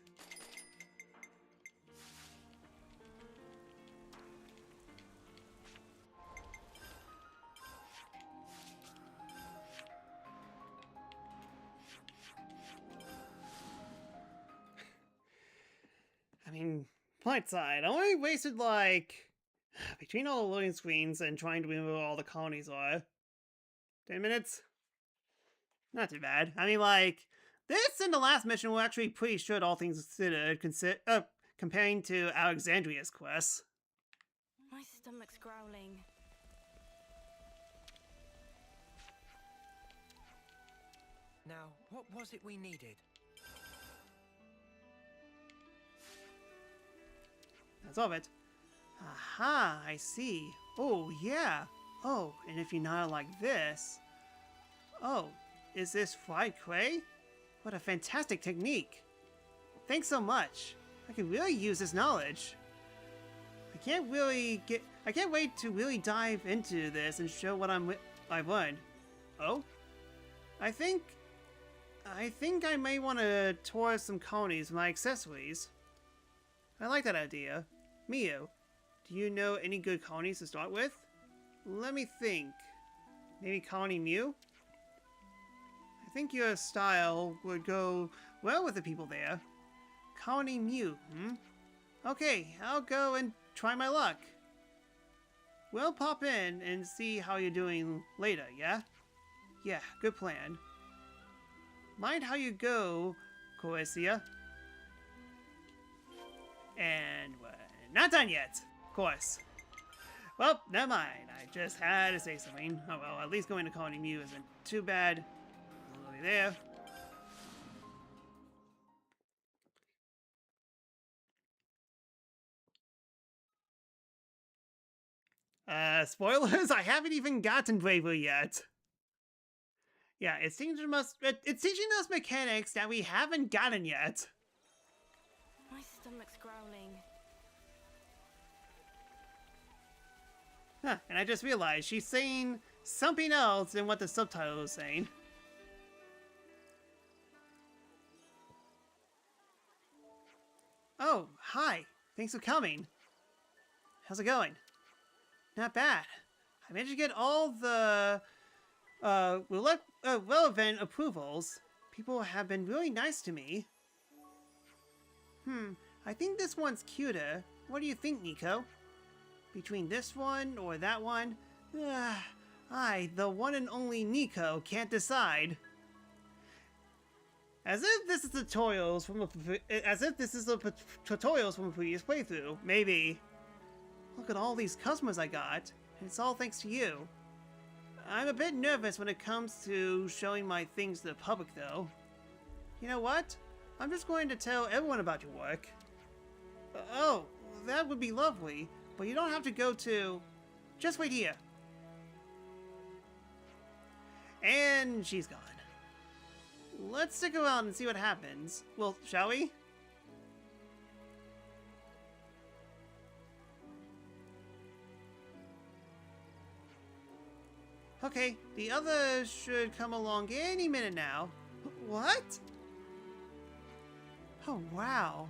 I mean, Blight side, I only wasted like, between all the loading screens and trying to remember where all the colonies are, 10 minutes? Not too bad. I mean, like, this and the last mission were actually pretty short, all things considered, comparing to Alexandria's quest. My stomach's growling. Now, what was it we needed? That's all of it. Aha, I see. Oh, yeah. Oh, and if you nod like this... Oh, is this fried clay? What a fantastic technique. Thanks so much. I can really use this knowledge. I can't wait to really dive into this and show what I've learned. Oh? I think I may want to tour some colonies with my accessories. I like that idea. Miyu, do you know any good colonies to start with? Let me think. Maybe Colony Mew? I think your style would go well with the people there. Colony Mew, Okay, I'll go and try my luck. We'll pop in and see how you're doing later, yeah? Yeah, good plan. Mind how you go, Coesia. And we're not done yet, of course. Well, never mind. I just had to say something. Oh well, at least going to Colony Mew isn't too bad. We'll be there. Spoilers? I haven't even gotten Bravery yet. Yeah, it's teaching us mechanics that we haven't gotten yet. My stomach's growling. Huh, and I just realized she's saying something else than what the subtitle is saying. Oh, hi. Thanks for coming. How's it going? Not bad. I managed to get all the relevant approvals. People have been really nice to me. I think this one's cuter. What do you think, Nico? Between this one or that one? The one and only Nico can't decide. As if this is tutorials from a previous playthrough. Maybe. Look at all these customers I got. And it's all thanks to you. I'm a bit nervous when it comes to showing my things to the public, though. You know what? I'm just going to tell everyone about your work. Oh, that would be lovely, but you don't have to go to... Just wait here. And she's gone. Let's stick around and see what happens. Well, shall we? Okay, the others should come along any minute now. What? Oh, wow.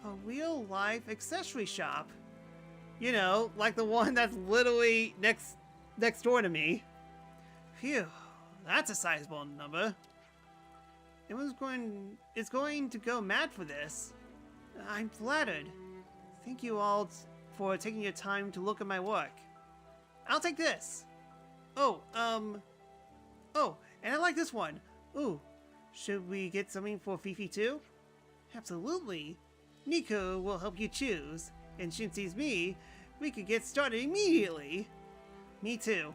A real-life accessory shop. You know, like the one that's literally next door to me. Phew, that's a sizable number. It's going to go mad for this. I'm flattered. Thank you all for taking your time to look at my work. I'll take this. Oh, and I like this one. Ooh, should we get something for Fifi too? Absolutely. Nico will help you choose, and since he's me, we could get started immediately. Me too.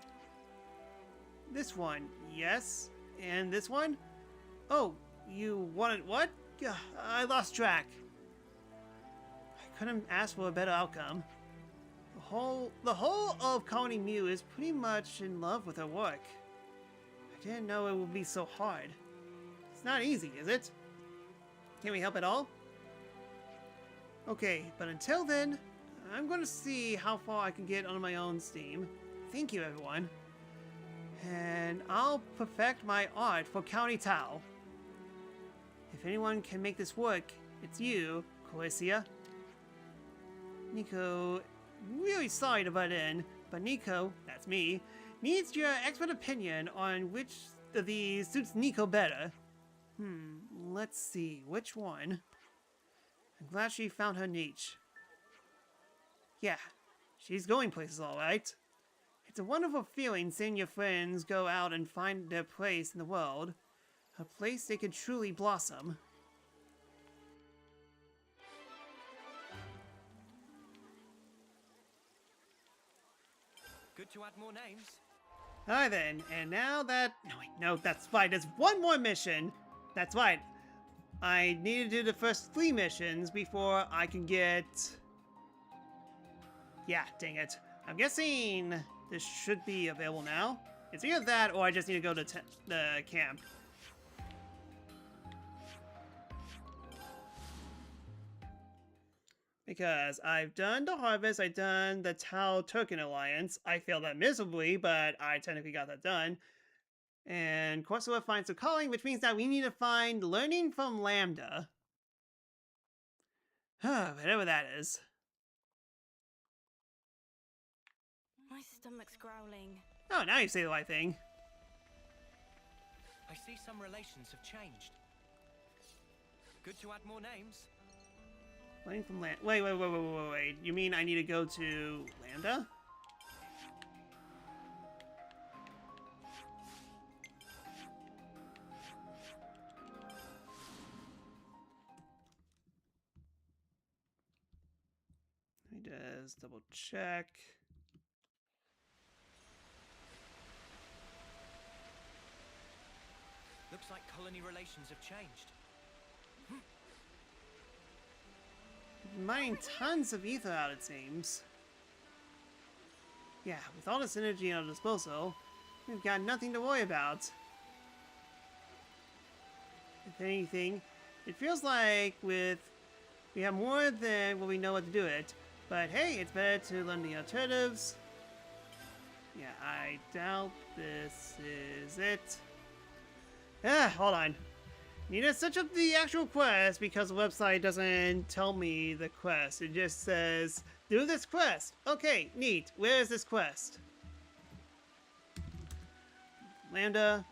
This one, yes. And this one? Oh, you wanted what? I lost track. I couldn't ask for a better outcome. The whole of Colony Mew is pretty much in love with her work. I didn't know it would be so hard. It's not easy, is it? Can we help at all? Okay, but until then, I'm going to see how far I can get on my own steam. Thank you, everyone. And I'll perfect my art for County Tao. If anyone can make this work, it's you, Coesia. Nico, really sorry to butt in, but Nico, that's me, needs your expert opinion on which of these suits Nico better. Let's see, which one? I'm glad she found her niche. Yeah, she's going places all right. It's a wonderful feeling seeing your friends go out and find their place in the world. A place they could truly blossom. Good to add more names. Alright then, and now that... No, wait, no, that's right. There's one more mission. That's right. I need to do the first 3 missions before I can get... Yeah, dang it. I'm guessing this should be available now. It's either that or I just need to go to the camp. Because I've done the Harvest, I've done the Tau Turkin Alliance. I failed that miserably, but I technically got that done. And Corsola finds a calling, which means that we need to find Learning from Lambda. Whatever that is. My stomach's growling. Oh, now you say the right thing. I see some relations have changed. Good to add more names. Learning from Lambda. Wait. You mean I need to go to Lambda? Let me just double check. Looks like colony relations have changed. Mining tons of ether out, it seems. Yeah, with all this energy at our disposal, we've got nothing to worry about. If anything, it feels like we have more than what we know what to do it. But hey, it's better to learn the alternatives. Yeah, I doubt this is it. Hold on. Need to search up the actual quest because the website doesn't tell me the quest. It just says, do this quest. Okay, neat. Where is this quest? Lambda.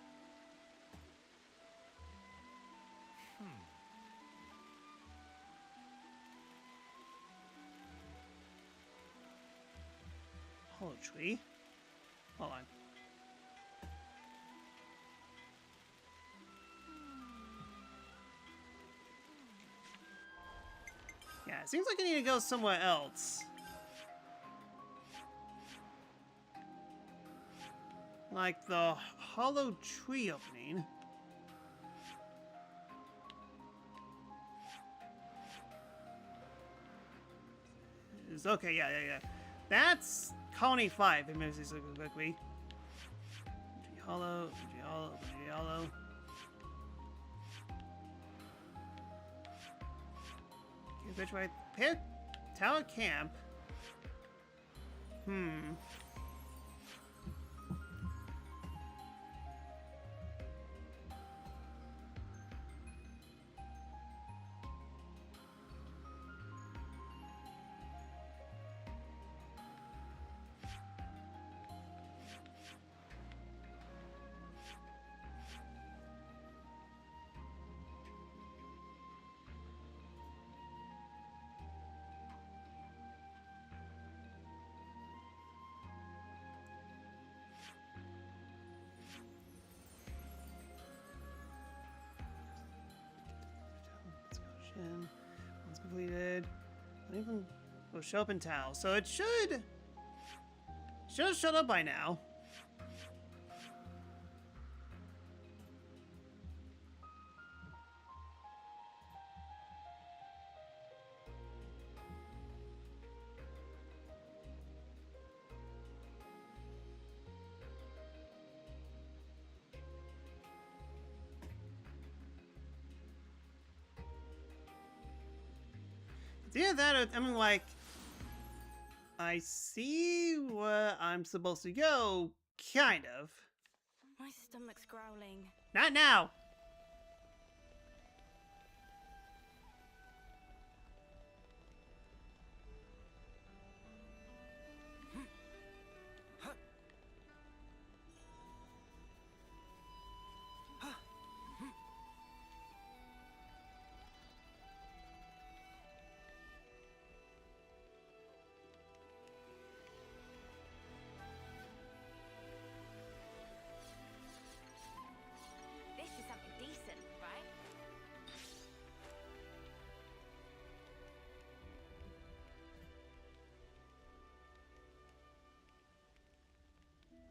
Hollow tree. Hold on. Yeah, it seems like I need to go somewhere else. Like the hollow tree opening. Okay, yeah. That's Colony 5. Let me see something quickly. Hollow. Which way? Pit Tower Camp. Once completed. Not even will show up in Tau. So it should have showed up by now. Yeah, that, I mean, like, I see where I'm supposed to go, kind of. My stomach's growling. Not now!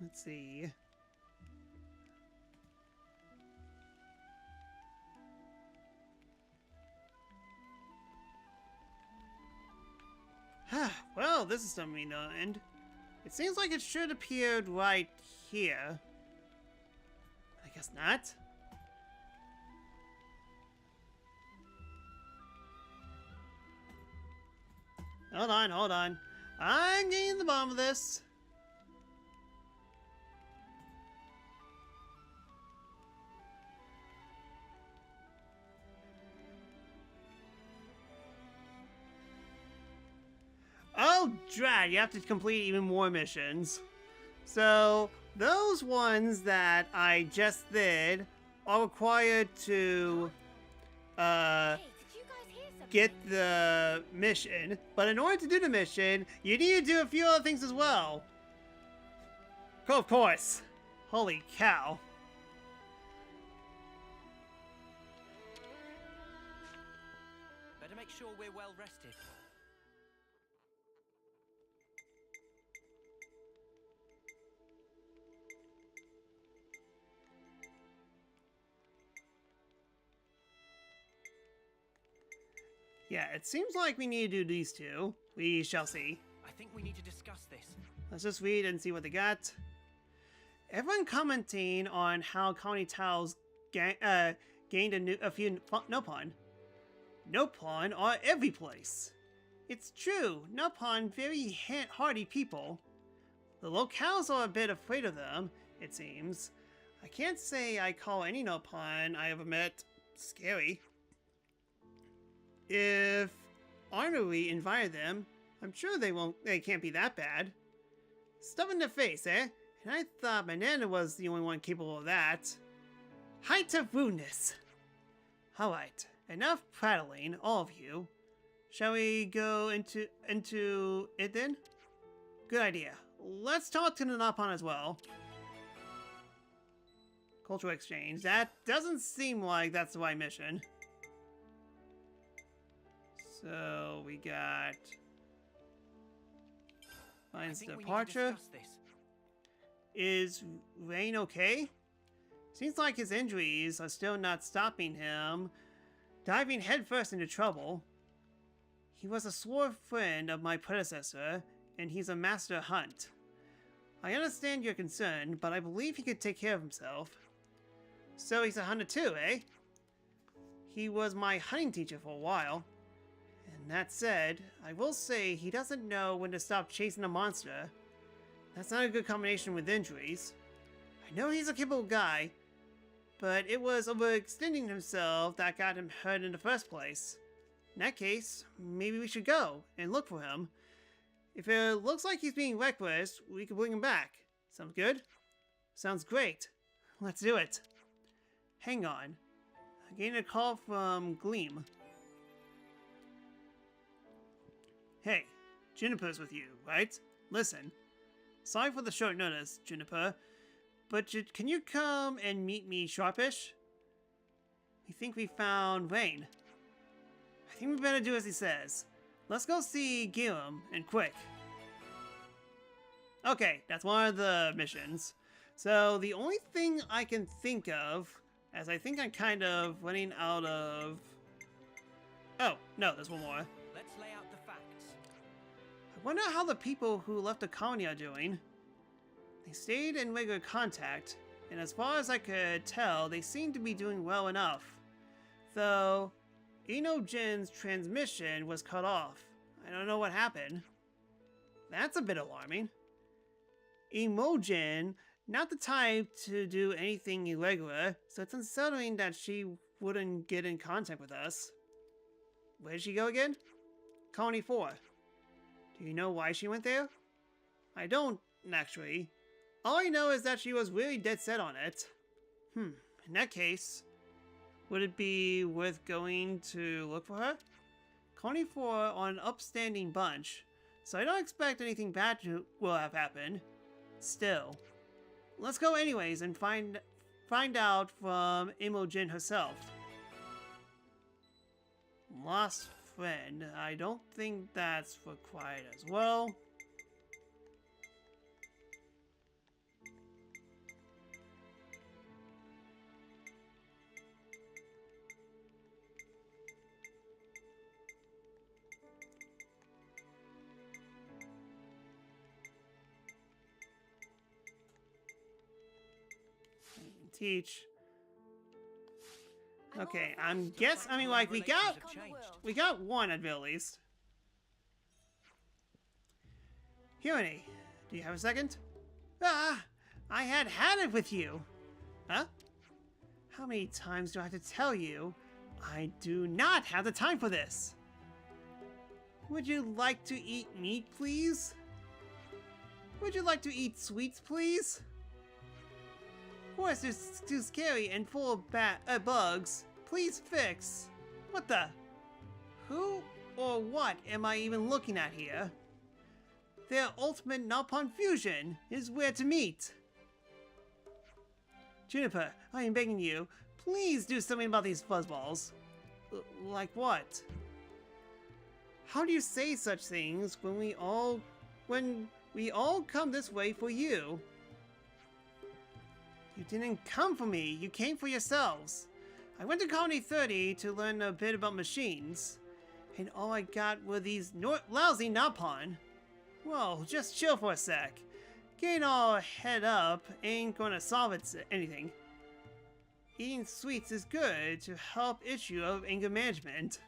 Let's see. Well, this is something to end. It seems like it should appear right here. I guess not. Hold on, hold on. I'm getting to the bottom of this. Oh, drat, you have to complete even more missions. So, those ones that I just did are required to, Hey, did you guys hear something? get the mission. But in order to do the mission, you need to do a few other things as well. Of course. Holy cow. Better make sure we're well rested. Yeah, it seems like we need to do these two. We shall see. I think we need to discuss this. Let's just read and see what they got. Everyone commenting on how Colony Towels gained a few Nopon. Nopon are every place. It's true, Nopon very hardy people. The locals are a bit afraid of them, it seems. I can't say I call any Nopon I ever met scary. If Armory invited them, I'm sure they can't be that bad. Stuff in the face, eh? And I thought Banana was the only one capable of that. Height of rudeness. Alright, enough prattling, all of you. Shall we go into it then? Good idea. Let's talk to the Nopon as well. Cultural exchange. That doesn't seem like that's the right mission. So we got Mine's departure. Is Rain okay? Seems like his injuries are still not stopping him diving headfirst into trouble. He was a sworn friend of my predecessor, and he's a master hunt. I understand your concern, but I believe he could take care of himself. So he's a hunter too, eh? He was my hunting teacher for a while. And that said, I will say he doesn't know when to stop chasing a monster. That's not a good combination with injuries. I know he's a capable guy, but it was overextending himself that got him hurt in the first place. In that case, maybe we should go and look for him. If it looks like he's being reckless, we can bring him back. Sounds good? Sounds great. Let's do it. Hang on. I'm getting a call from Gleam. Hey, Juniper's with you, right? Listen. Sorry for the short notice, Juniper, but can you come and meet me sharpish? We think we found Rain. I think we better do as he says. Let's go see Gilliam, and quick. Okay, that's one of the missions. So the only thing I can think of, as I think I'm kind of running out of... Oh, no, there's one more. Let's lay out the facts. I wonder how the people who left the colony are doing. They stayed in regular contact, and as far as I could tell, they seemed to be doing well enough. Though, Jin's transmission was cut off. I don't know what happened. That's a bit alarming. Jin, not the type to do anything irregular, so it's unsettling that she wouldn't get in contact with us. Where did she go again? Colony 4. Do you know why she went there? I don't, actually. All I know is that she was really dead set on it. In that case, would it be worth going to look for her? Colony 4 are an upstanding bunch, so I don't expect anything bad will have happened. Still, let's go anyways and find out from Jin herself. Lost friend. I don't think that's required as well. teach. Okay, I mean, like, we got one at very least. Hirone, do you have a second? Ah, I had it with you. Huh? How many times do I have to tell you? I do not have the time for this. Would you like to eat meat, please? Would you like to eat sweets, please? Horse is too scary and full of bugs. Please fix. What the? Who or what am I even looking at here? Their ultimate Nopon fusion is where to meet. Juniper, I am begging you, please do something about these fuzzballs. Like what? How do you say such things when we all come this way for you? You didn't come for me, you came for yourselves. I went to Colony 30 to learn a bit about machines, and all I got were these lousy Nopon. Whoa, just chill for a sec. Getting all head up ain't gonna solve anything. Eating sweets is good to help issue of anger management.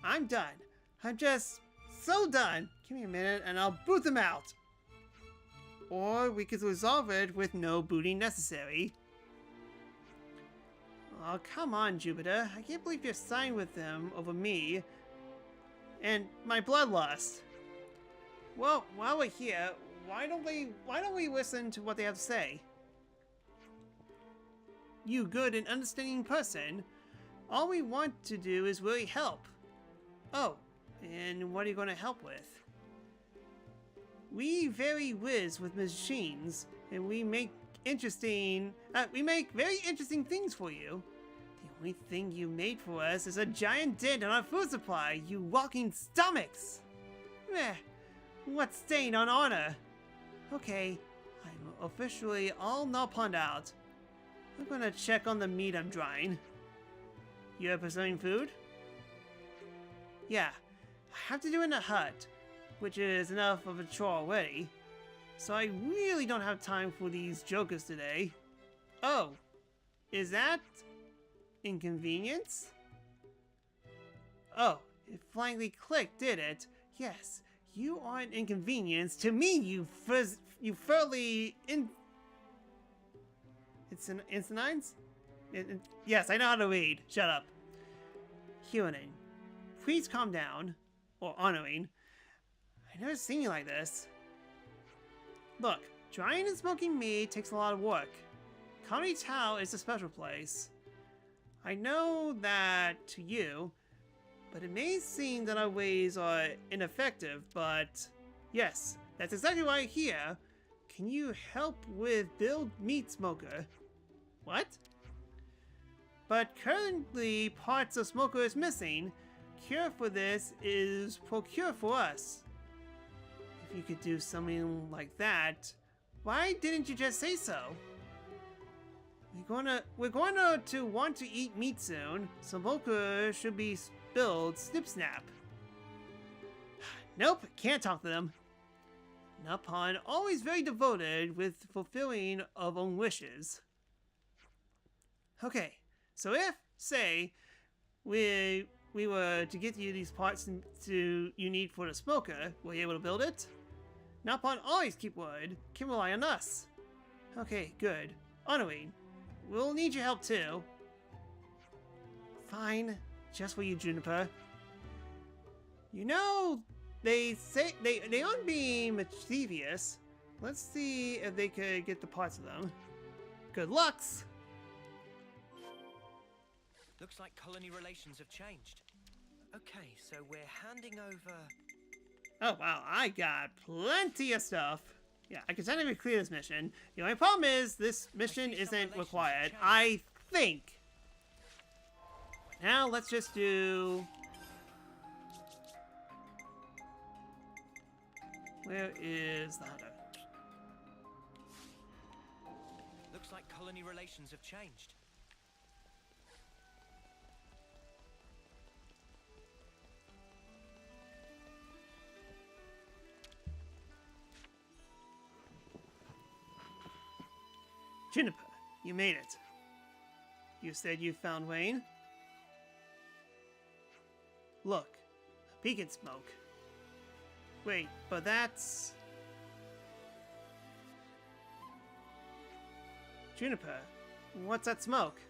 I'm done. I'm just so done. Give me a minute and I'll boot them out. Or we could resolve it with no booting necessary. Oh, come on, Jupiter. I can't believe you're siding with them over me and my bloodlust. Well, while we're here, why don't we listen to what they have to say? You good and understanding person, all we want to do is really help. Oh, and what are you going to help with? We very whiz with machines, and we make very interesting things for you. The only thing you made for us is a giant dent on our food supply, you walking stomachs! Meh, what stain on honor? Okay, I'm officially all Nopon out. I'm gonna check on the meat I'm drying. You have pursuing food? Yeah, I have to do it in a hut, which is enough of a chore already. So I really don't have time for these jokers today. Oh, is that inconvenience? Oh, it finally clicked, did it? Yes, you are an inconvenience to me, you furly Incinines? Yes, I know how to read. Shut up. Hirone, please calm down. Or honoring. I've never seen you like this. Look, drying and smoking meat takes a lot of work. Colony Tau is a special place. I know that to you, but it may seem that our ways are ineffective, but yes, that's exactly why I'm here. Can you help with build meat smoker? What? But currently parts of smoker is missing. Cure for this is procure for us. If you could do something like that, why didn't you just say so? We're going to want to eat meat soon. Smoker should be spilled snip snap. Nope, can't talk to them. Nopon always very devoted with fulfilling of own wishes. Okay, so if, say, we were to get you these parts you need for the smoker, were you able to build it? Nopon always keep word, can rely on us. Okay, good. Honoring, we'll need your help too. Fine, just for you, Juniper. You know, they say they aren't being mischievous. Let's see if they could get the parts of them. Good lucks! Looks like colony relations have changed. Okay, so we're handing over... Oh wow, I got plenty of stuff. Yeah, I can technically clear this mission. The only problem is this mission isn't required, I think. Now let's just do... Where is the hunter? Looks like colony relations have changed. Juniper, you made it. You said you found Wayne? Look, a beacon smoke. Wait, but that's... Juniper, what's that smoke?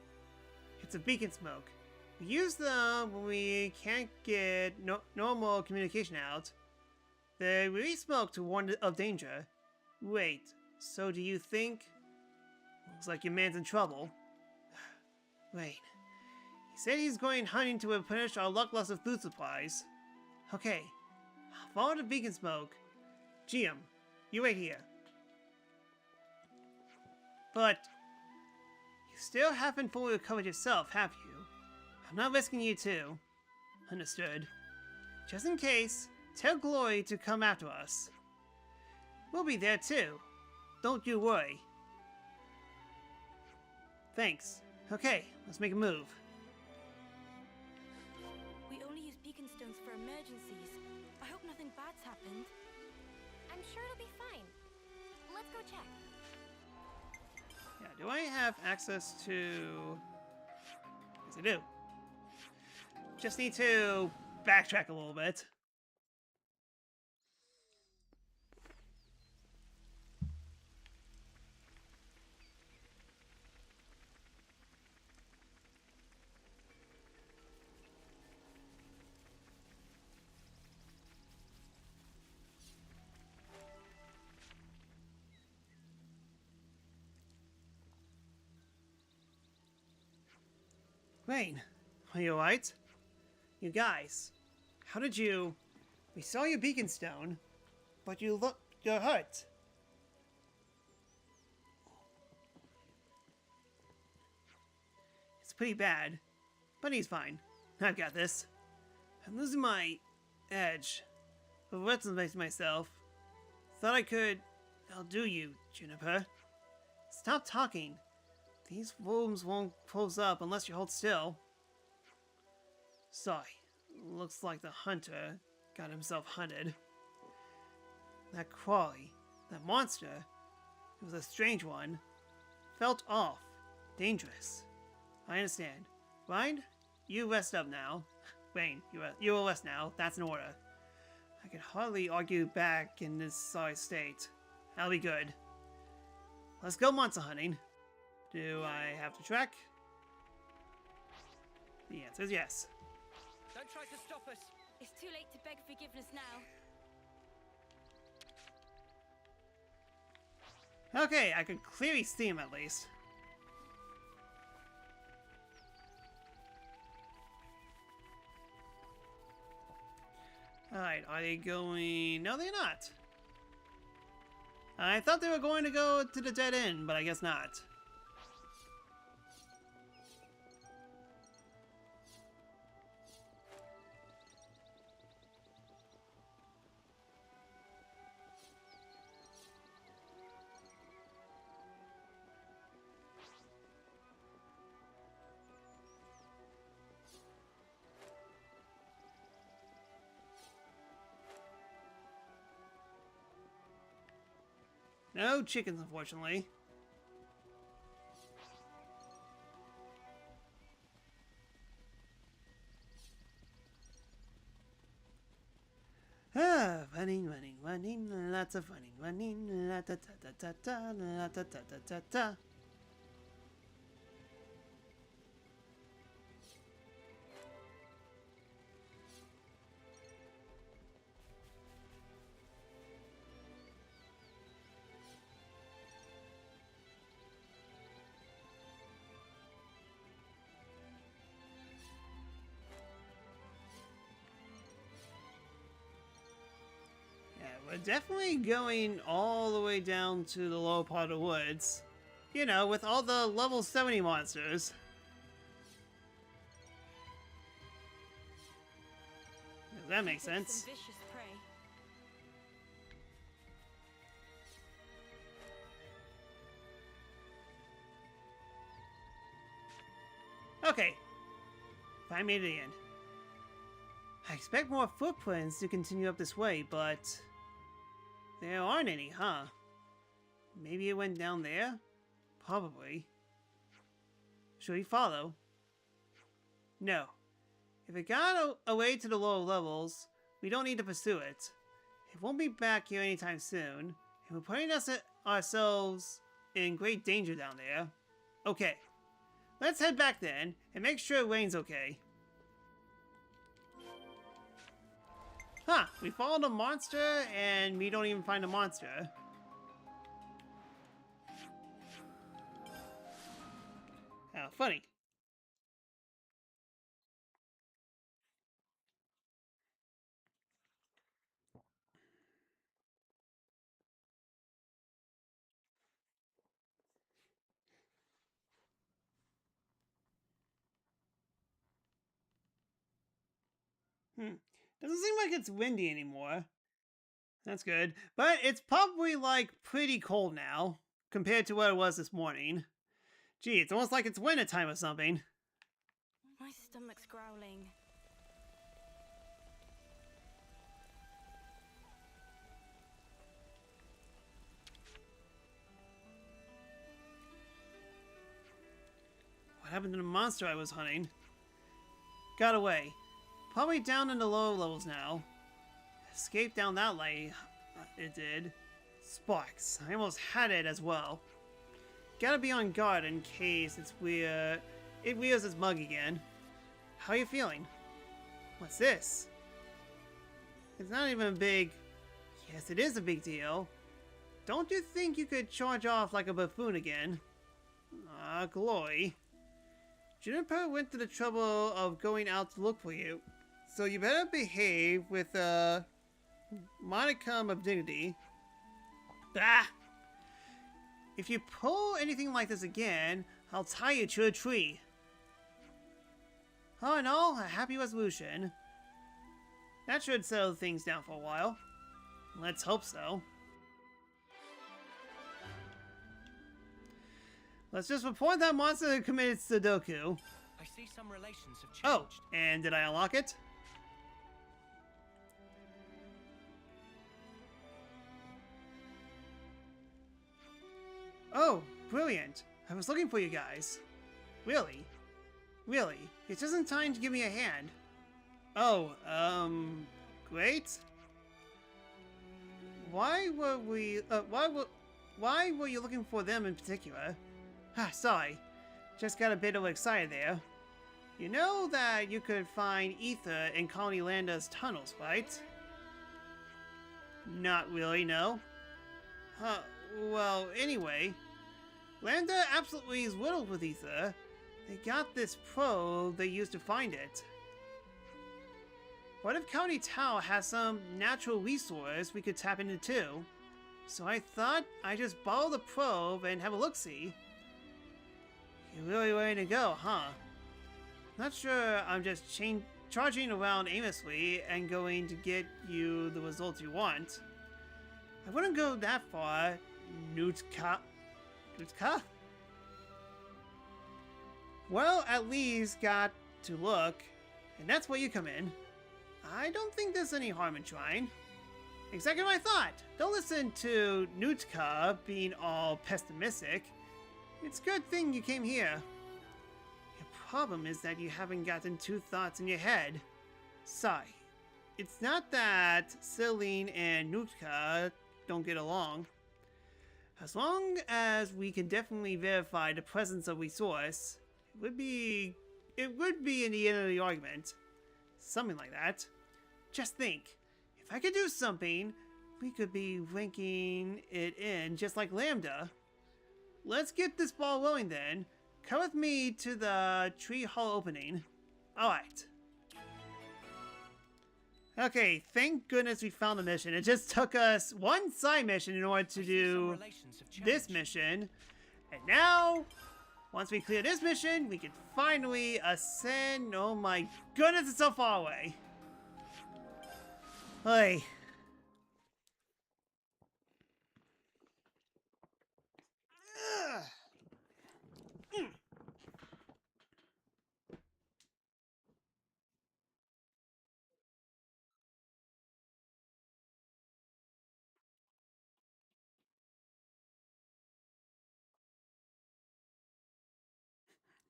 It's a beacon smoke. We use them when we can't get normal communication out. They release smoke to warn of danger. Wait, so do you think... Looks like your man's in trouble. Wait. He said he's going hunting to replenish our luck loss of food supplies. Okay. I'll follow the beacon smoke. GM, you wait here. But... you still haven't fully recovered yourself, have you? I'm not risking you too. Understood. Just in case, tell Glory to come after us. We'll be there too. Don't you worry. Thanks. Okay, let's make a move. We only use beacon stones for emergencies. I hope nothing bad's happened. I'm sure it'll be fine. Let's go check. Yeah, do I have access to... Yes, I do. Just need to backtrack a little bit. Wayne, are you alright? You guys, how did you... We saw your beacon stone, but you're hurt. It's pretty bad, but he's fine. I've got this. I'm losing my edge. But what's myself? Thought I could outdo you, Juniper. Stop talking. These wounds won't close up unless you hold still. Sorry. Looks like the hunter got himself hunted. That Crawley, that monster, it was a strange one. Felt off. Dangerous. I understand. Ryan, you rest up now. Wayne, you will rest now. That's in order. I can hardly argue back in this sorry state. That'll be good. Let's go monster hunting. Do I have to track? The answer is yes. Don't try to stop us. It's too late to beg forgiveness now. Okay, I can clearly see him at least. Alright, are they going... No, they're not. I thought they were going to go to the dead end, but I guess not. No chickens, unfortunately. Running, running, running, lots of running, la ta ta ta ta ta, la ta ta ta ta ta. We're definitely going all the way down to the lower part of the woods. You know, with all the level 70 monsters. That makes sense. Some vicious prey. Okay. I made it in. I expect more footprints to continue up this way, but... there aren't any, huh? Maybe it went down there? Probably. Should we follow? No. If it got away to the lower levels, we don't need to pursue it. It won't be back here anytime soon, and we're putting ourselves in great danger down there. Okay. Let's head back then, and make sure Wayne's okay. Huh, we followed a monster, and we don't even find a monster. How funny. Doesn't seem like it's windy anymore. That's good. But it's probably, like, pretty cold now, compared to what it was this morning. Gee, it's almost like it's winter time or something. My stomach's growling. What happened to the monster I was hunting? Got away. Probably down in the lower levels now. Escaped down that way. It did. Sparks. I almost had it as well. Gotta be on guard in case it rears its mug again. How are you feeling? What's this? It's not even a big... Yes, it is a big deal. Don't you think you could charge off like a buffoon again? Ah, Glory. Juniper went to the trouble of going out to look for you, so you better behave with a modicum of dignity. Ah! If you pull anything like this again, I'll tie you to a tree. All in all, a happy resolution. That should settle things down for a while. Let's hope so. Let's just report that monster who committed Sudoku. I see some relations have changed. Oh, and did I unlock it? Oh, brilliant. I was looking for you guys. Really? Really? It's just in time to give me a hand. Oh, great. Why were you looking for them in particular? Ah, sorry. Just got a bit excited there. You know that you could find ether in Colony Landa's tunnels, right? Not really, no. Well, anyway. Landa absolutely is riddled with ether. They got this probe they used to find it. What if County Tau has some natural resource we could tap into too? So I thought I'd just borrow the probe and have a look-see. You're really ready to go, huh? Not sure I'm just charging around aimlessly and going to get you the results you want. I wouldn't go that far, Nutka? Nutka? Well, at least got to look, and that's where you come in. I don't think there's any harm in trying. Exactly what I thought. Don't listen to Nutka being all pessimistic. It's a good thing you came here. Your problem is that you haven't gotten two thoughts in your head. Sorry. It's not that Celine and Nutka don't get along. As long as we can definitely verify the presence of resource, it would be in the end of the argument. Something like that. Just think, if I could do something, we could be ranking it in just like Lambda. Let's get this ball rolling then. Come with me to the tree hall opening. Alright. Okay, thank goodness we found the mission. It just took us one side mission in order to do this mission. And now, once we clear this mission, we can finally ascend. Oh my goodness, it's so far away. Hey.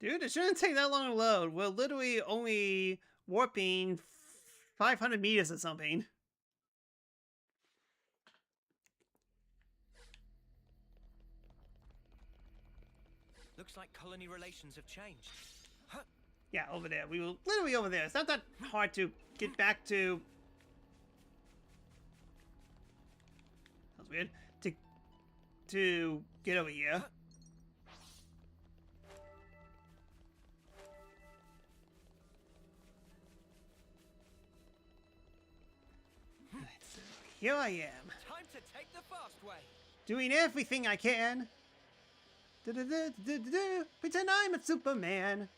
Dude, it shouldn't take that long to load. We're literally only warping 500 meters or something. Looks like colony relations have changed. Huh. Yeah, over there. We were literally over there. It's not that hard to get back to... That was weird. To get over here. Alright, so here I am. Time to take the fast way. Doing everything I can. Pretend I'm a Superman.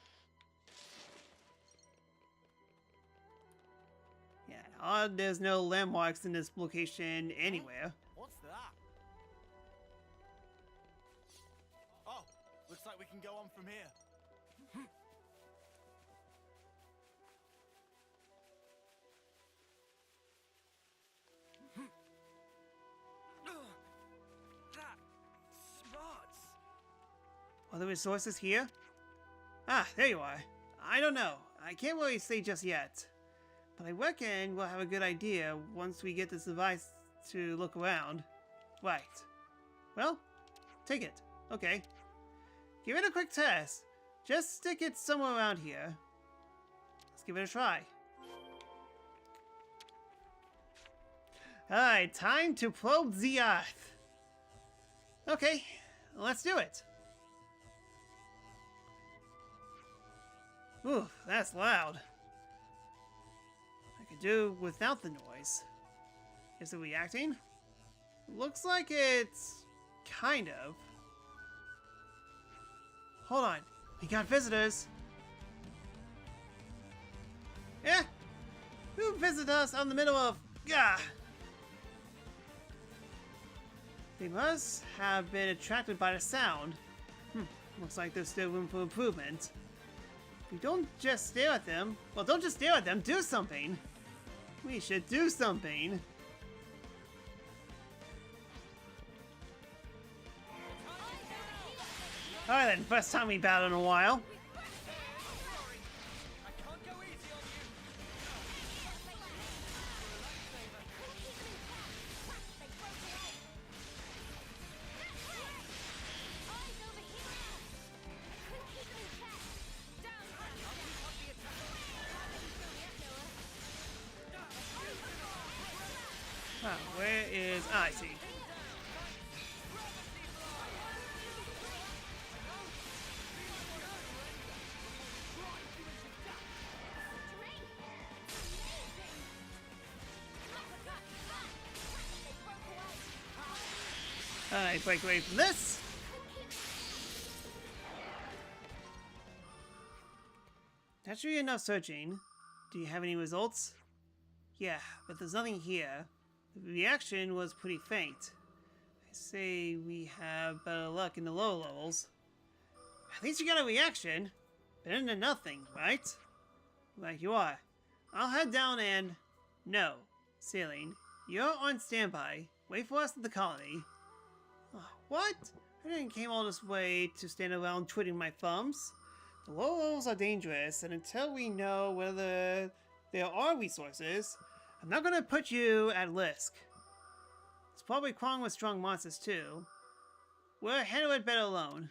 Yeah, odd there's no landmarks in this location anywhere. What's that? Oh, looks like we can go on from here. That smarts. Are the resources here? Ah, there you are. I don't know. I can't really say just yet. But I reckon we'll have a good idea once we get this device to look around. Right. Well, take it. Okay. Give it a quick test. Just stick it somewhere around here. Let's give it a try. Alright, time to probe the Earth. Okay, let's do it. Ooh, that's loud. I could do without the noise. Is it reacting? Looks like it's... kind of. Hold on. We got visitors. Eh? Who visited us on the middle of... Gah! They must have been attracted by the sound. Looks like there's still room for improvement. If we don't just stare at them... Well, don't just stare at them, do something! We should do something. Alright then, first time we battled in a while. Ah, where is... Ah, I see. Alright, break away from this. That's really enough searching. Do you have any results? Yeah, but there's nothing here. The reaction was pretty faint. I say we have better luck in the lower levels. At least you got a reaction. Better than nothing, right? Like you are. I'll head down and... No. Sailing. You're on standby. Wait for us at the colony. What? I didn't came all this way to stand around twiddling my thumbs. The lower levels are dangerous, and until we know whether there are resources, I'm not gonna put you at risk. It's probably crawling with strong monsters too. We'll handle it better alone.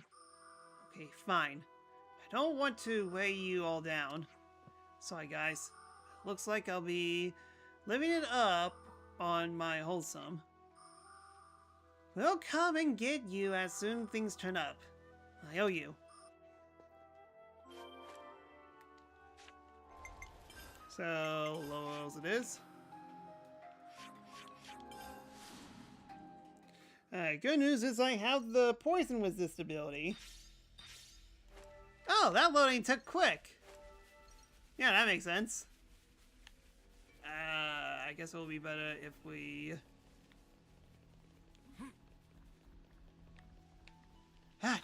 Okay, fine. I don't want to weigh you all down. Sorry guys. Looks like I'll be living it up on my wholesome. We'll come and get you as soon as things turn up. I owe you. So, low levels it is. Alright, good news is I have the poison resist ability. Oh, that loading took quick. Yeah, that makes sense. I guess it'll be better if we...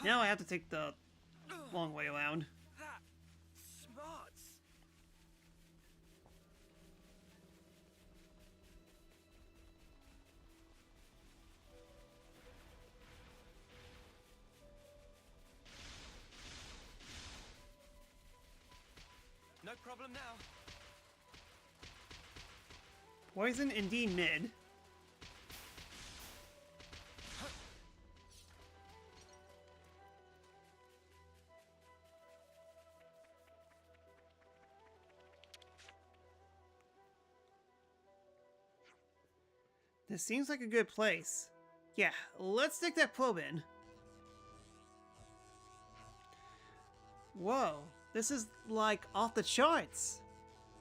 now I have to take the long way around. That smarts. problem now. Poison indeed mid. This seems like a good place. Yeah, let's stick that probe in. Whoa, this is like off the charts.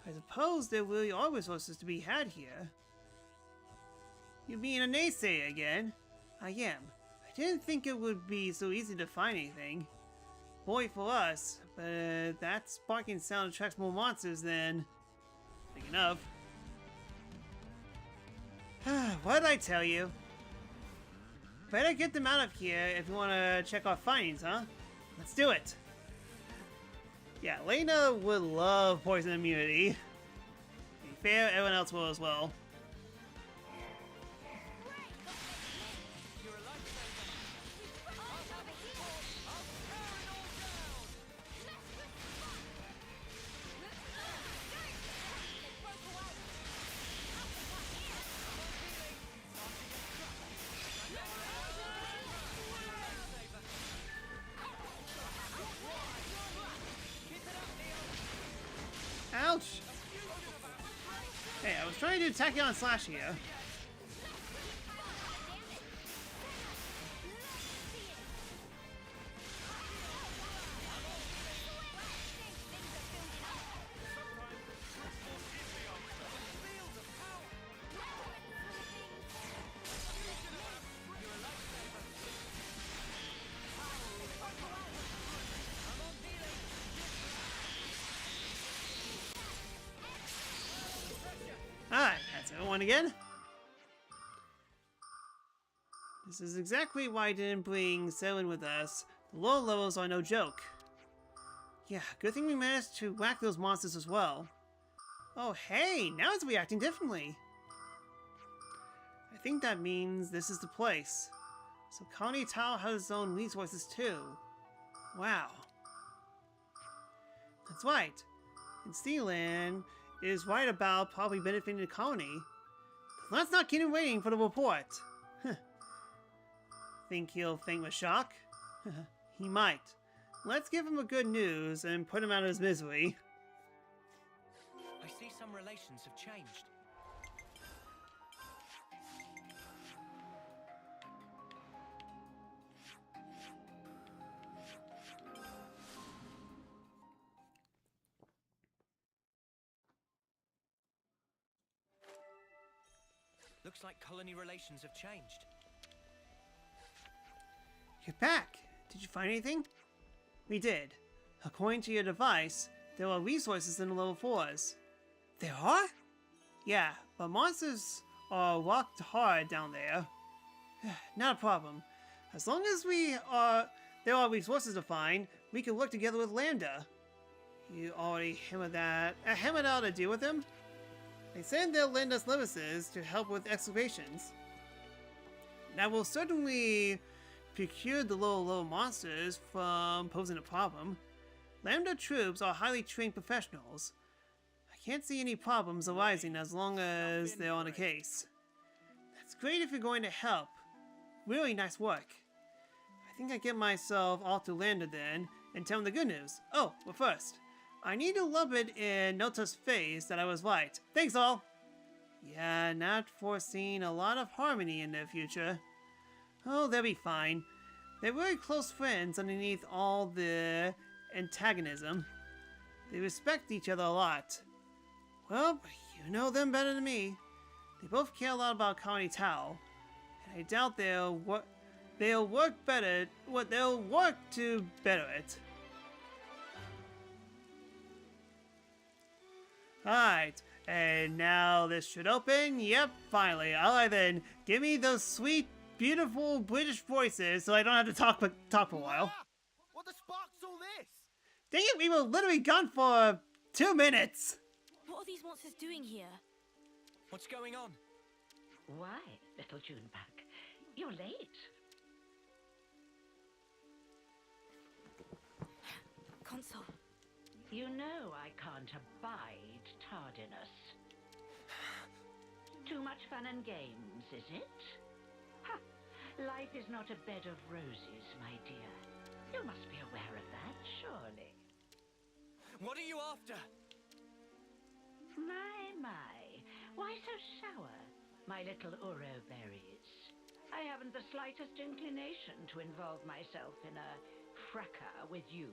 I suppose there really are resources to be had here. You being a naysayer again? I am. I didn't think it would be so easy to find anything. Boy for us, but that sparking sound attracts more monsters than... Thinking of. What did I tell you? Better get them out of here if you want to check our findings, huh? Let's do it. Yeah, Lena would love poison immunity. To be fair, everyone else will as well. Ouch! Hey, I was trying to do Tachyon Slash here. Alright, that's everyone again. This is exactly why I didn't bring Selin with us. The lower levels are no joke. Yeah, good thing we managed to whack those monsters as well. Oh hey, now it's reacting differently. I think that means this is the place. So Colony Tao has its own resources too. Wow. That's right. And Steelan is right about probably benefiting the colony. Let's not keep him waiting for the report. Think he'll faint with shock? He might. Let's give him a good news and put him out of his misery. I see some relations have changed. Looks like colony relations have changed. You're back. Did you find anything? We did. According to your device, there are resources in the level 4s. There are? Yeah, but monsters are rocked hard down there. Not a problem. As long as there are resources to find, we can work together with Lambda. You already hammered out a deal with them? They said they'll lend us services to help with excavations. That will certainly procure the low monsters from posing a problem. Lambda troops are highly trained professionals. I can't see any problems arising as long as they're on the case. That's great if you're going to help. Really nice work. I think I get myself off to Lambda then and tell him the good news. Oh, but first, I need to rub it in Nota's face that I was right. Thanks all! Yeah, not foreseeing a lot of harmony in their future. Oh, they'll be fine. They're very close friends underneath all the antagonism. They respect each other a lot. Well, you know them better than me. They both care a lot about Colony Tao, and I doubt they'll work to better it. Alright, and now this should open. Yep, finally. Alright then, give me those sweet, beautiful British voices so I don't have to talk for a while. What the sparks all this? Dang it, we were literally gone for 2 minutes! What are these monsters doing here? What's going on? Why, little Juneback? You're late. Console. You know I can't abide tardiness. Too much fun and games, is it? Ha! Life is not a bed of roses, my dear. You must be aware of that, surely. What are you after? My. Why so sour, my little Uro berries? I haven't the slightest inclination to involve myself in a fracas with you.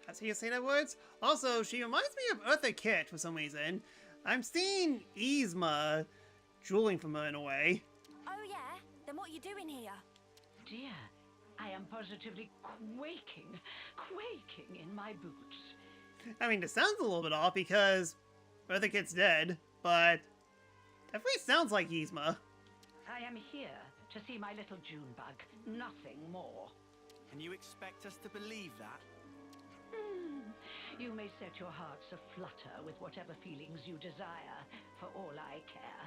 Has he say that words? Also, she reminds me of Eartha Kitt for some reason. I'm seeing Yzma drooling from her in a way. Oh yeah? Then what are you doing here? Dear, I am positively quaking in my boots. I mean, it sounds a little bit off because Eartha Kitt's dead, but definitely sounds like Yzma. I am here to see my little Junebug, nothing more. And you expect us to believe that? You may set your hearts aflutter with whatever feelings you desire, for all I care.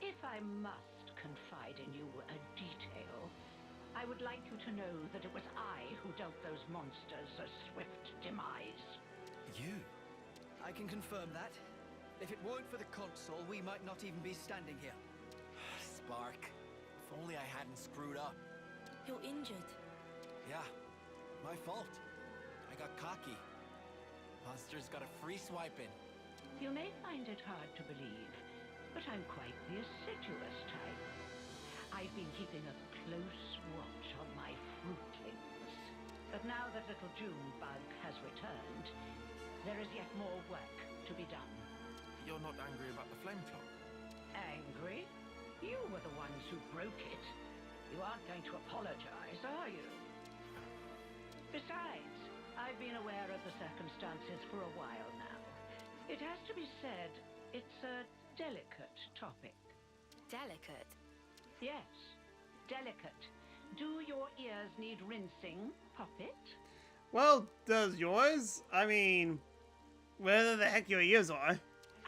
If I must confide in you a detail, I would like you to know that it was I who dealt those monsters a swift demise. You? I can confirm that. If it weren't for the console, we might not even be standing here. Spark, if only I hadn't screwed up. You're injured. Yeah, my fault. I got cocky. Monsters got a free swipe in. You may find it hard to believe, but I'm quite the assiduous type. I've been keeping a close watch on my fruitlings. But now that little Junebug has returned, there is yet more work to be done. You're not angry about the flame clock? Angry? You were the ones who broke it. You aren't going to apologize, are you? Besides, I've been aware of the circumstances for a while now. It has to be said, it's a delicate topic. Delicate? Yes, delicate. Do your ears need rinsing, Poppet? Well, does yours? I mean, where the heck your ears are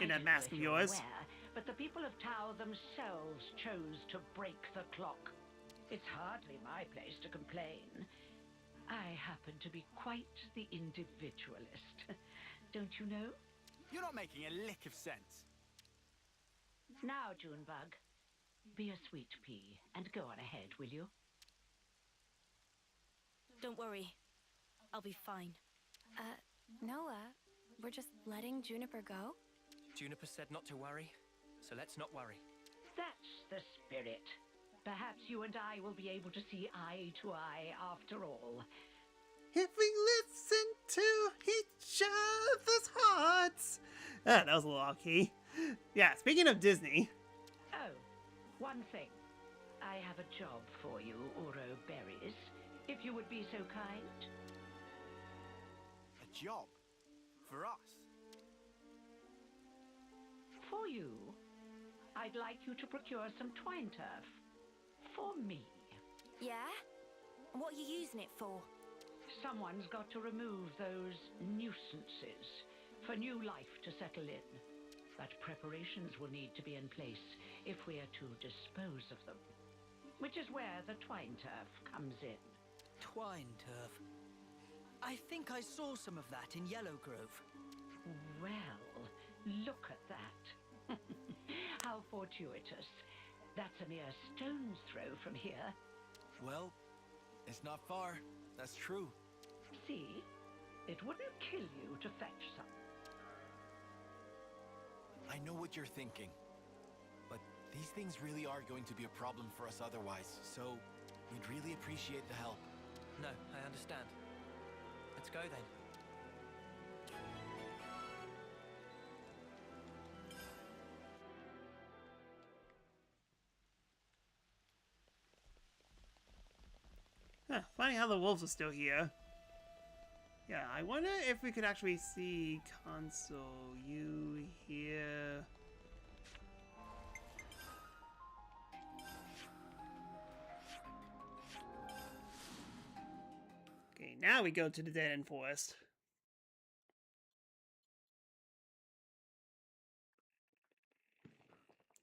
in that mask of yours. Aware, but the people of Tau themselves chose to break the clock. It's hardly my place to complain. I happen to be quite the individualist. Don't you know? You're not making a lick of sense. Now, Junebug, be a sweet pea and go on ahead, will you? Don't worry. I'll be fine. Noah, we're just letting Juniper go? Juniper said not to worry, so let's not worry. That's the spirit. Perhaps you and I will be able to see eye to eye after all. If we listen to each other's hearts. Ah, that was a little off key. Yeah, speaking of Disney. Oh, one thing. I have a job for you, Uro Berries, if you would be so kind. A job? For us? For you, I'd like you to procure some twine turf. For me. Yeah? What are you using it for? Someone's got to remove those nuisances for new life to settle in. But preparations will need to be in place if we are to dispose of them. Which is where the twine turf comes in. Twine turf. I think I saw some of that in Yellow Grove. Well, look at that. How fortuitous. That's a mere stone's throw from here. Well, it's not far. That's true. See? It wouldn't kill you to fetch some. I know what you're thinking. But these things really are going to be a problem for us otherwise, so we'd really appreciate the help. No, I understand. Let's go then. Huh, funny how the wolves are still here. Yeah, I wonder if we could actually see console you here. Okay, now we go to the dead end forest.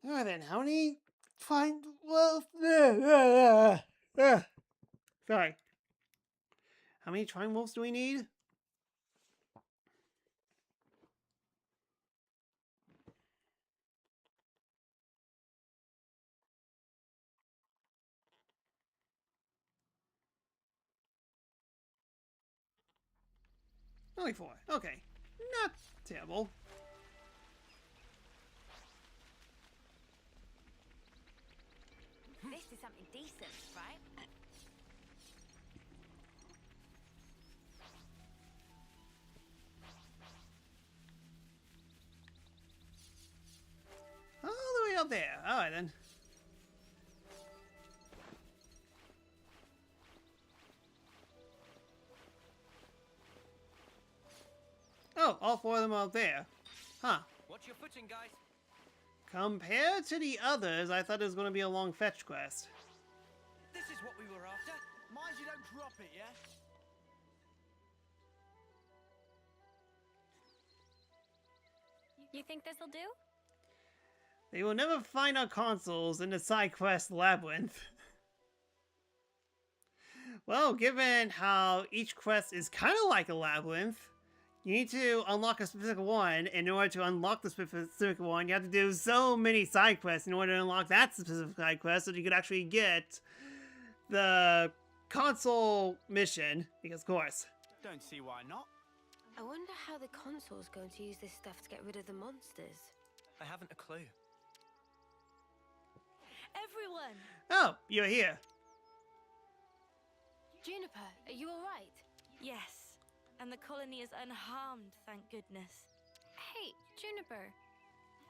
Alright then, how many find wolf? Sorry. How many Trine Wolves do we need? Only 4. Okay. Not terrible. This is something decent, right? All the way up there. Alright then. Oh, all 4 of them are up there. Huh. Watch your footing, guys. Compared to the others, I thought it was going to be a long fetch quest. This is what we were after. Mind you don't drop it, yeah? You think this'll do? They will never find our consoles in the side quest labyrinth. Well, given how each quest is kind of like a labyrinth, you need to unlock a specific one. In order to unlock the specific one, you have to do so many side quests in order to unlock that specific side quest so that you could actually get the console mission. Because, of course. Don't see why not. I wonder how the console's going to use this stuff to get rid of the monsters. I haven't a clue. Everyone! Oh, you're here. Juniper, are you alright? Yes, and the colony is unharmed, thank goodness. Hey, Juniper.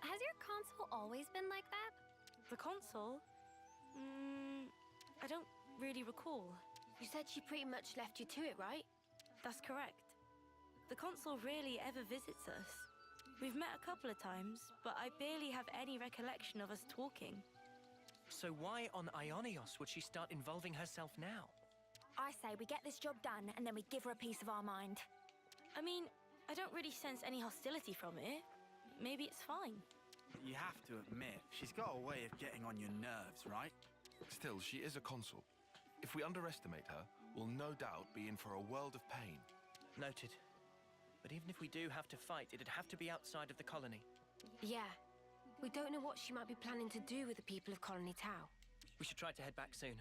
Has your console always been like that? The console? I don't really recall. You said she pretty much left you to it, right? That's correct. The console rarely ever visits us. We've met a couple of times, but I barely have any recollection of us talking. So why on Ionios would she start involving herself now? I say we get this job done and then we give her a piece of our mind. I mean, I don't really sense any hostility from it. Maybe it's fine. You have to admit, she's got a way of getting on your nerves, right? Still, she is a consul. If we underestimate her, we'll no doubt be in for a world of pain. Noted. But even if we do have to fight, it'd have to be outside of the colony. Yeah. We don't know what she might be planning to do with the people of Colony Tau. We should try to head back soon.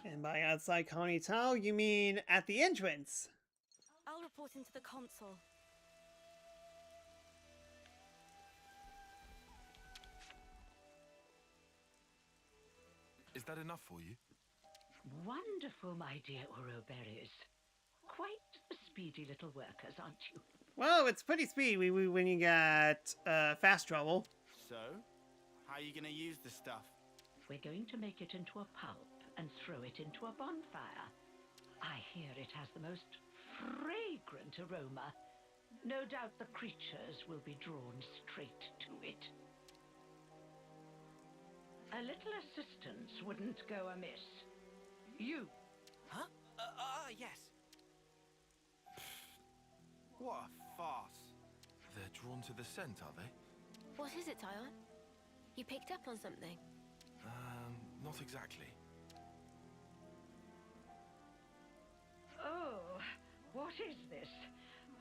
And by outside Colony Tau, you mean at the entrance. I'll report into the console. Is that enough for you? Wonderful, my dear Ouroberries. Quite the speedy little workers, aren't you? Well, it's pretty speedy when you got fast travel. So, how are you going to use the stuff? We're going to make it into a pulp and throw it into a bonfire. I hear it has the most fragrant aroma. No doubt the creatures will be drawn straight to it. A little assistance wouldn't go amiss. You. Huh? Yes. What a farce. They're drawn to the scent, are they? What is it, Tyon? You picked up on something? Not exactly. Oh, what is this?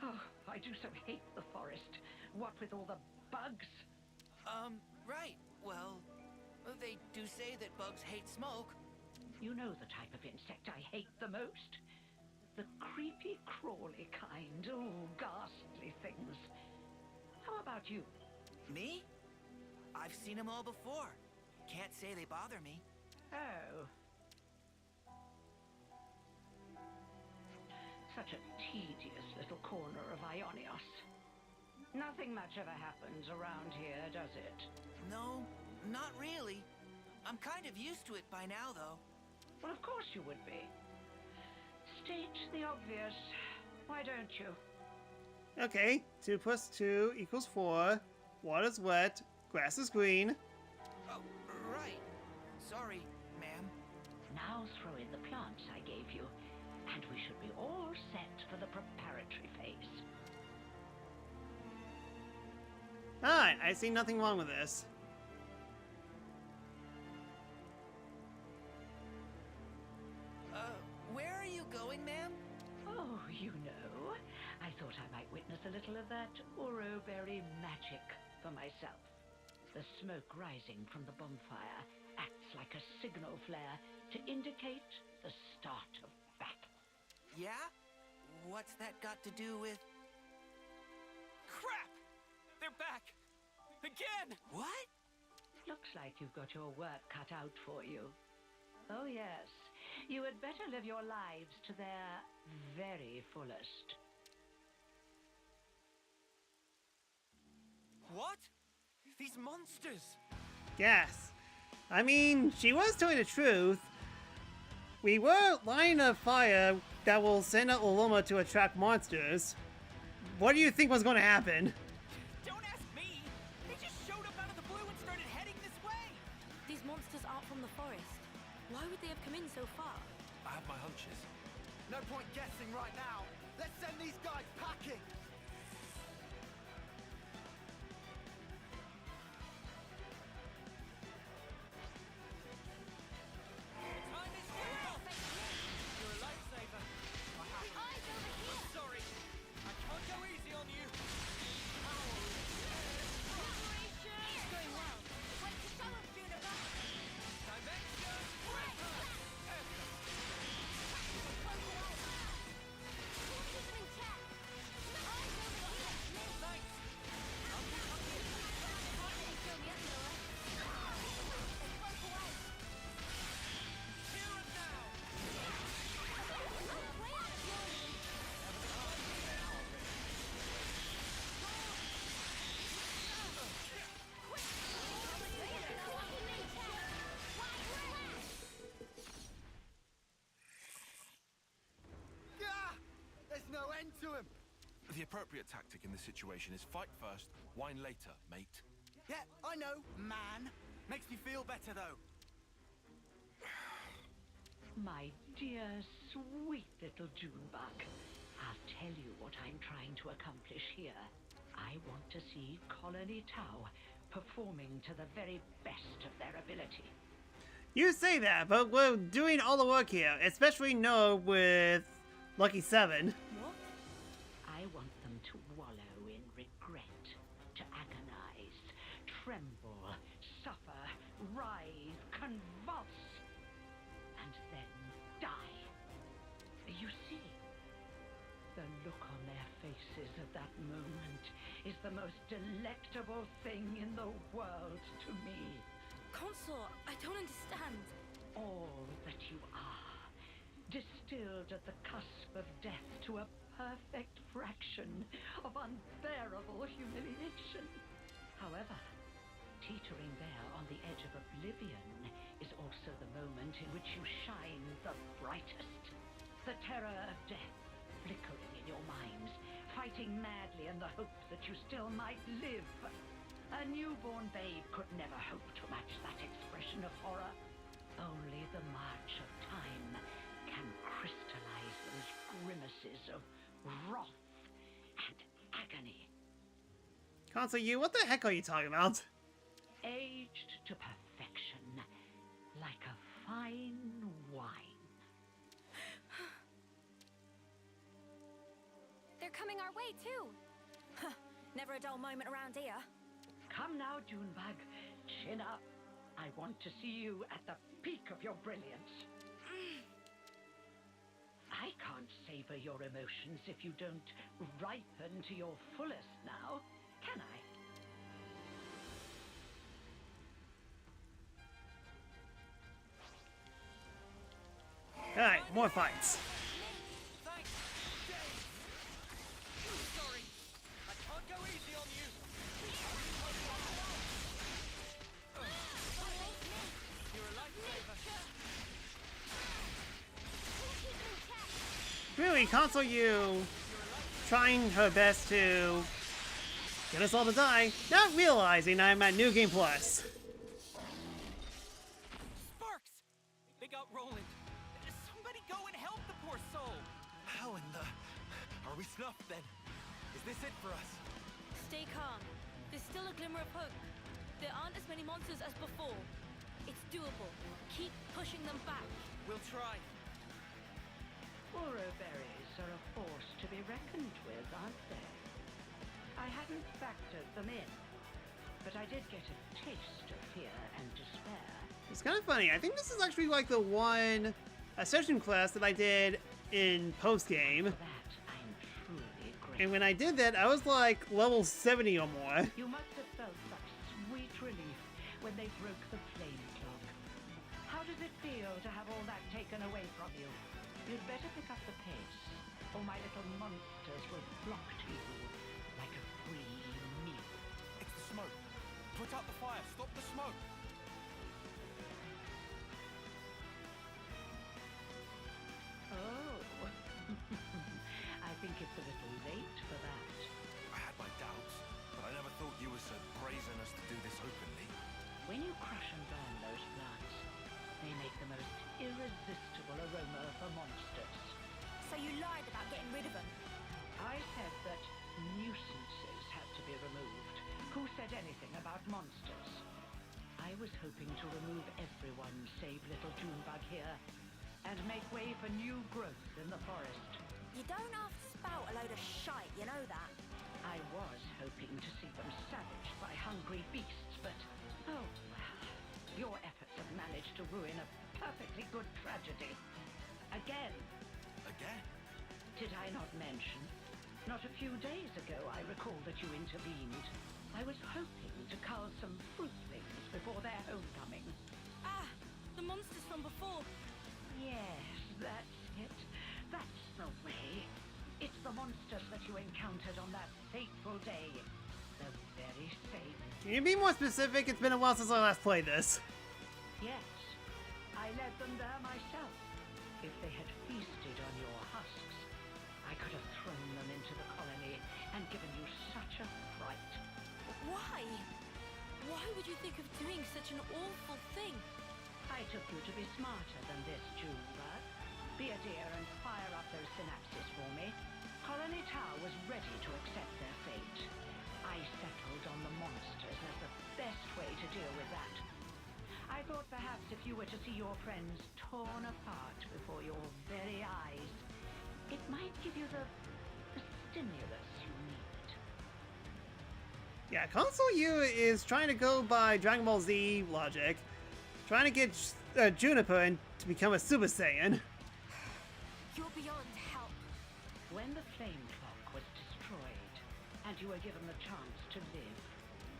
Oh, I do so hate the forest. What with all the bugs? Right. Well, they do say that bugs hate smoke. You know the type of insect I hate the most? The creepy, crawly kind. Oh, ghastly things. How about you? Me? I've seen them all before. Can't say they bother me. Oh. Such a tedious little corner of Ionios. Nothing much ever happens around here, does it? No, not really. I'm kind of used to it by now, though. Well, of course you would be. State the obvious. Why don't you? Okay, 2 plus 2 equals 4. Water's wet, grass is green. Oh, right. Sorry, ma'am. Now throw in the plants I gave you, and we should be all set for the preparatory phase. Alright, I see nothing wrong with this. Where are you going, ma'am? Oh, you know, I thought I might witness a little of that Ouroberry magic. for myself. The smoke rising from the bonfire acts like a signal flare to indicate the start of battle. Yeah? What's that got to do with... Crap! They're back! Again! What? Looks like you've got your work cut out for you. Oh yes, you had better live your lives to their very fullest. What? These monsters! Yes. I mean, she was telling the truth. We were lighting a fire that will send out Oloma to attract monsters. What do you think was going to happen? Don't ask me! They just showed up out of the blue and started heading this way! These monsters aren't from the forest. Why would they have come in so far? I have my hunches. No point guessing right now. Let's send these guys packing! Time is now! You're a lifesaver. I'm sorry. I can't go easy on you. It's going well. Wait to show us, Juniper. Dimension! Keep them in check. Eyes over here. Thanks. Show me up, Noah. They broke away. Here and now! Way out of your league. Ah! There's no end to him! The appropriate tactic in this situation is fight first, whine later, mate. Yeah, I know, man. Makes me feel better, though. My dear, sweet little Junebug, I'll tell you what I'm trying to accomplish here. I want to see Colony Tau performing to the very best of their ability. You say that, but we're doing all the work here, especially No with Lucky 7. What? I want them to wallow in regret, to agonize, tremble, suffer, writhe, convulse, and then die. You see, the look on their faces at that moment is the most delectable thing in the world to me. Consort, I don't understand. All that you are, distilled at the cusp of death to a perfect fraction of unbearable humiliation. However, teetering there on the edge of oblivion is also the moment in which you shine the brightest. The terror of death flickering in your minds, fighting madly in the hope that you still might live. A newborn babe could never hope to match that expression of horror. Only the march of time can crystallize those grimaces of wrath and agony. Console, you, what the heck are you talking about? Aged to perfection, like a fine wine. They're coming our way, too. Never a dull moment around here. Come now, Junebug. Chin up. I want to see you at the peak of your brilliance. I can't savor your emotions if you don't ripen to your fullest now, can I? Alright, more fights. Thanks, Dave. Sorry, I can't go easy on you. You're a lifesaver. Really, Console, you trying her best to get us all to die, not realizing I'm at New Game Plus. Sparks! They got Roland. Somebody go and help the poor soul. How in the... Are we snuffed then? Is this it for us? Stay calm. There's still a glimmer of hope. There aren't as many monsters as before. It's doable. Keep pushing them back. We'll try. Oroberries are a force to be reckoned with, aren't they? I hadn't factored them in. but I did get a taste of fear and despair. It's kind of funny. I think this is actually like the one session class that I did in post-game. For that, I'm truly grateful. And when I did that, I was like level 70 or more. You must have felt such sweet relief when they broke the flame clock. How does it feel to have all that taken away from you? You'd better pick up the pace, or my little monsters will flock to you like a free meal. It's the smoke. Put out the fire. Stop the smoke. Oh. I think it's a little late for that. I had my doubts, but I never thought you were so brazen as to do this openly. When you crush and burn those plants, they make the most irresistible aroma for monsters. So you lied about getting rid of them? I said that nuisances had to be removed. Who said anything about monsters? I was hoping to remove everyone save little Junebug here, and make way for new growth in the forest. You don't have to spout a load of shite, you know that? I was hoping to see them savaged by hungry beasts, but oh well. Your efforts have managed to ruin a perfectly good tragedy. Again. Again? Did I not mention? Not a few days ago I recall that you intervened. I was hoping to cull some fruitlings before their homecoming. Ah, the monsters from before. Yes, that's it. That's the way. It's the monsters that you encountered on that fateful day. The very same. Can you be more specific? It's been a while since I last played this. Yes, I led them there myself. If they had feasted on your husks, I could have thrown them into the colony and given you such a fright. Why? Why would you think of doing such an awful thing? I took you to be smarter than this, Junebug. Be a dear and fire up those synapses for me. Colony Tower was ready to accept their fate. I settled on the monsters as the best way to deal with that. I thought perhaps if you were to see your friends torn apart before your very eyes, it might give you the stimulus you need. Yeah, Console U is trying to go by Dragon Ball Z logic, trying to get Juniper to become a Super Saiyan. You're beyond help. When the flame clock was destroyed, and you were given the chance to live,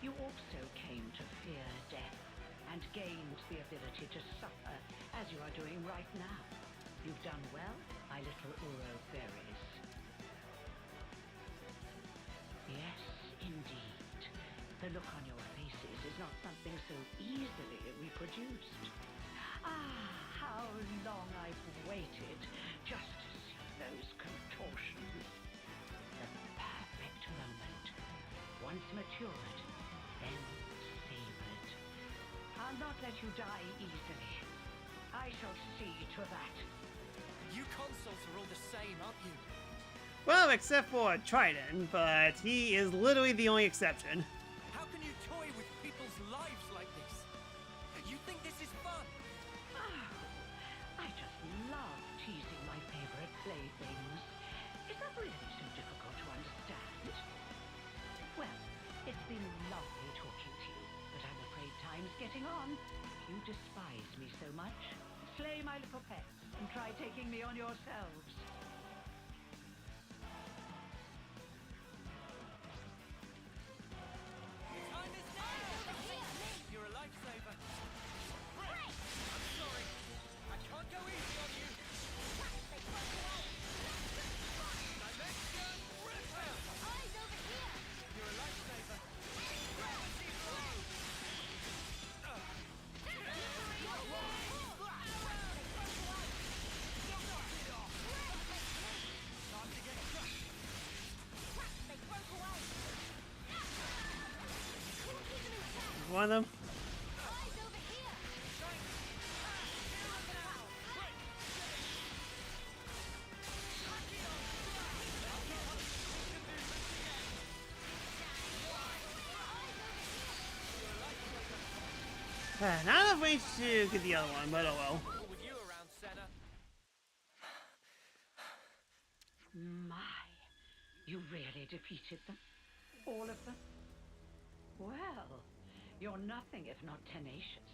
you also came to fear death, and gained the ability to suffer, as you are doing right now. You've done well, my little Uro berries. Yes, indeed. The look on your faces is not something so easily reproduced. Ah, how long I've waited just to see those contortions. The perfect moment. Once matured, then savored. I'll not let you die easily. I shall see to that. You consoles are all the same, aren't you? Well, except for Trident, but he is literally the only exception. How can you toy with people's lives like this? You think this is fun? Oh, I just love teasing my favorite playthings. Is that really so difficult to understand? Well, it's been lovely talking to you, but I'm afraid time's getting on. You despise me so much. Slay my little pets and try taking me on yourselves. Time is now! You're a lifesaver. I'm sorry. I can't go easy on you. Dimension Ripper! Eyes over here! You're a lifesaver. One of them. Not enough ways to get the other one, but oh well. With you around, Senna. My, you really defeated them? All of them? Well, You're nothing if not tenacious.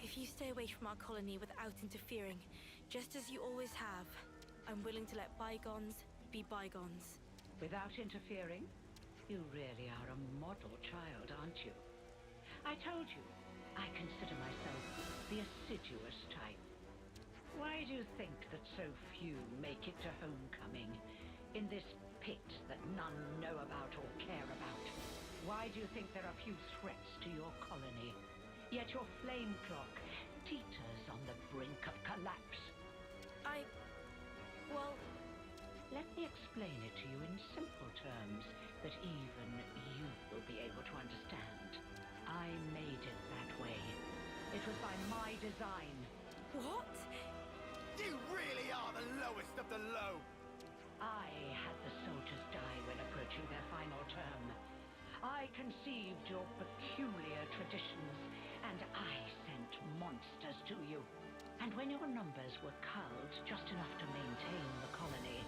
If you stay away from our colony without interfering, just as you always have, I'm willing to let bygones be bygones. Without interfering? You really are a model child, aren't you? I told you, I consider myself the assiduous type. Why do you think that so few make it to homecoming, in this pit that none know about or care about? Why do you think there are few threats to your colony, yet your flame clock teeters on the brink of collapse? Well... Let me explain it to you in simple terms that even you will be able to understand. I made it that way. It was by my design. What? You really are the lowest of the low! I had the soldiers die when approaching their final term. I conceived your peculiar traditions, and I sent monsters to you. And when your numbers were culled just enough to maintain the colony,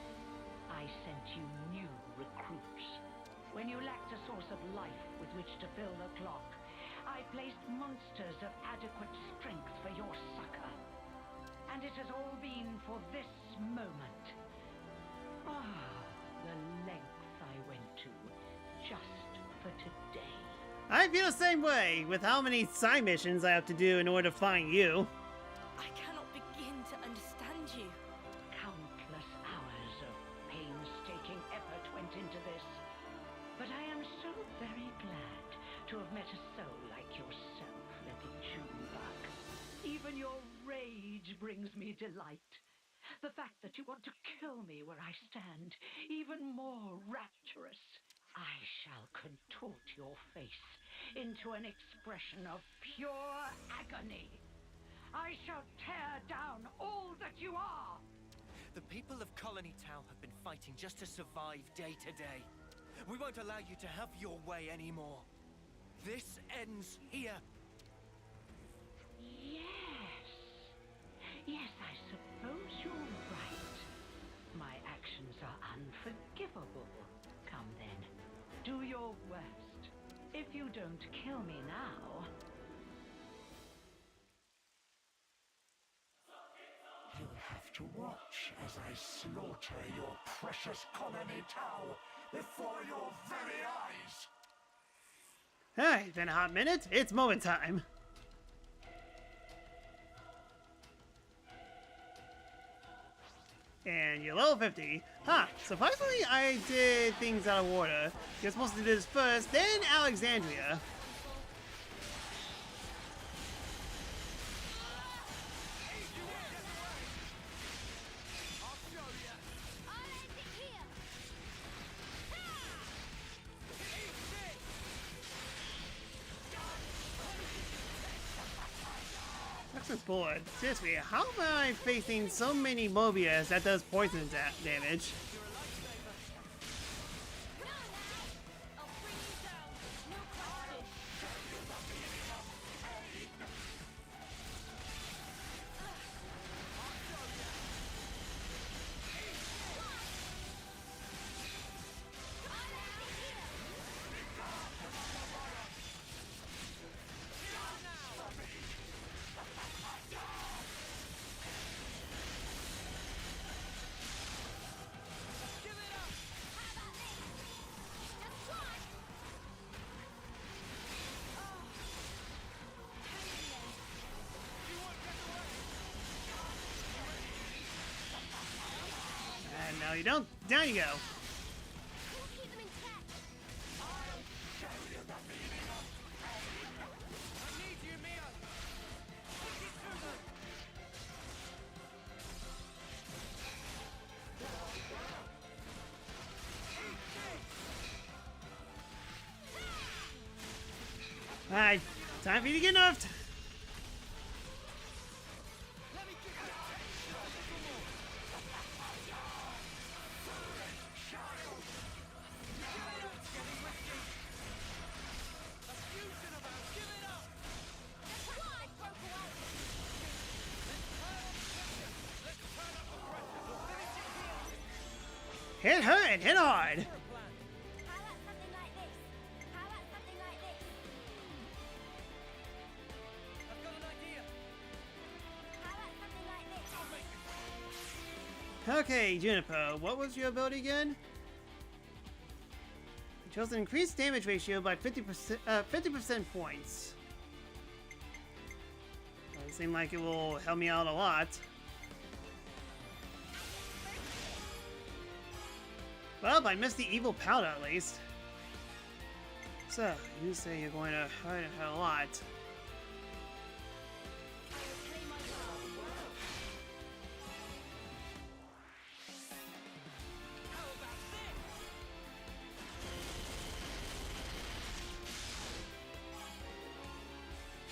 I sent you new recruits. When you lacked a source of life with which to fill the clock, I placed monsters of adequate strength for your succor. And it has all been for this moment. The lengths I went to, just for today. I feel the same way with how many side missions I have to do in order to find you. I cannot begin to understand you. Countless hours of painstaking effort went into this. But I am so very glad to have met a soul like yourself, little Junebug. Even your rage brings me delight. The fact that you want to kill me where I stand, even more rapturous. I shall contort your face into an expression of pure agony. I shall tear down all that you are. The people of Colony Tau have been fighting just to survive day to day. We won't allow you to have your way anymore. This ends here. Yes, I suppose you're right. My actions are unforgivable. Come then, do your worst. If you don't kill me now... You'll have to watch as I slaughter your precious colony Tau before your very eyes. Alright, been a hot minute. It's moment time. And you're level 50. Surprisingly, I did things out of order. You're supposed to do this first, then Alexandria. Excellent board. Seriously, how am I facing so many Mobius that does poison damage? No, you don't. Down you go. Alright, time for you to get nerfed. Hit her and hit hard. Okay, Juniper, what was your ability again? You chose an increased damage ratio by 50% points. Doesn't seem like it will help me out a lot. Well, I missed the evil powder at least. So, you say you're going to hurt her a lot.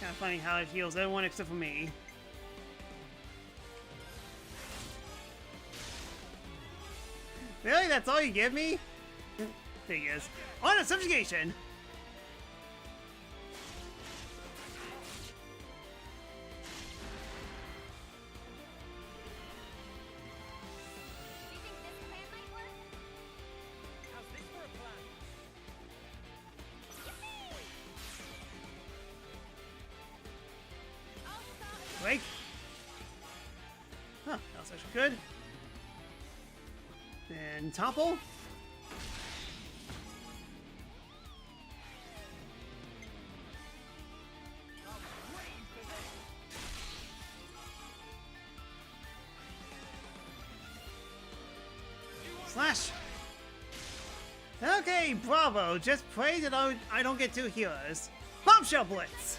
Kind of funny how it heals everyone except for me. Really? That's all you give me? Figures. On a subjugation! Break. Huh, that was actually good. Then topple. Slash. Okay, bravo. Just pray that I don't get 2 healers. Bombshell Blitz.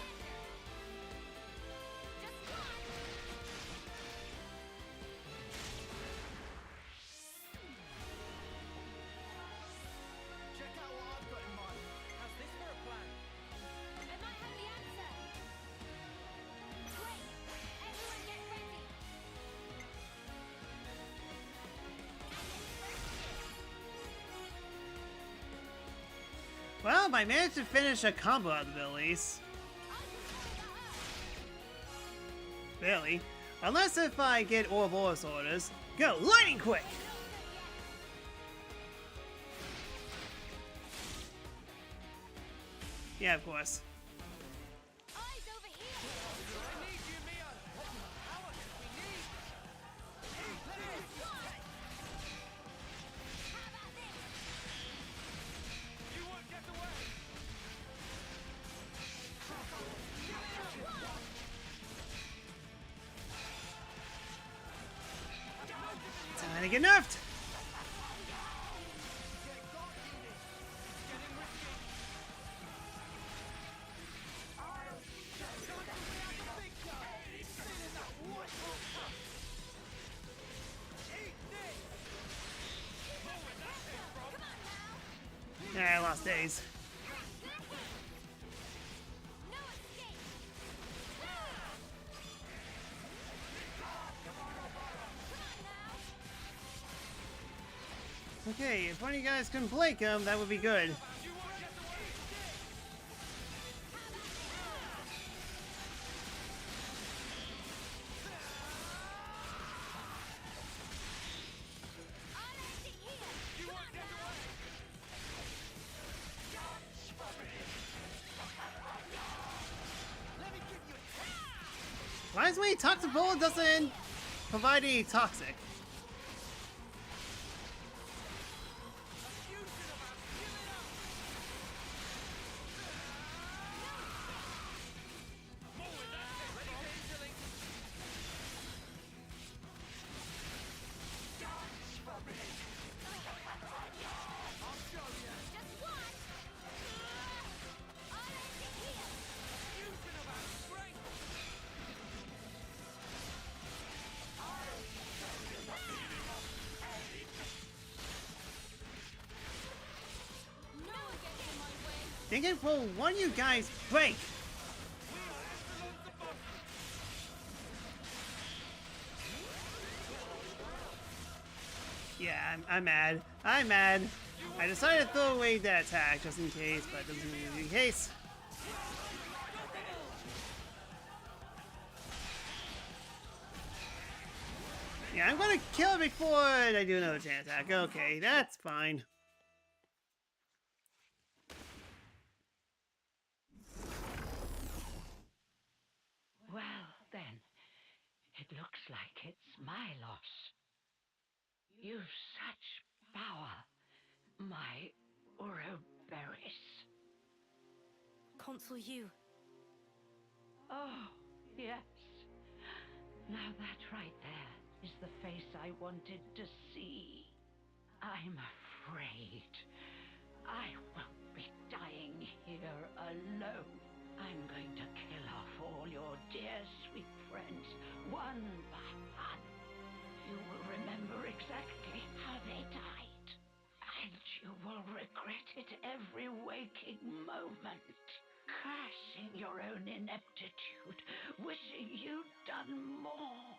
Well, I managed to finish a combo out of the abilities. Barely. Unless if I get Ouroboros orders. Go, lightning quick! Yeah, of course. Time to get nerfed! Yeah, I lost days. Okay, if one of you guys can blink him, that would be good. Reminds me, Toxic Bullet doesn't provide any toxic. Thinking for one of you guys break. Yeah, I'm mad. I'm mad. I decided to throw away that attack just in case, but it doesn't seem to be the case. Yeah, I'm gonna kill it before I do another chain attack. Okay, that's fine. Well, then, it looks like it's my loss. You've such power, my Ouroboros. Consul you. Oh, yes. Now that right there is the face I wanted to see. I'm afraid I won't be dying here alone. I'm going to kill off all your dear sweet friends, one by one. You will remember exactly how they died. And you will regret it every waking moment. Cursing your own ineptitude, wishing you'd done more.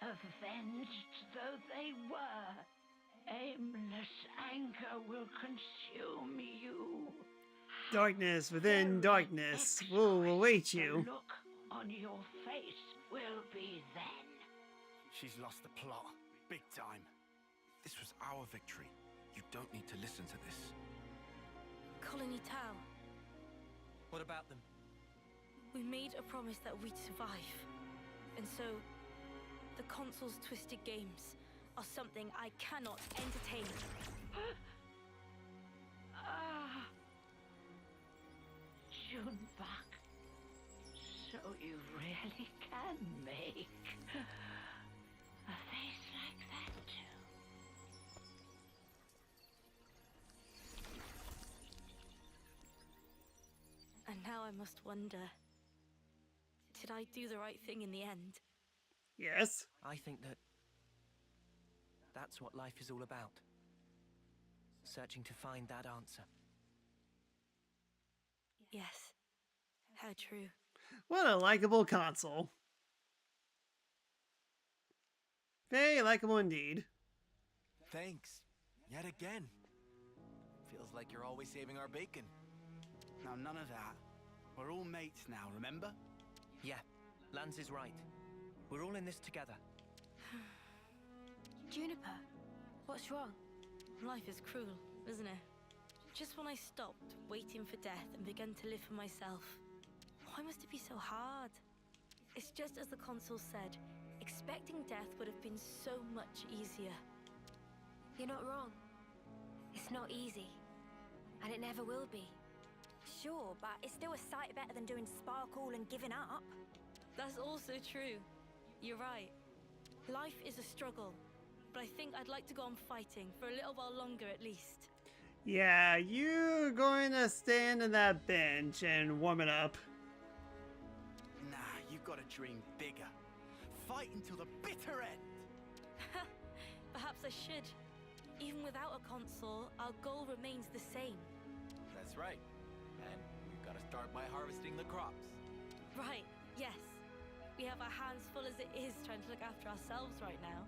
Avenged though they were, aimless anger will consume you. Darkness within darkness will await you. The look on your face will be then. She's lost the plot. Big time. This was our victory. You don't need to listen to this. Colony Tau. What about them? We made a promise that we'd survive. And so, the Consul's twisted games are something I cannot entertain. Junebug. So you really can make a face like that too. And now I must wonder, did I do the right thing in the end? Yes. I think that's what life is all about. Searching to find that answer. Yes. How true. What a likable console. Very likable indeed. Thanks. Yet again. Feels like you're always saving our bacon. Now, none of that. We're all mates now, remember? Yeah, Lance is right. We're all in this together. Juniper, what's wrong? Life is cruel, isn't it? Just when I stopped waiting for death and began to live for myself, why must it be so hard? It's just as the Consul said, expecting death would have been so much easier. You're not wrong. It's not easy. And it never will be. Sure, but it's still a sight better than doing sparkle and giving up. That's also true. You're right. Life is a struggle, but I think I'd like to go on fighting for a little while longer at least. Yeah, you're going to stand on that bench and warm it up. Nah, you've got to dream bigger. Fight until the bitter end. Perhaps I should. Even without a Consul, our goal remains the same. That's right. And we've got to start by harvesting the crops. Right, yes. We have our hands full as it is trying to look after ourselves right now.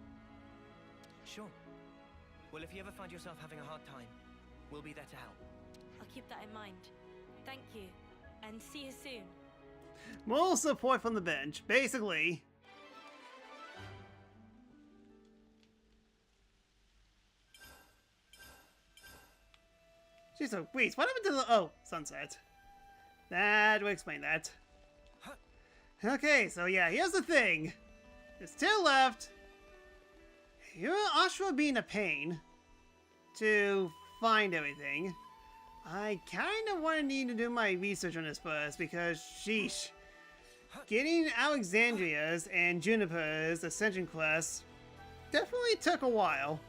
Sure. Well, if you ever find yourself having a hard time, we'll be there to help. I'll keep that in mind. Thank you, and see you soon. More support from the bench, basically. Jeez, so wait, what happened to the... Oh, sunset. That will explain that. Okay, so yeah, here's the thing. There's two left. You're Ashura being a pain to find everything. I kind of want to need to do my research on this first because, sheesh. Getting Alexandria's and Juniper's Ascension quests definitely took a while.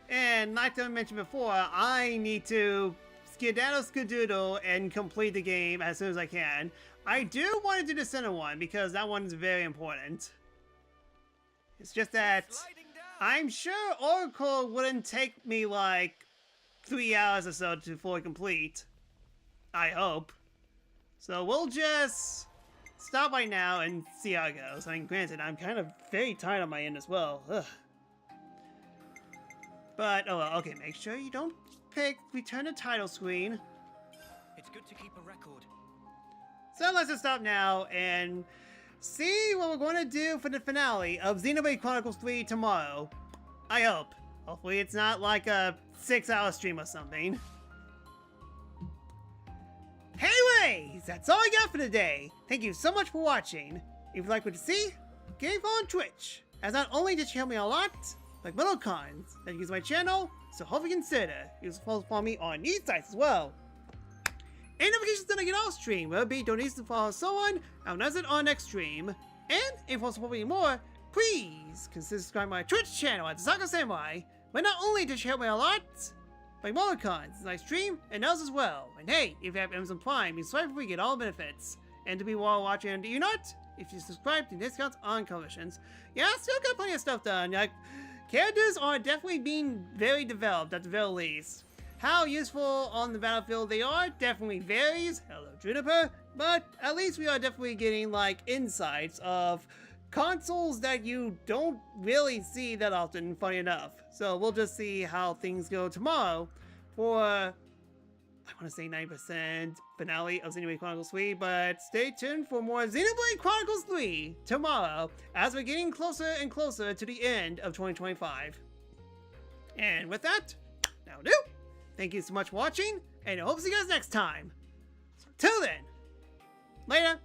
And like I mentioned before, I need to skedaddle skadoodle and complete the game as soon as I can. I do want to do the center one because that one is very important. It's just that I'm sure Oracle wouldn't take me like 3 hours or so to fully complete. I hope. So we'll just stop by now and see how it goes. I mean, granted, I'm kind of very tired on my end as well. Ugh. But, oh well, okay, make sure you don't pick return to title screen. It's good to keep a record. So let's just stop now and see what we're going to do for the finale of Xenoblade Chronicles 3 tomorrow. I hope. Hopefully it's not like a 6-hour stream or something. Anyways, that's all I got for today. Thank you so much for watching. If you'd like what to see, give on Twitch, as not only did you help me a lot, like Middlecons that use my channel, so hopefully consider. You can follow me on these sites as well. And notifications that I get off stream will be donations to follow so on. I'll announce it on next stream. And if you want to support me more, please consider subscribing to my Twitch channel at The-Sakura-Samurai, where not only does she help me a lot, but more cons, I stream and else as well. And hey, if you have Amazon Prime, you subscribe before you get all benefits. And to be while watching and do you not, if you subscribe to discounts on commissions. Yeah, I still got plenty of stuff done. Like, characters are definitely being very developed at the very least. How useful on the battlefield they are definitely varies. Hello, Juniper. But at least we are definitely getting like insights of consoles that you don't really see that often, funny enough. So we'll just see how things go tomorrow for, I want to say 90% finale of Xenoblade Chronicles 3, but stay tuned for more Xenoblade Chronicles 3 tomorrow as we're getting closer and closer to the end of 2025. And with that, that'll do. Thank you so much for watching, and I hope to see you guys next time. So till then, later.